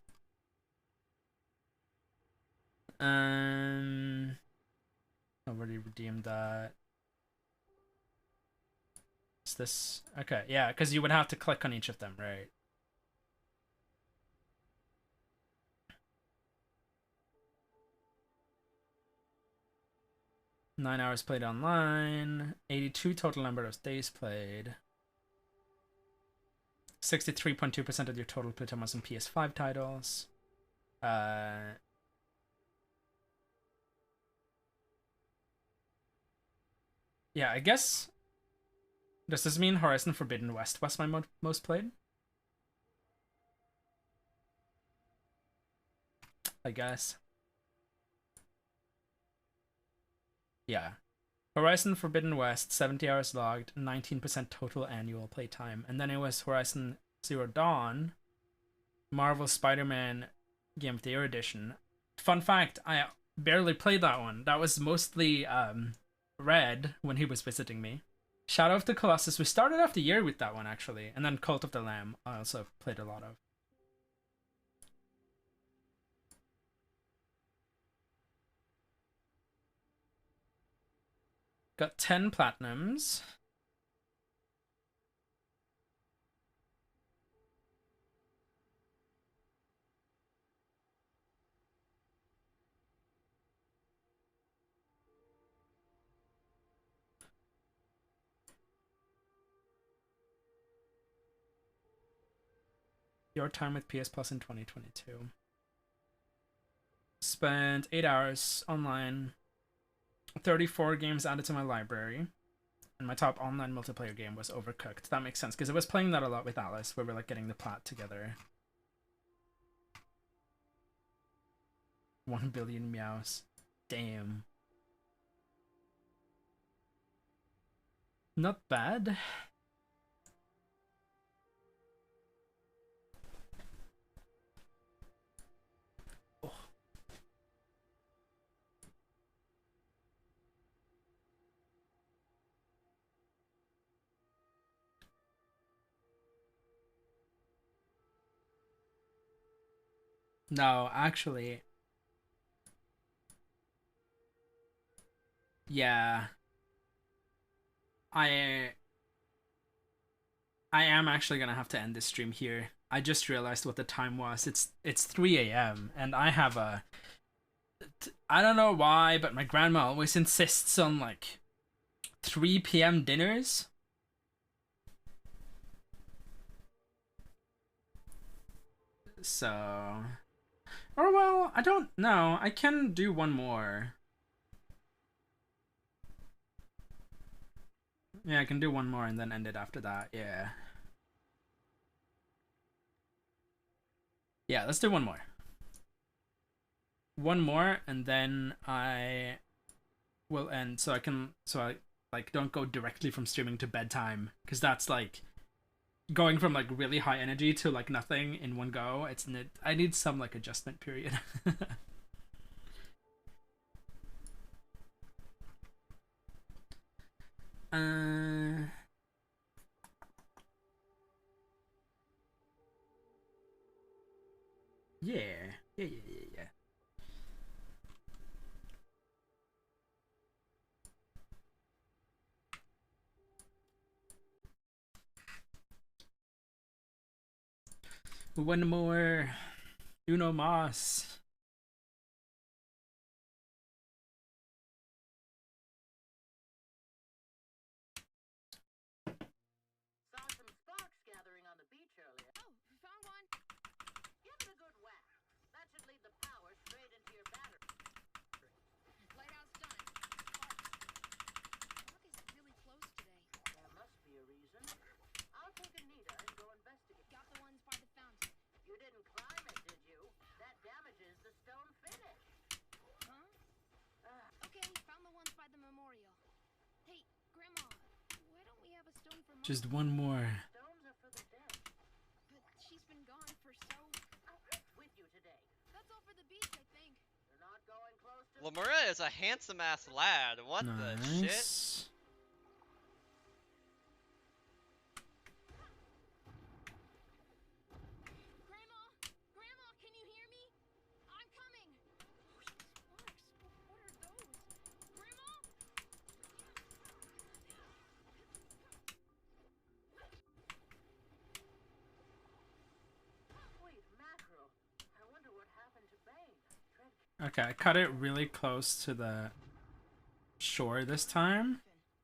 Already redeemed that. Is this... Okay, yeah, because you would have to click on each of them, right? Nine hours played online. 82 total number of days played. 63.2% of your total playtime was in PS5 titles. Yeah, I guess... Does this mean Horizon Forbidden West was my most played? I guess. Yeah. Horizon Forbidden West, 70 hours logged, 19% total annual playtime. And then it was Horizon Zero Dawn, Marvel Spider-Man Game of the Year Edition. Fun fact, I barely played that one. That was mostly Red when he was visiting me. Shadow of the Colossus, we started off the year with that one actually. And then Cult of the Lamb I also played a lot of. Got 10 platinums. Your time with PS Plus in 2022. Spent 8 hours online. 34 games added to my library. And my top online multiplayer game was Overcooked. That makes sense, because I was playing that a lot with Alice, where we're like getting the plot together. 1 billion meows. Damn. Not bad. Oh. No, actually. Yeah. I am actually gonna have to end this stream here. I just realized what the time was. It's 3 a.m. and I have a... I don't know why, but my grandma always insists on like 3 p.m. dinners. So... Or well, I don't know. I can do one more. Yeah, I can do one more and then end it after that. Yeah. Yeah, let's do one more. One more and then I will end so I like don't go directly from streaming to bedtime, because that's like going from like really high energy to like nothing in one go. I need some like adjustment period. uh yeah. Yeah. One more. Uno mas. Saw some sparks gathering on the beach earlier. Oh, found one. Give it a good whack. That should lead the power straight into your battery. Lighthouse done. Sparks. Rock is really close today. There must be a reason. I'll take Anita and go investigate. Got the ones by the fountain. You didn't climb it, did you? That damages Just one more. Stones are for the dead. But she's been gone for so... What's with you today? That's all for the beach, I think. You're not going close to... Lamura is a handsome ass lad. What the shit? Nice. Grandma! Grandma, can you hear me? I'm coming! Sparks, what are those? Grandma? Sweet mackerel. I wonder what happened to Bane. Tread Okay, I cut it really close to the shore this time.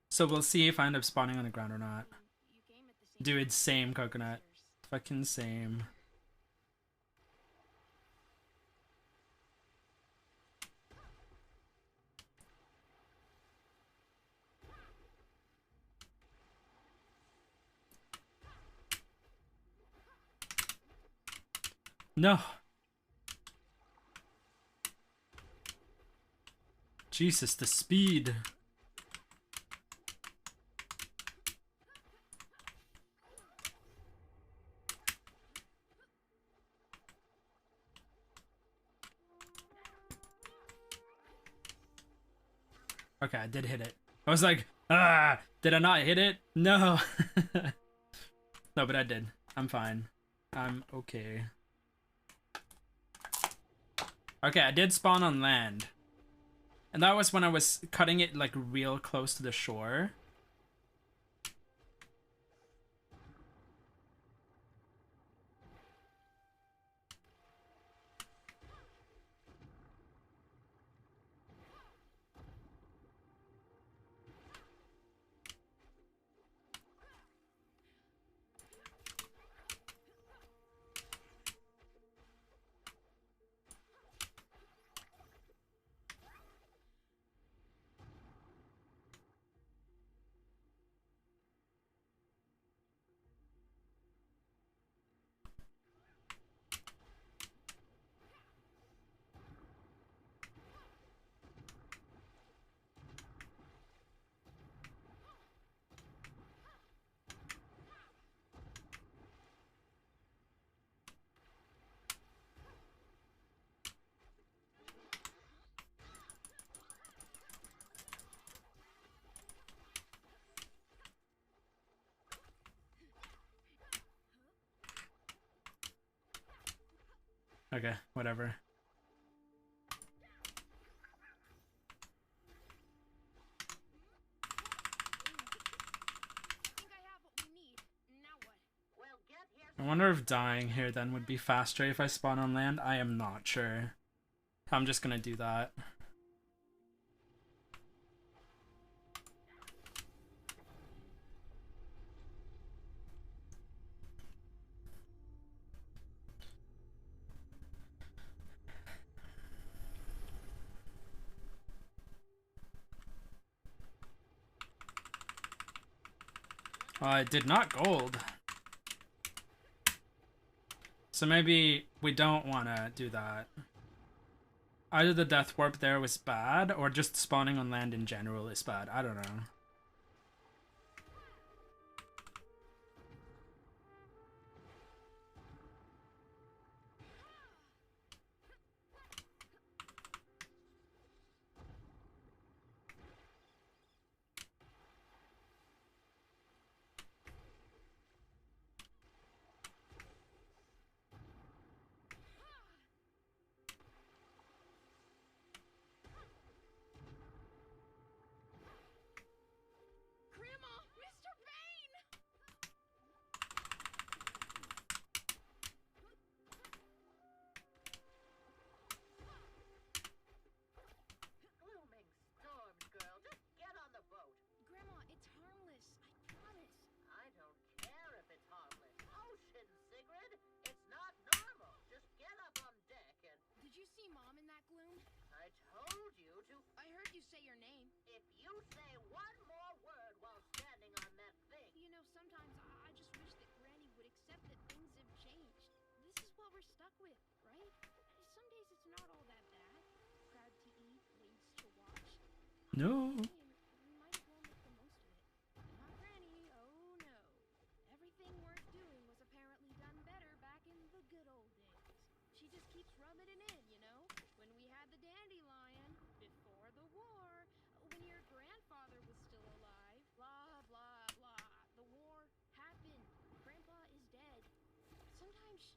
So we'll see if I end up spawning on the ground or not. You came at the same Dude, time. same coconut. Fucking same. No. Jesus, the speed. Okay, I did hit it. I was like, ah, did I not hit it? No. No, but I did. I'm fine. I'm okay. Okay, I did spawn on land. And that was when I was cutting it like real close to the shore. Okay, whatever. I think I have what we need. Now what? Well, get here. I wonder if dying here then would be faster if I spawn on land. I am not sure. I'm just gonna do that. I did not gold. So maybe we don't want to do that. Either the death warp there was bad, or just spawning on land in general is bad. I don't know. Grandma! Mr. Bane! Blooming storms, girl. Just get on the boat. Grandma, it's harmless. I promise. I don't care if it's harmless. Ocean, Sigrid. It's not normal. Just get up on deck and... Did you see Mom in that gloom? I told you to... I heard you say your name. If you say one more word while standing on that thing... You know, sometimes I just wish that Granny would accept that things have changed. This is what we're stuck with, right? Some days it's not all that bad. Crowd to eat, waves to watch. No. We might as well make the most of it. Not Granny, oh no.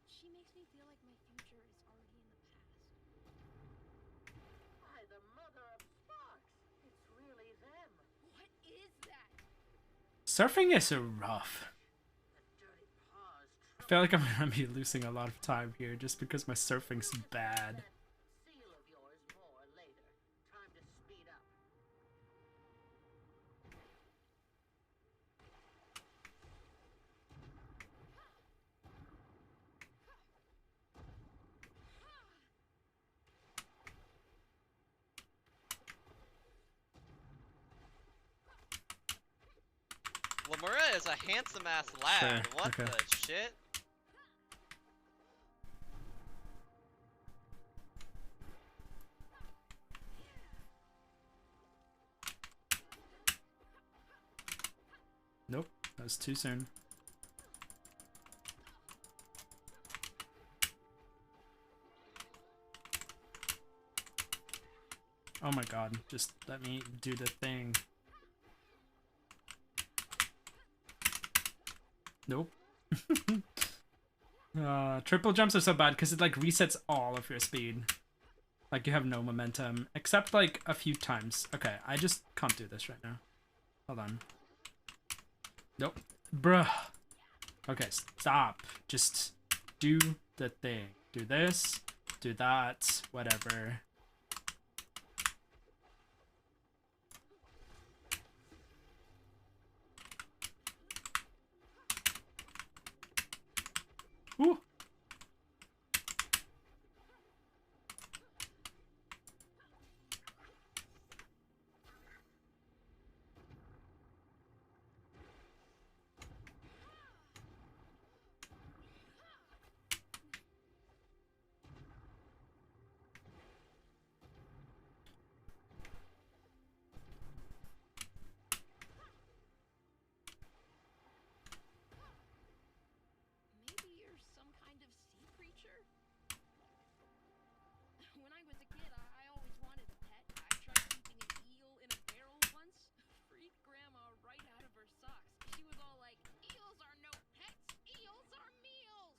she makes me feel like my future is already in the past. By the mother of Sparks, it's really them. What is that? Surfing is so rough. The dirty paws I feel like I'm gonna be losing a lot of time here just because my surfing's bad. seal of yours more later. Time to speed up. Lamura is a handsome ass lad. Sure, What okay. the shit? Nope, that was too soon. Oh my god, just let me do the thing. Nope. Triple jumps are so bad because it like resets all of your speed. Like you have no momentum, except like a few times. Okay, I just can't do this right now. Hold on. Nope. Bruh. Okay, stop. Just do the thing. Do this, do that, whatever. Ooh. Maybe you're some kind of sea creature? When I was a kid, I always wanted a pet. I tried keeping an eel in a barrel once. Freaked Grandma right out of her socks. She was all like, eels are no pets, eels are meals!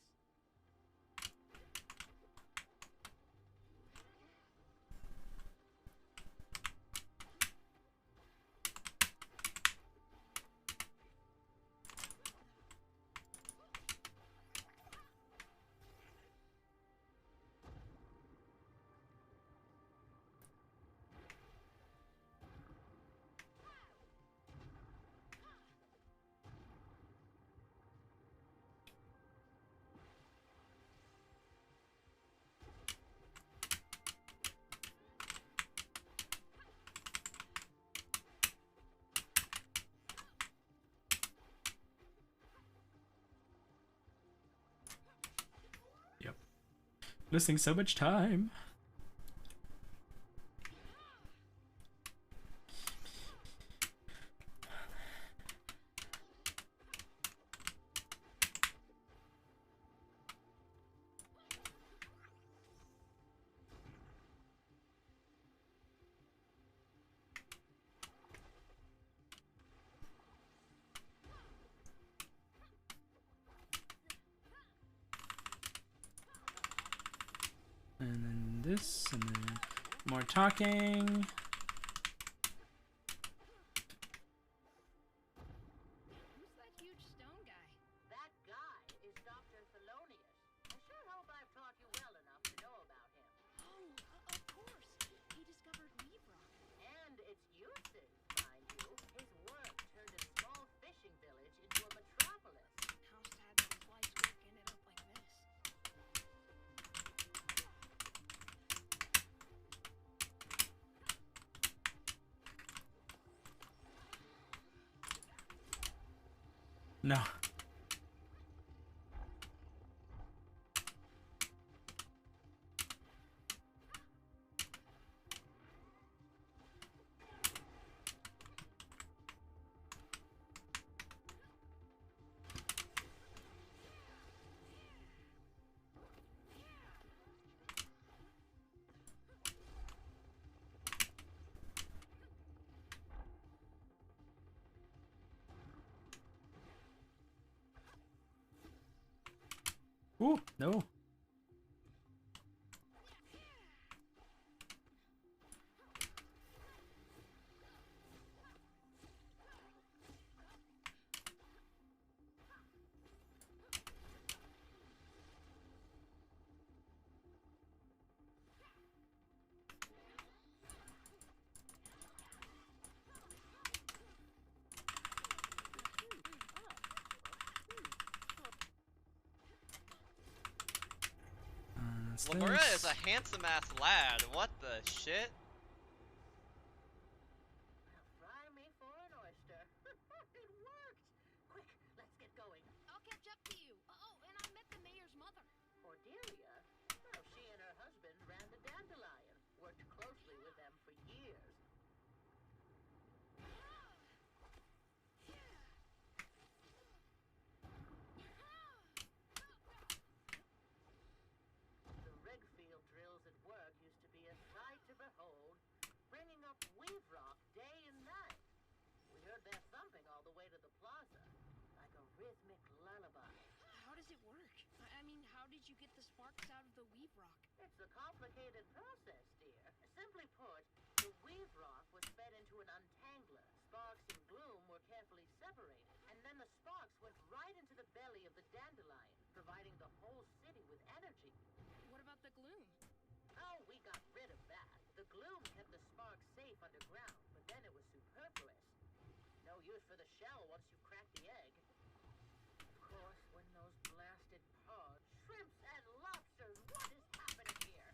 Yep. Losing so much time. And then this, and then more talking. Who's that huge stone guy? That guy is Dr. Thelonious. I sure hope I've taught you well enough to know about him. Oh, of course. He discovered Weave Rock. And its uses, mind you. His work turned a small fishing village into a metropolis. How sad that his life's work ended up like this. No. Ooh, no. Lamura is a handsome ass lad. What the shit? Fry me for an oyster. It worked! Quick, let's get going. I'll catch up to you. Oh, and I met the mayor's mother. Cordelia? Well, she and her husband ran the Dandelion. Worked closely with them for years. The Regfield drills at work used to be a sight to behold, bringing up weave rock day and night. We heard their thumping all the way to the plaza, like a rhythmic lullaby. How does it work? I mean, how did you get the sparks out of the weave rock? It's a complicated process, dear. Simply put, the weave rock was fed into an untangler. Sparks and gloom were carefully separated, and then the sparks went right into the belly of the dandelion, providing the whole city with energy. What about the gloom? Oh, we got rid of that. The gloom kept the sparks safe underground, but then it was superfluous. No use for the shell once you crack the egg. Of course, when those blasted pods, shrimps and lobsters, what is happening here?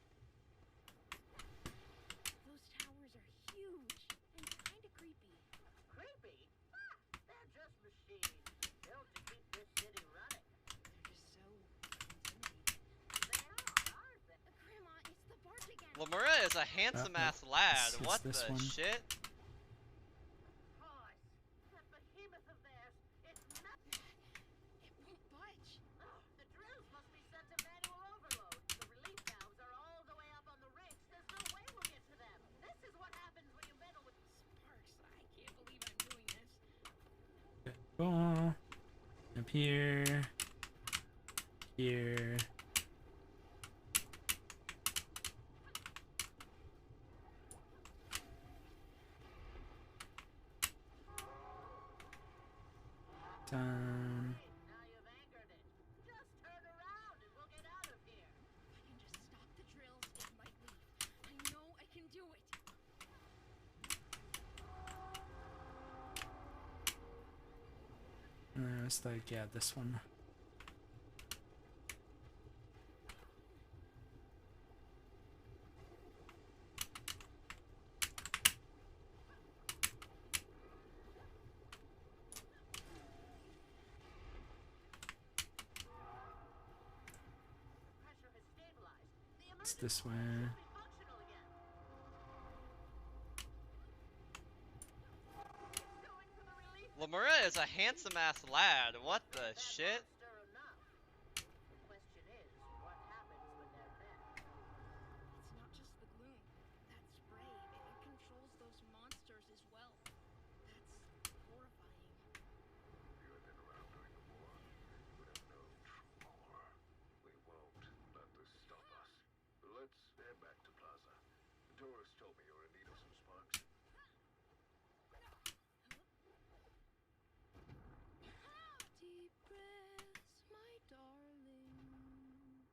Those towers are huge and kind of creepy. Creepy? Ah, they're just machines, built to keep this city running. They're just so intimidating. They are, aren't they? Grandma, it's the barge again. Lamura is a handsome ass lad. It's What the this one. shit? Of course. That behemoth of theirs, it's not... It won't budge. Oh, the drills must be set to manual overload. The relief valves are all the way up on the rigs. There's no way we'll get to them. This is what happens when you meddle with... Sparks, I can't believe I'm doing this. Ball. Up here. Here. Down. Now you've anchored it. Just turn around and we'll get out of here. If I can just stop the drills, it might leave. I know I can do it. It's like, yeah, this one. The pressure has stabilized. The It's emergency this way. should be functional again. It's going for the relief. Lamura is a handsome ass lad. What the That shit? monster enough. The question is, what happens when they're met? It's not just the gloom. That spray, it controls those monsters as well. That's horrifying. If you had been around during the war, you would have known true horror. We won't let this stop us. Let's head back to Plaza. Doris told me you're in need of some sparks. Deep breaths, my darling.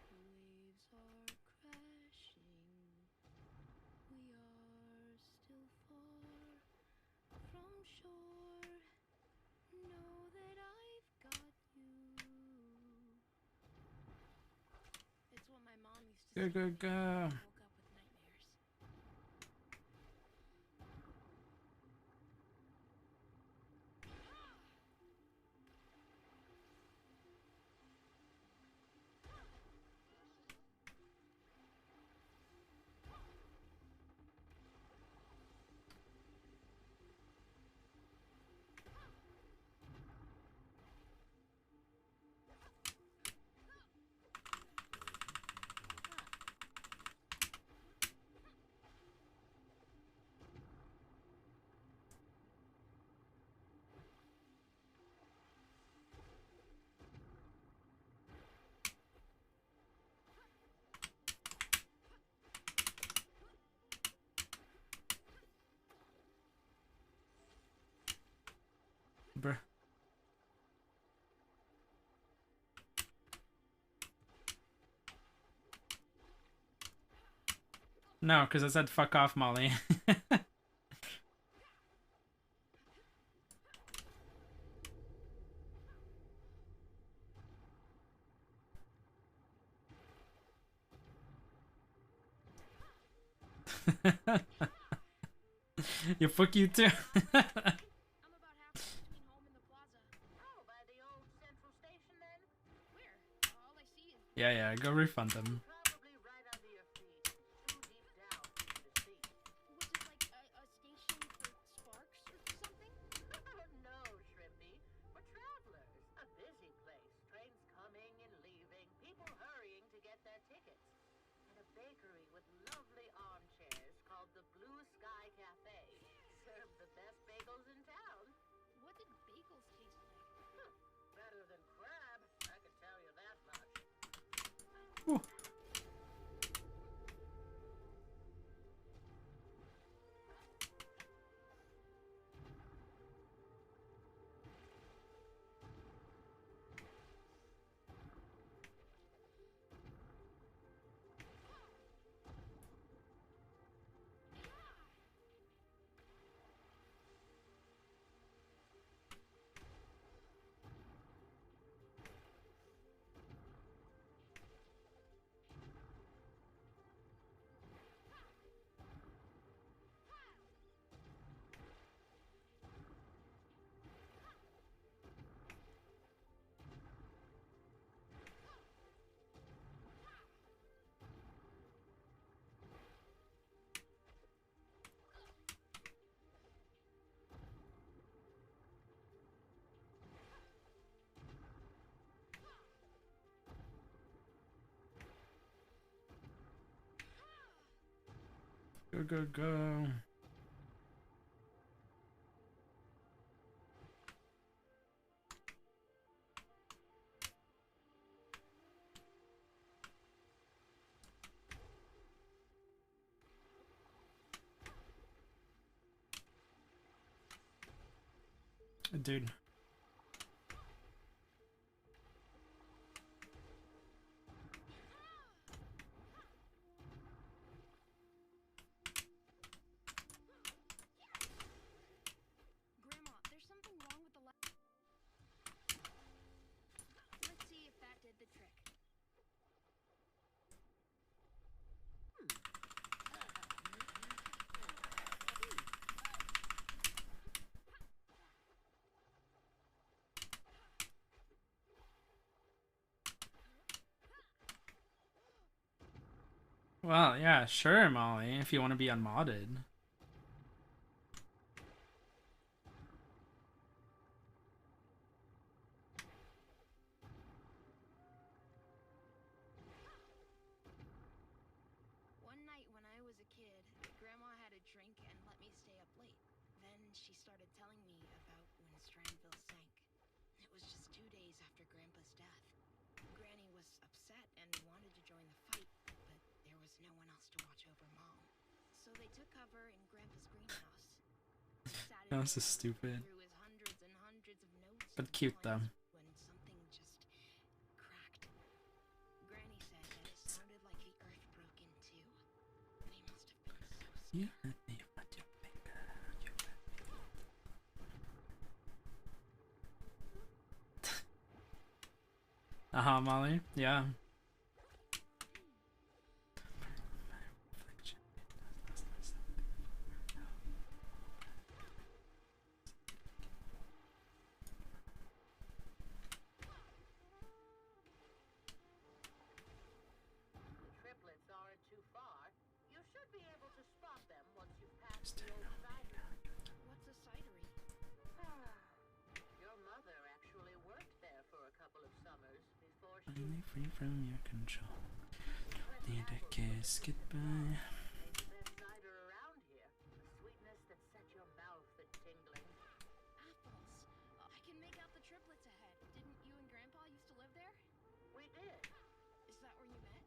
Waves are crashing. We are still far from shore. Know that I've got you. It's what my mom used to Go, say go, to me go. when I woke up with nightmares. No, because I said fuck off, Molly. You fuck you too. I'm about halfway between home and the plaza. Oh, by the old central station then? Where? All I see is Yeah, go refund them. Probably right under your feet. Too deep down for you to see. was it like a station for sparks or something? No, Shrimpy. For travelers. A busy place. Trains coming and leaving. People hurrying to get their tickets. And a bakery with lovely armchairs called the Blue Sky Cafe. Serve the best bagels in town. What did bagels taste like? Better than crab. I can tell you that much. Ooh. Go. Dude. Grandma, there's something wrong with the Let's see if that did the trick. Well, yeah, sure, Molly, if you want to be unmodded. One night when I was a kid, Grandma had a drink and let me stay up late. Then she started telling me about when Strandville sank. It was just 2 days after Grandpa's death. Granny was upset and wanted to join the fight, but there was no one else to watch over Mom. So they took cover in Grandpa's greenhouse. Sat That in was so there stupid. through his hundreds and hundreds of notes But and cute, though. poems when something just cracked. Granny said that it sounded like the earth broke in two. They must have been so scared. You hurt me with your finger. You hurt me. Molly. Yeah. The triplets aren't too far. You should be able to spot them once you've passed the old cidery. What's a cidery? Your mother actually worked there for a couple of summers before she Finally free from your control. went Need a apple kiss goodbye. Makes the best cider around here. A sweetness that sets your mouth a tingling. Apples. I can make out the triplets ahead. Didn't you and Grandpa used to live there? We did. Is that where you met?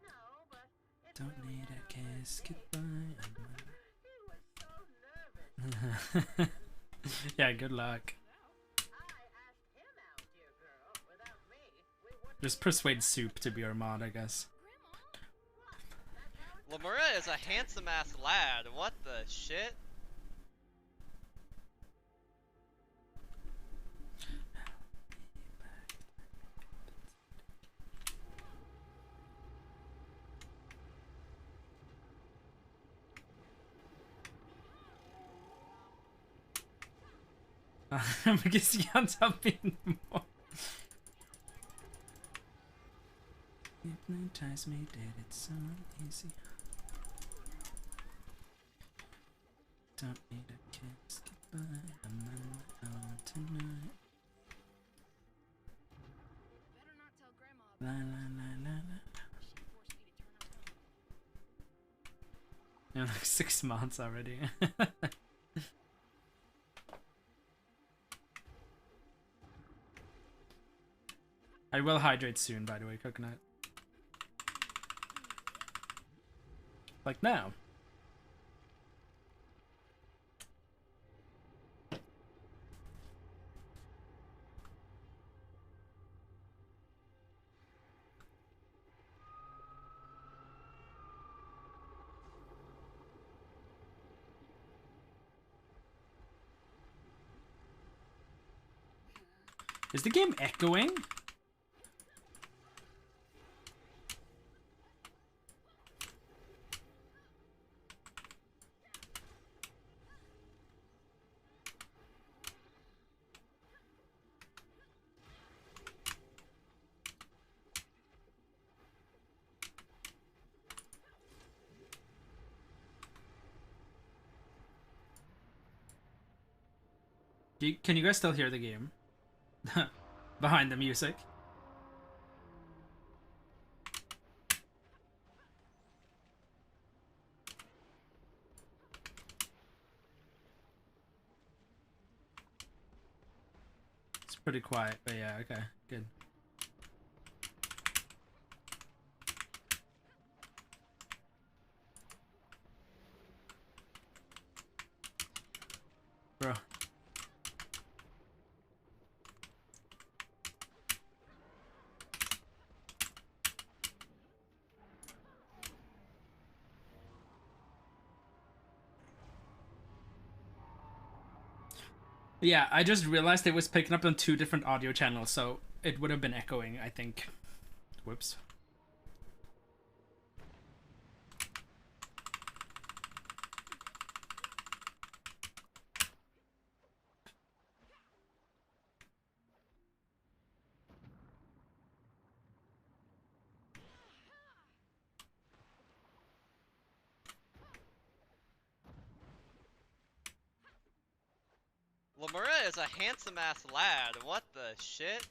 No, but it's Don't where we need had a our kiss first date. goodbye. He was so nervous. Yeah, good luck. I asked him out, dear girl. Without me, we wouldn't Just be persuade together. Soup to be our mod, I guess. Grandma? What? That's how it Lamura is a handsome ass lad. What the shit? Because you can't help me anymore. Hypnotize me, did it so easy. Don't need a kiss goodbye, I'm on my own tonight. Better not tell Grandma La about la la la la. she forced me to turn her Yeah, like 6 months already. I will hydrate soon, by the way, Coconut. Like now. Is the game echoing? Can you guys still hear the game? Behind the music? It's pretty quiet, but yeah, okay, good. Bro. Yeah, I just realized it was picking up on 2 different audio channels, so it would have been echoing, I think. Whoops. Lamura is a handsome ass lad. What the shit?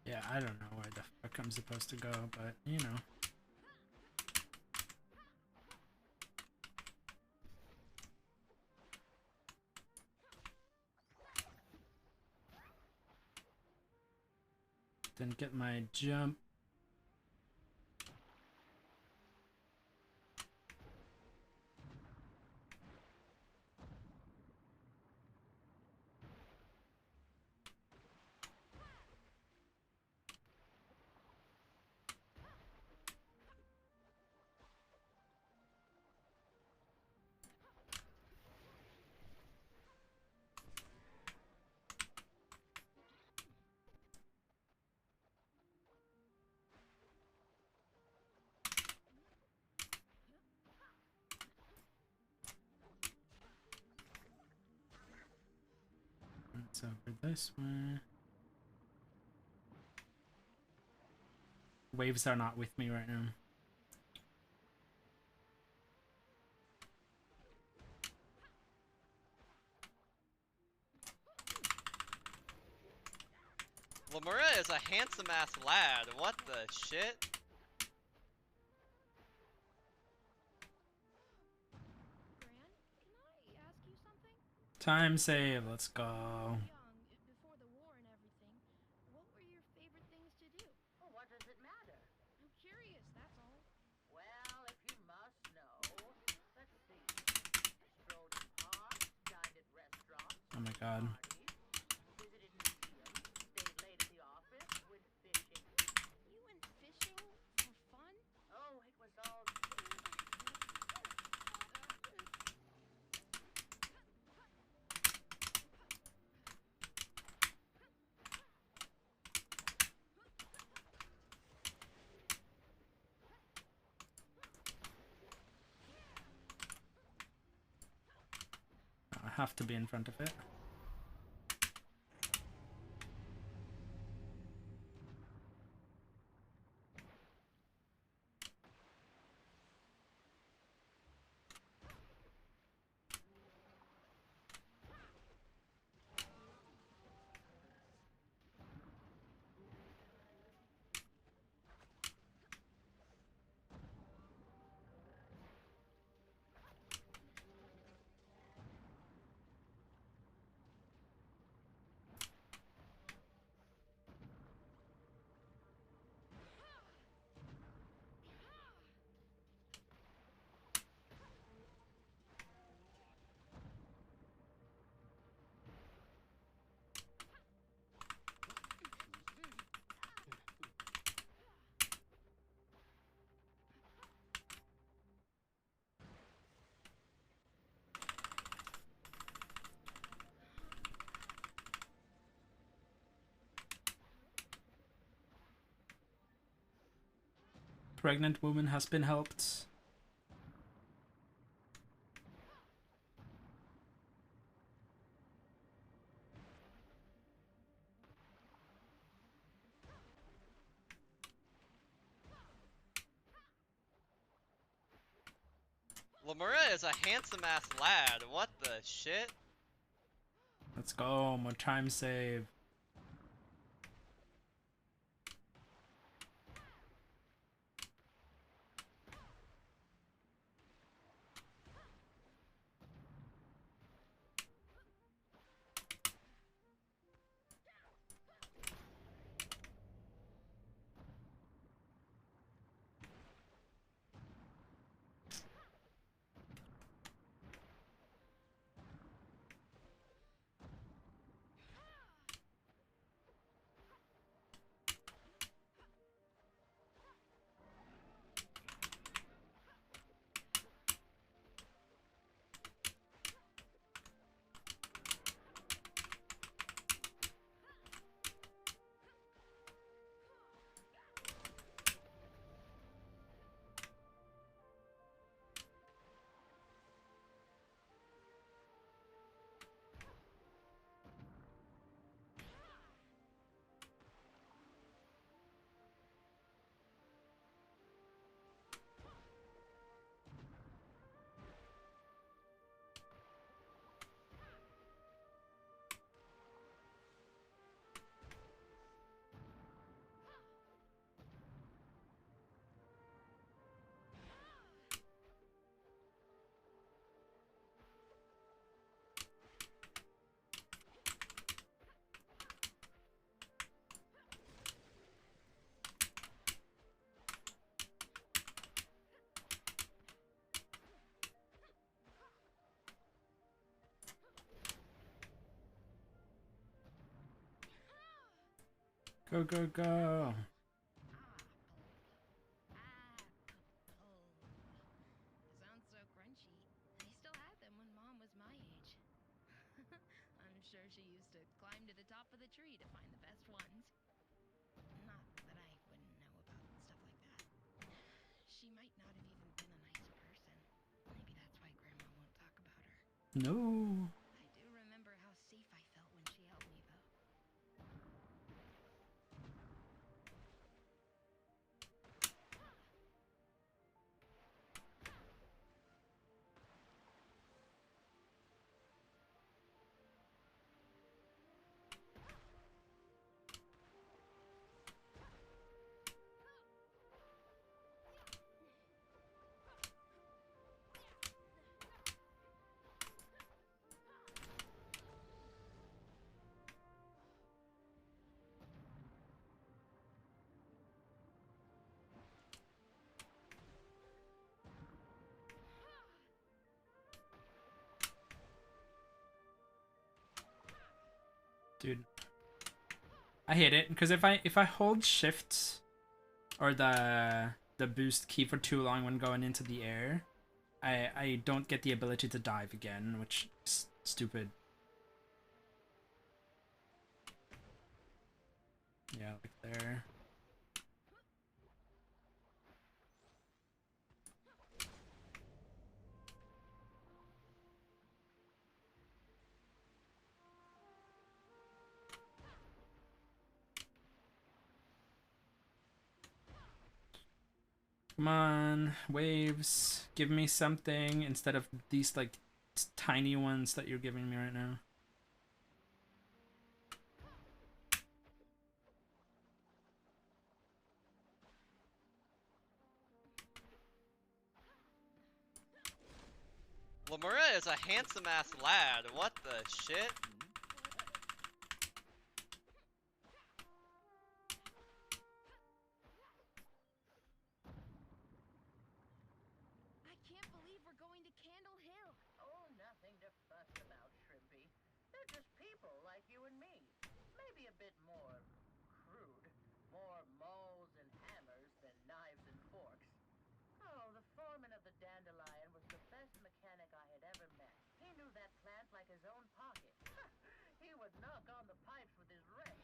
Yeah, I don't know where the fuck I'm supposed to go, but you know. Didn't get my jump. It's over this way. Waves are not with me right now. Lamura is a handsome ass lad. What the shit? Time save. Let's go. Young, before the war and everything, what were your favorite things to do? Well, what does it matter? I'm curious, that's all. Well, if you must know, let's see. Strolled in parks, dined at restaurants, Oh my god. parties, visited museums, stayed late at the office, went fishing. You went fishing for fun? Oh, it was all I have to be in front of it. Pregnant woman has been helped. Lamura is a handsome ass lad. What the shit? Let's go. More time save. Go, go, go. Sounds so crunchy. They still had them when Mom was my age. I'm sure she used to climb to the top of the tree to find the best ones. Not that I wouldn't know about stuff like that. She might not have even been a nice person. Maybe that's why Grandma won't talk about her. No. I do remember how safe I felt when she held me, though. Dude, I hate it because if I hold shift or the boost key for too long when going into the air, I don't get the ability to dive again, which is stupid. Yeah, like there. Come on, waves, give me something instead of these like tiny ones that you're giving me right now. Lamura is a handsome ass lad. What the shit? I can't believe we're going to Candle Hill. Oh, nothing to fuss about, Shrimpy. They're just people like you and me. Maybe a bit more crude. More mauls and hammers than knives and forks. Oh, the foreman of the Dandelion was the best mechanic I had ever met. He knew that plant like his own pocket. He would knock on the pipes with his wrench,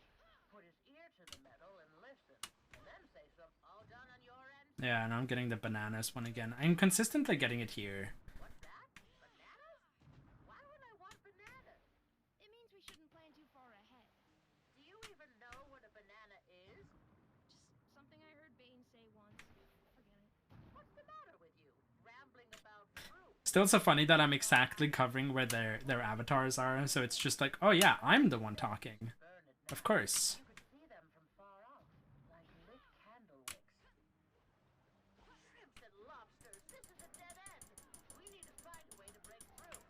put his ear to the metal and listen, and then say something. All done on your end? Yeah, and I'm getting the bananas one again. I'm consistently getting it here. What's that? Bananas? Why would I want bananas? It means we shouldn't plan too far ahead. Do you even know what a banana is? Just something I heard Bane say once. Forget it. What's the matter with you? Rambling about fruit. Still so funny that I'm exactly covering where their avatars are, so it's just like, oh yeah, I'm the one talking. Burn it Of now. course. You could see them from far off, like lit candle wicks. Shrimps and lobsters, this is a dead end. We need to find a way to break through.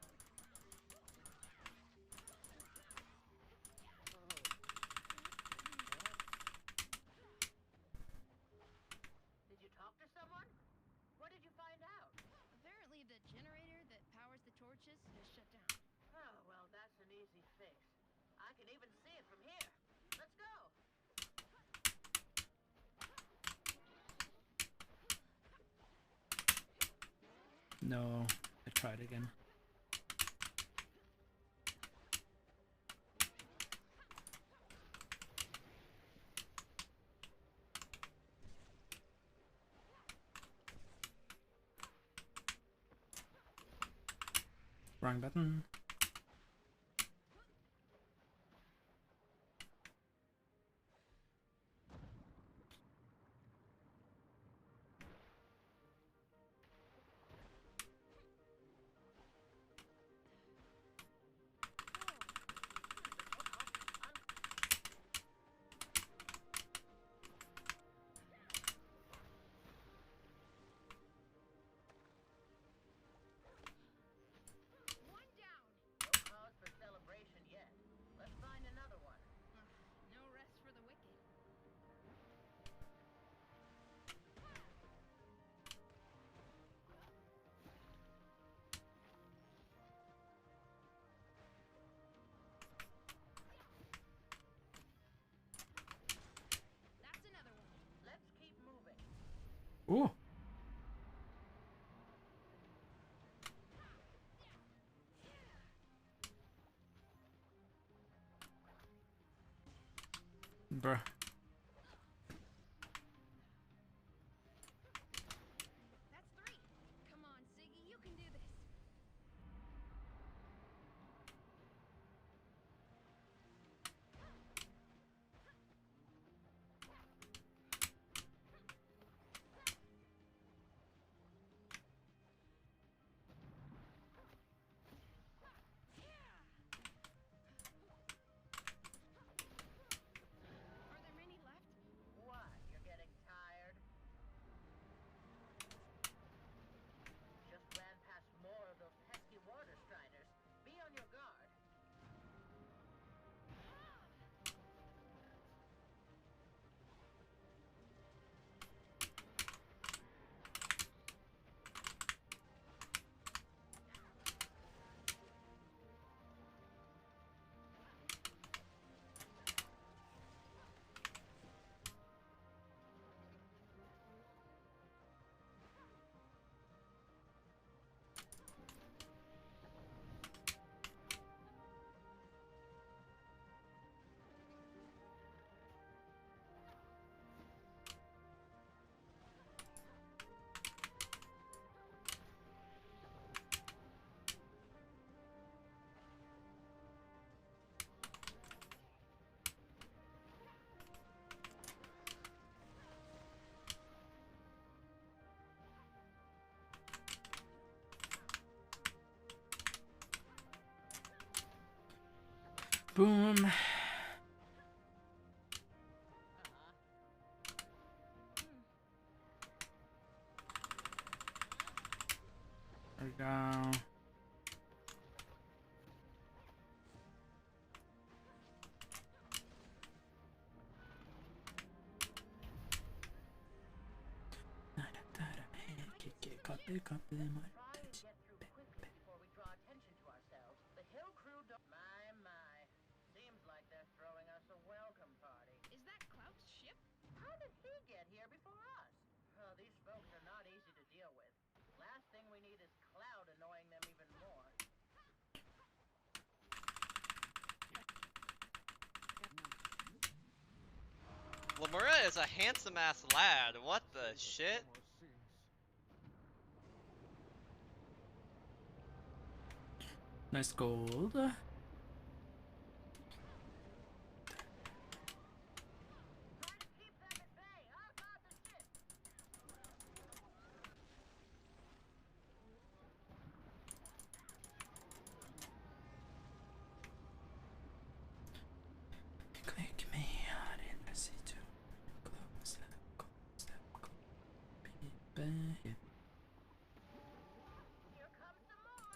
Did you talk to someone? What did you find out? Apparently the generator that powers the torches has shut down. Oh, well, that's an easy fix. I can even see it from here. Let's go. No, I tried again. Wrong button. One down. No cause for celebration yet. Let's find another one. No rest for the wicked. That's another one. Let's keep moving. Ooh. Bruh. That's three. Come on, Siggy, you can do this. Are there Boom. There we go. Try and get through quickly before we draw attention to ourselves. The hill crew don't... My. Seems like they're throwing us a welcome party. Is that Clout's ship? How did he get here before us? Oh, these folks are not easy to deal with. Last thing we need is Cloud annoying them even more. Lamura is a handsome ass lad. What the shit? Nice gold. Try to keep them at bay. I'll guard the ship. Click me on in the city. Close up, baby. Here comes some more.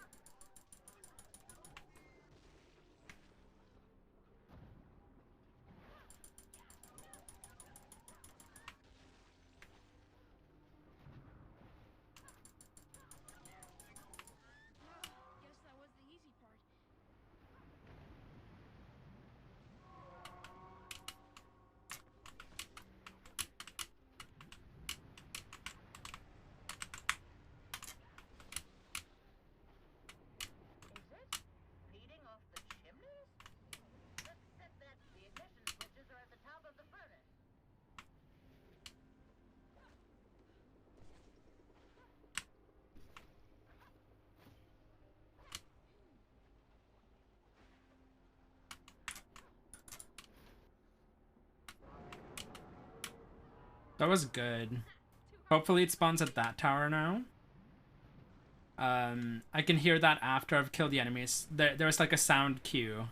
Guess that was the easy part. Is it? Feeding off the chimneys? Let's set that. The ignition switches are at the top of the furnace. That was good. Hopefully it spawns at that tower now. I can hear that after I've killed the enemies. There was like a sound cue.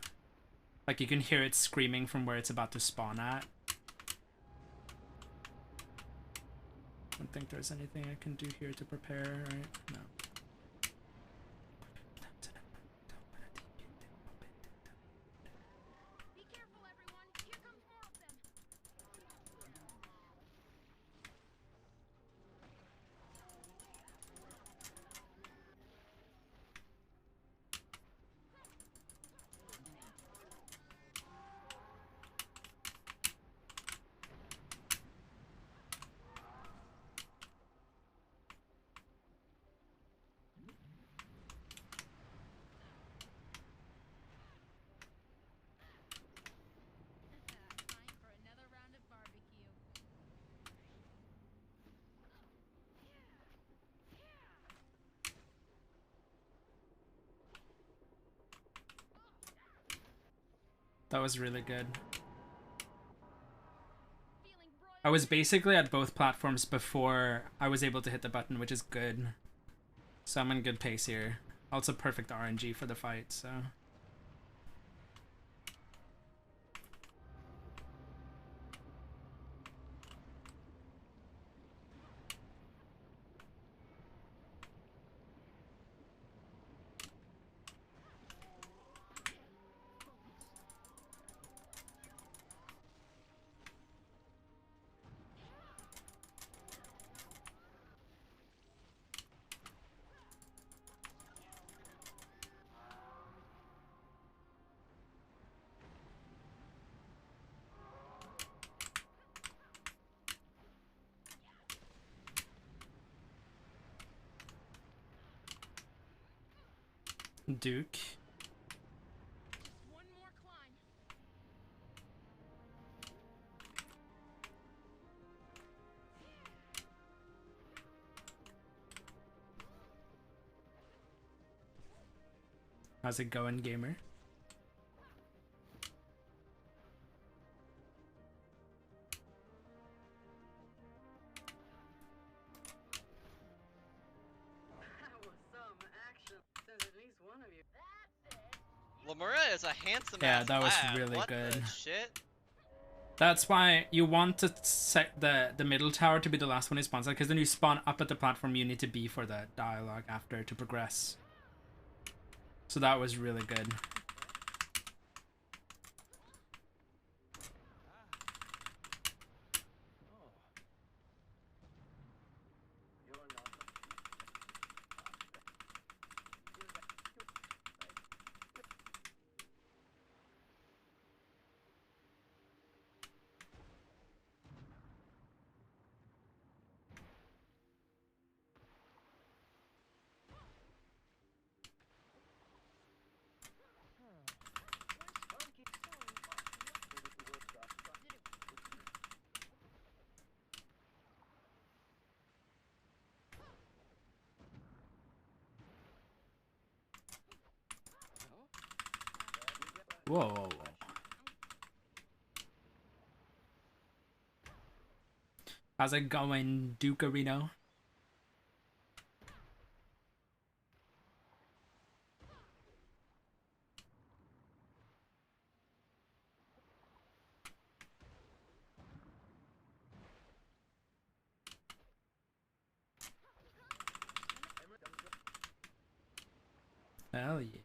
Like you can hear it screaming from where it's about to spawn at. Don't think there's anything I can do here to prepare, right? No. Be careful, everyone. Here comes more of them. Time for another round of barbecue. That was really good. Feeling broiled. I was basically at both platforms before I was able to hit the button, which is good. So I'm in good pace here. Also perfect RNG for the fight, so... Duke. Just one more climb. How's it going, gamer? That was some action. Since at least one of you. That's it. Lamura is a handsome Yeah, ass that was lad. really What good. the shit? That's why you want to set the middle tower to be the last one you spawn, because then you spawn up at the platform you need to be for the dialogue after to progress. So that was really good. Whoa, whoa, whoa. How's it going, Dukerino? Hell yeah.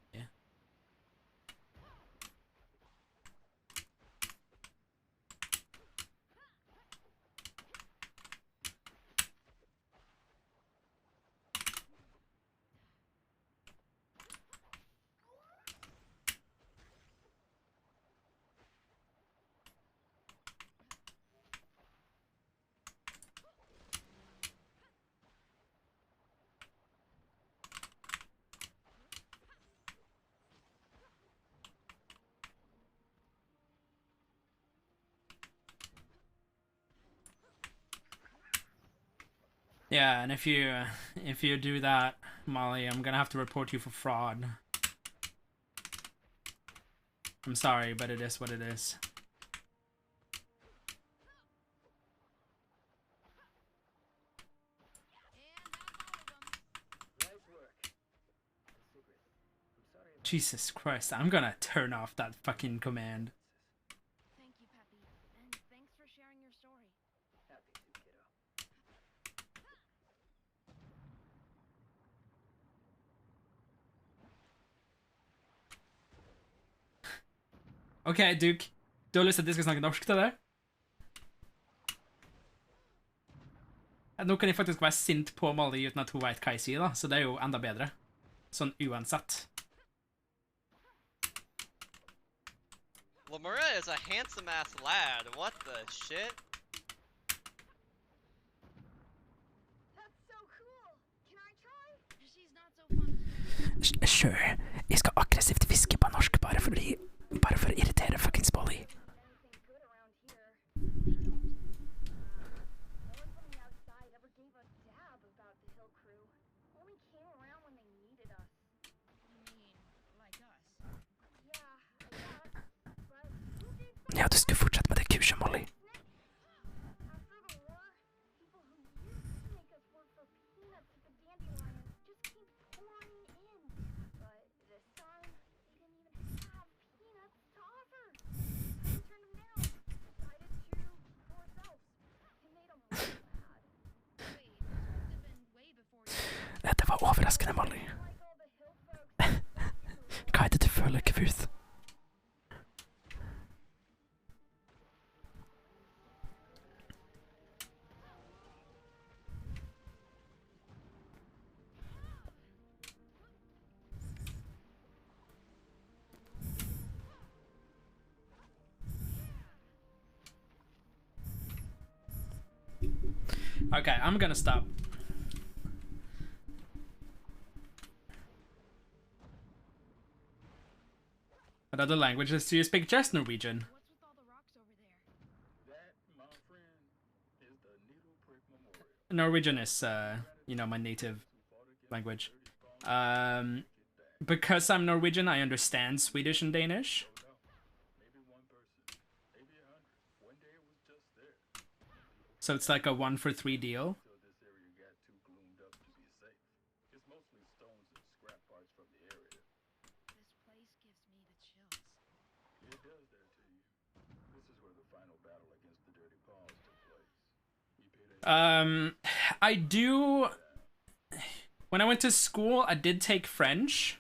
Yeah, and if you do that, Molly, I'm gonna have to report you for fraud. I'm sorry, but it is what it is. Jesus Christ, I'm gonna turn off that fucking command. Thank you, Peppy, and thanks for sharing your story. Happy to, kiddo. Ok, Duke. Du har lyst til at jeg skal snakke norsk til deg? Nå kan jeg faktisk være sint på Molly uten at hun vet hva jeg sier, da. Så det er jo enda bedre. Sånn uansett. Lamura is a handsome ass lad. What the shit? That's so cool. Can I try? She's not so fun. Sure. Jeg skal aggressivt fiske på norsk bare for å irritere fuckings Molly. Anything good around here? They don't. No one from the outside ever gave a dab about the Hill Crew. Only came around when they needed us. You mean like us? Yeah, I guess. But who did Ja, du skulle fortsette med det kurset, Molly. After the war, people who used to make us work for peanuts at the dandelions just keep pouring in. But this time, they didn't even have peanuts to offer. We turned them down. Decided to for ourselves. It made them real mad. Wait, this must have been way before you. Dette var overraskende, Molly. Like all the hill folks. Hva er det du føler, Kvuth? Okay, I'm gonna stop. What other languages do you speak? Just Norwegian. What's with all the rocks over there? That, my friend, is the Needle Prick Memorial. Norwegian is, you know, my native language. Because I'm Norwegian, I understand Swedish and Danish. Maybe one person, maybe 100. One day it was just there. So it's like a 1-for-3 deal. Till this area got too gloomed up to be safe. It's mostly stones and scrap parts from the area. This place gives me the I do. When I went to school, I did take French.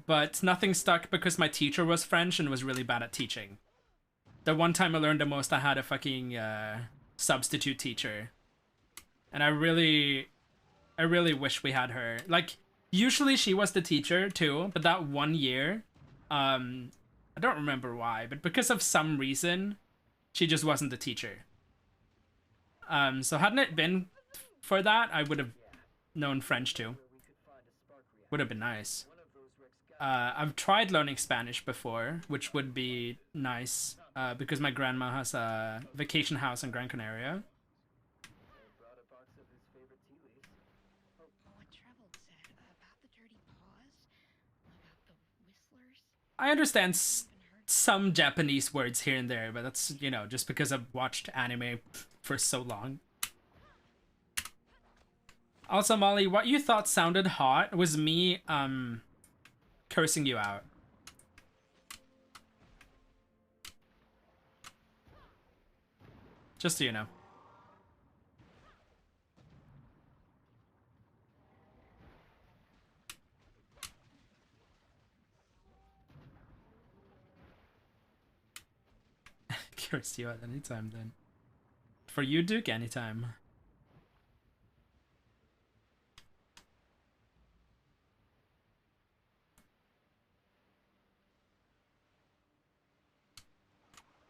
But nothing stuck because my teacher was French and was really bad at teaching. The one time I learned the most, I had a fucking substitute teacher, and I really wish we had her. Like, usually she was the teacher too, but that one year, I don't remember why, but because of some reason, she just wasn't the teacher. So hadn't it been for that, I would have known French too. Would have been nice. I've tried learning Spanish before, which would be nice, because my grandma has a vacation house in Gran Canaria. What Treble said about the dirty paws, about the whistlers. I understand some Japanese words here and there, but that's, you know, just because I've watched anime for so long. Also, Molly, what you thought sounded hot was me, cursing you out. Just so you know. Curse you at any time, then. For you, Duke, anytime.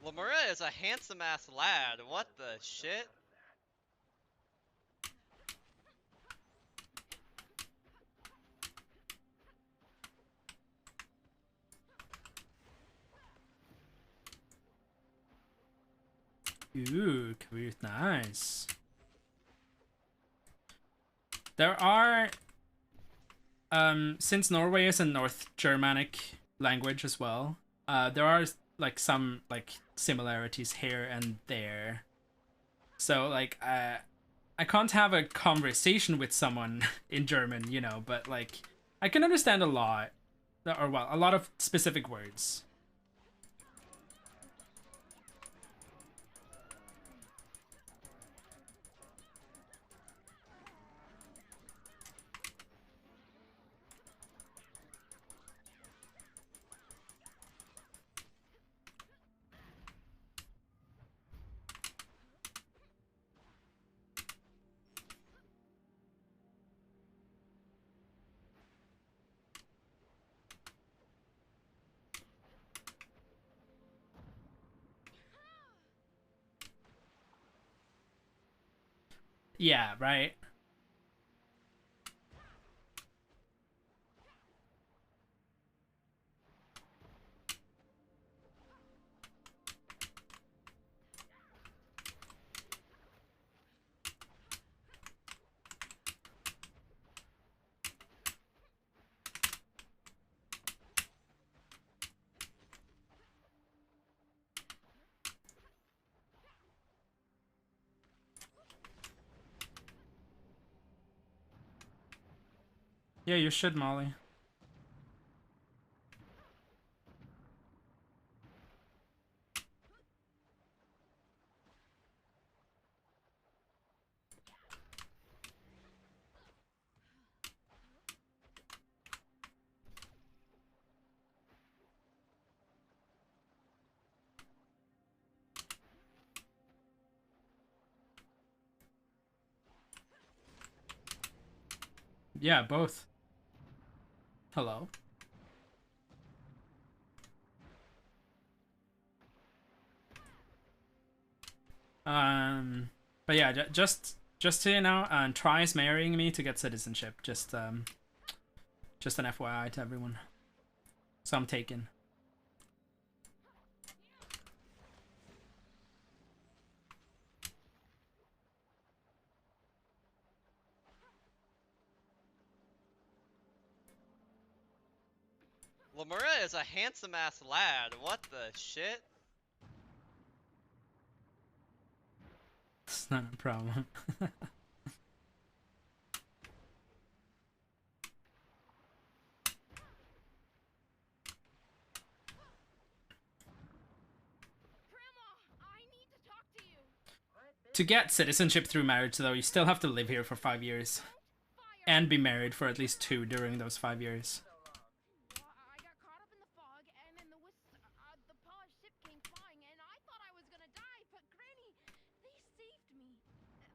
Lamura is a handsome ass lad. What the shit? Ooh, Kavir, nice. There are, since Norway is a North Germanic language as well, there are like some like similarities here and there. So like, I can't have a conversation with someone in German, you know, but like, I can understand a lot, or well, a lot of specific words. Yeah, right. Yeah, you should, Molly. Yeah, both. Hello. But yeah, just so you know, tries marrying me to get citizenship. Just an FYI to everyone. So I'm taken. Lamura is a handsome ass lad. What the shit? It's not a problem. To get citizenship through marriage, though, you still have to live here for 5 years. And be married for at least 2 during those 5 years. Well, I got caught up in the fog, and then the paused ship came flying, and I thought I was gonna die, but Granny, they saved me.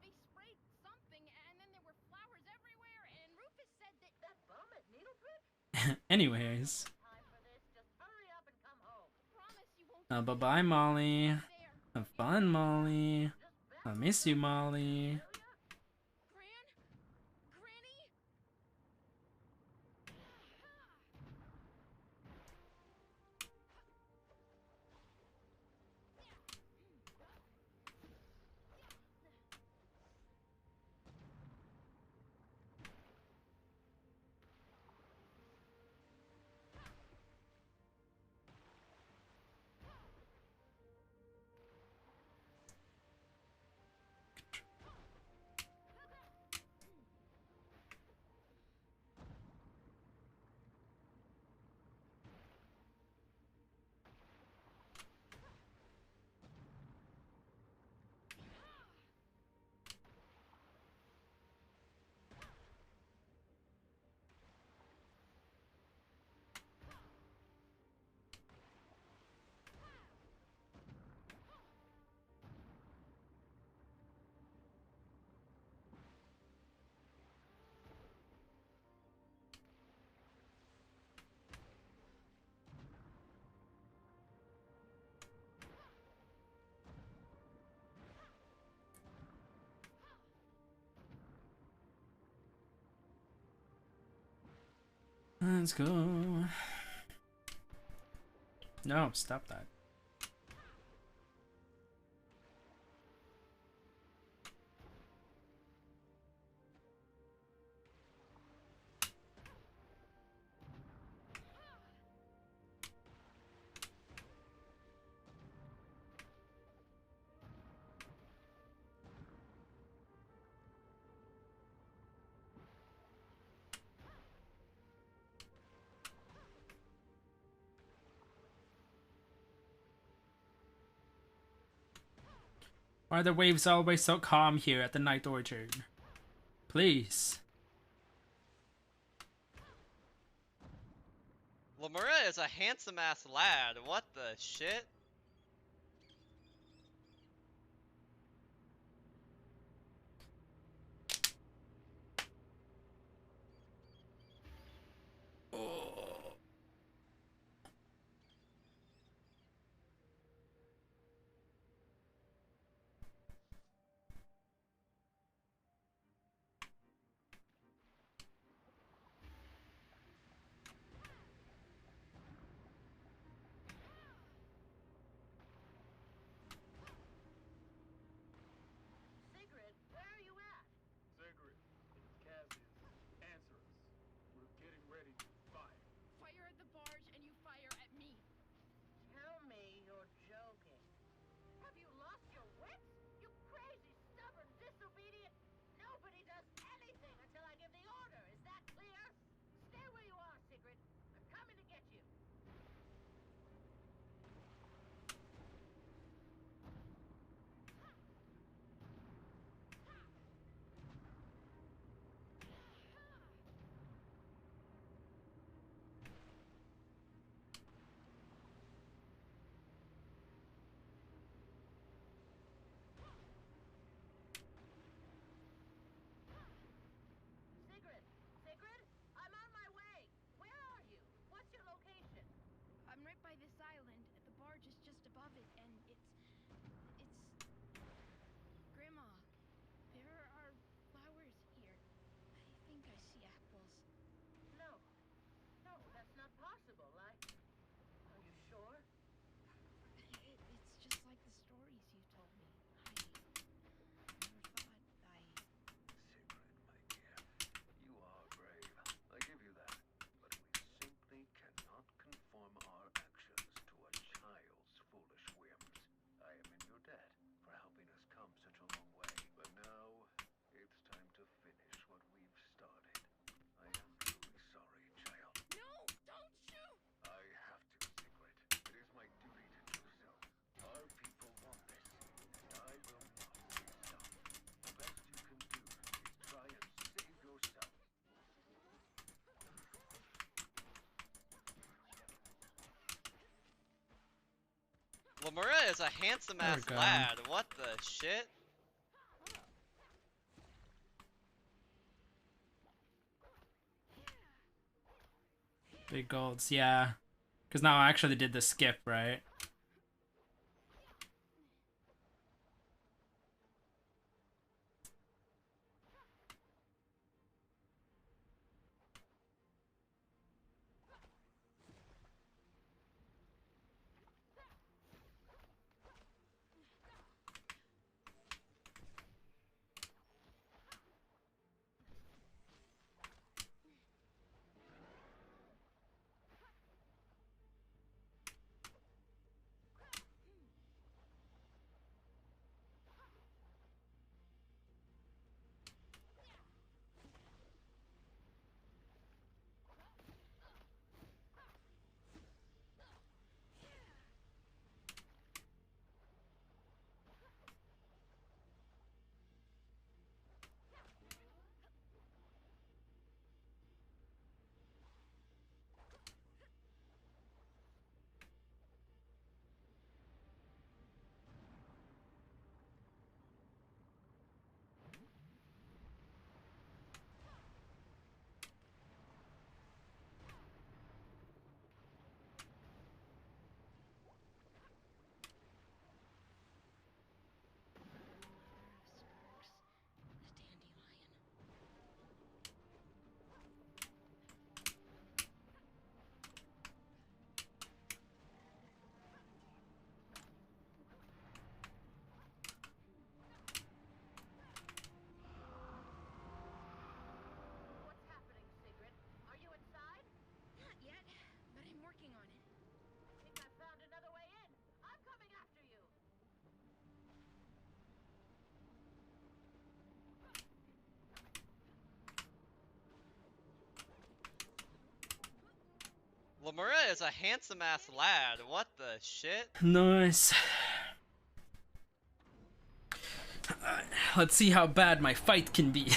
They sprayed something, and then there were flowers everywhere, and Rufus said that... That bum at Needlebrick? Anyways. Time for this. Just hurry up and come home. Promise you won't... Bye-bye, Molly. There. Have fun, Molly. I miss you, Molly. Gran? Granny? Let's go. No, stop that. Why are the waves always so calm here at the Night Orchard? Please. Lemura is a handsome ass lad. What the shit? Lamura is a handsome There we ass go. lad. What the shit? Big golds, yeah. Because now I actually did the skip, right? What's happening, Sigrid? Are you inside? Not yet, but I'm working on it. I think I found another way in. I'm coming after you. Lamura is a handsome ass lad. What the shit? Nice. Let's see how bad my fight can be.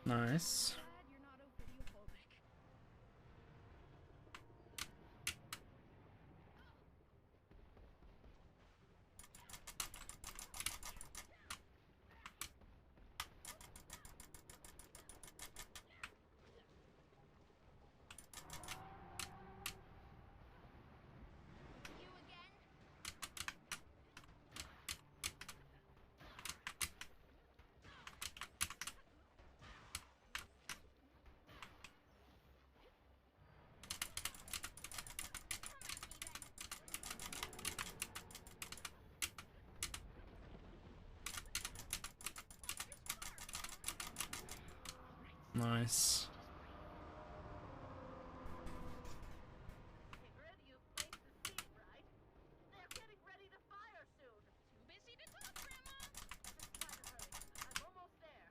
Nice. Glad you're not ophidiophobic. You again? Nice. Sigrid, you've placed the seed, right? They're getting ready to fire soon. Too busy to talk, Grandma. Just try to hurry. I'm almost there.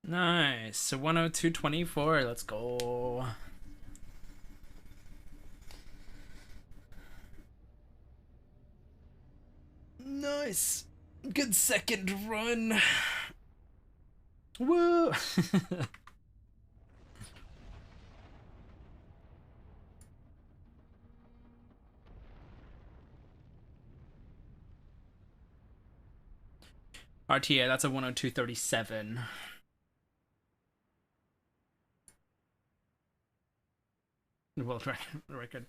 Nice. So 102.24. Let's go. Nice. Good second run. Woo. RTA, that's a 102.37. World record.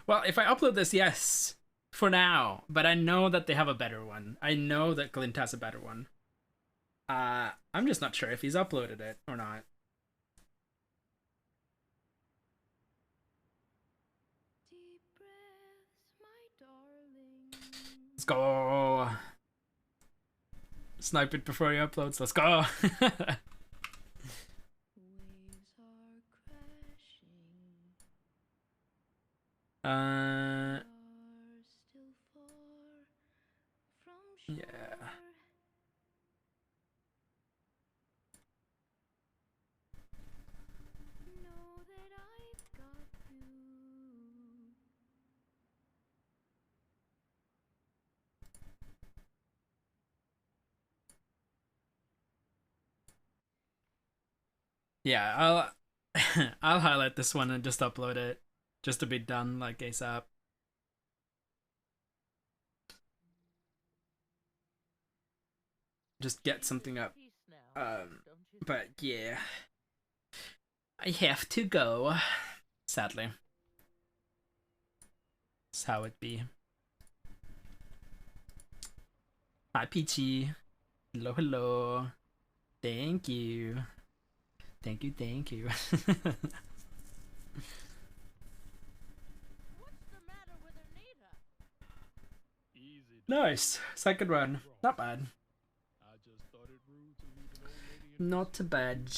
Well, if I upload this, yes, for now. But I know that they have a better one. I know that Clint has a better one. I'm just not sure if he's uploaded it or not. Deep breaths, my darling. Let's go. Snipe it before he uploads. Let's go. Waves are crashing. uh, Are still far from shore. yeah. Know that I've got you. Yeah, I'll I'll highlight this one and just upload it, just to be done like ASAP. Just get something up. But yeah, I have to go. Sadly, that's how it be. Hi Peachy. Hello, hello. Thank you. Thank you, thank you. What's the matter with Anita? Easy. Nice. Second run. Not bad. I just thought it rude to leave an old lady in Not too bad.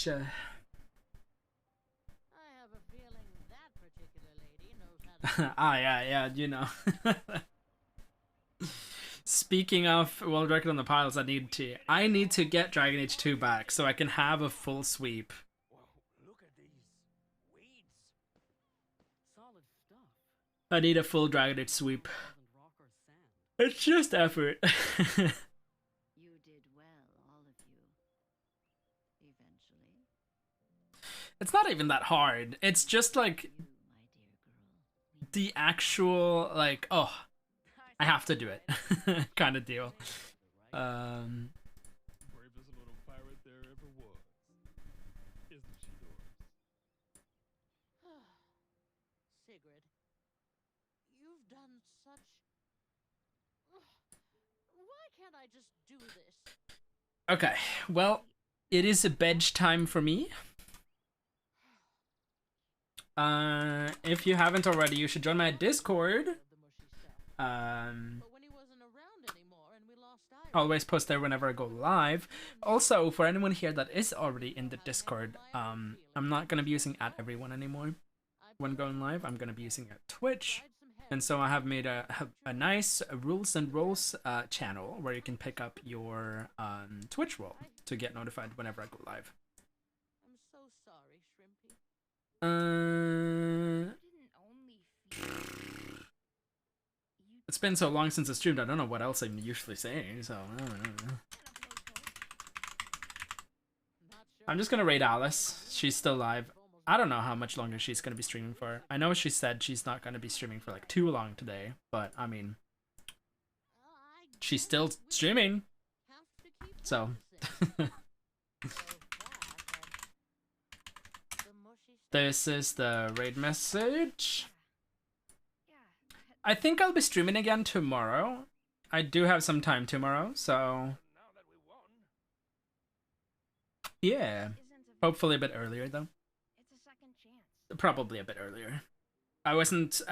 I have a feeling that particular lady knows how to. Ah, yeah, you know. Speaking of world record on the piles, I need to get Dragon Age 2 back so I can have a full sweep. Whoa, look at these weeds. Solid stuff. I need a full Dragon Age sweep. Wasn't rock or sand. It's just effort. You did well, all of you. Eventually. It's not even that hard. It's just like You, my dear girl. the actual, like, oh, I have to do it kind of deal. bravest little pirate there ever was. Isn't she, Doris? Sigrid, you've done such. Why can't I just do this? Okay, well, it is a bedtime time for me. If you haven't already, you should join my Discord. Of the mushy stuff. But when he wasn't around anymore and we lost Iris, Always post there whenever I go live. Also, for anyone here that is already in the Discord, I'm not gonna be using @everyone anymore when going live. I'm gonna be using Twitch, tried some help. and so I have made a nice rules and roles channel where you can pick up your Twitch role to get notified whenever I go live. I'm so sorry, Shrimpy. You didn't only feed. It's been so long since I streamed. I don't know what else I'm usually saying. So I don't know. Not sure I'm just gonna raid Alice. She's still live. I don't know how much longer she's gonna be streaming for. I know she said she's not gonna be streaming for like too long today, but I mean, I she's still streaming. have to keep So practicing. There's that and the mushy stuff. this is the raid message. Yeah. I think I'll be streaming again tomorrow. I do have some time tomorrow, so Now that we won, yeah. Isn't a Hopefully a bit earlier though. It's a second chance. Probably a bit earlier. I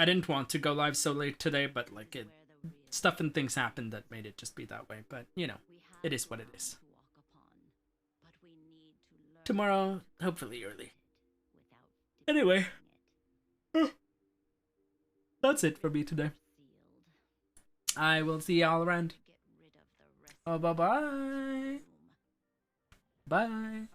didn't want to go live so late today, but like it, Where the real stuff and things happened that made it just be that way. But you know, we have it is what it ground is. to walk upon, but we need to learn Tomorrow, hopefully early. without Anyway, defeating that's it for me today. it. Sealed. I will see y'all around. Get rid of the rest Oh, of bye-bye. the room. Bye.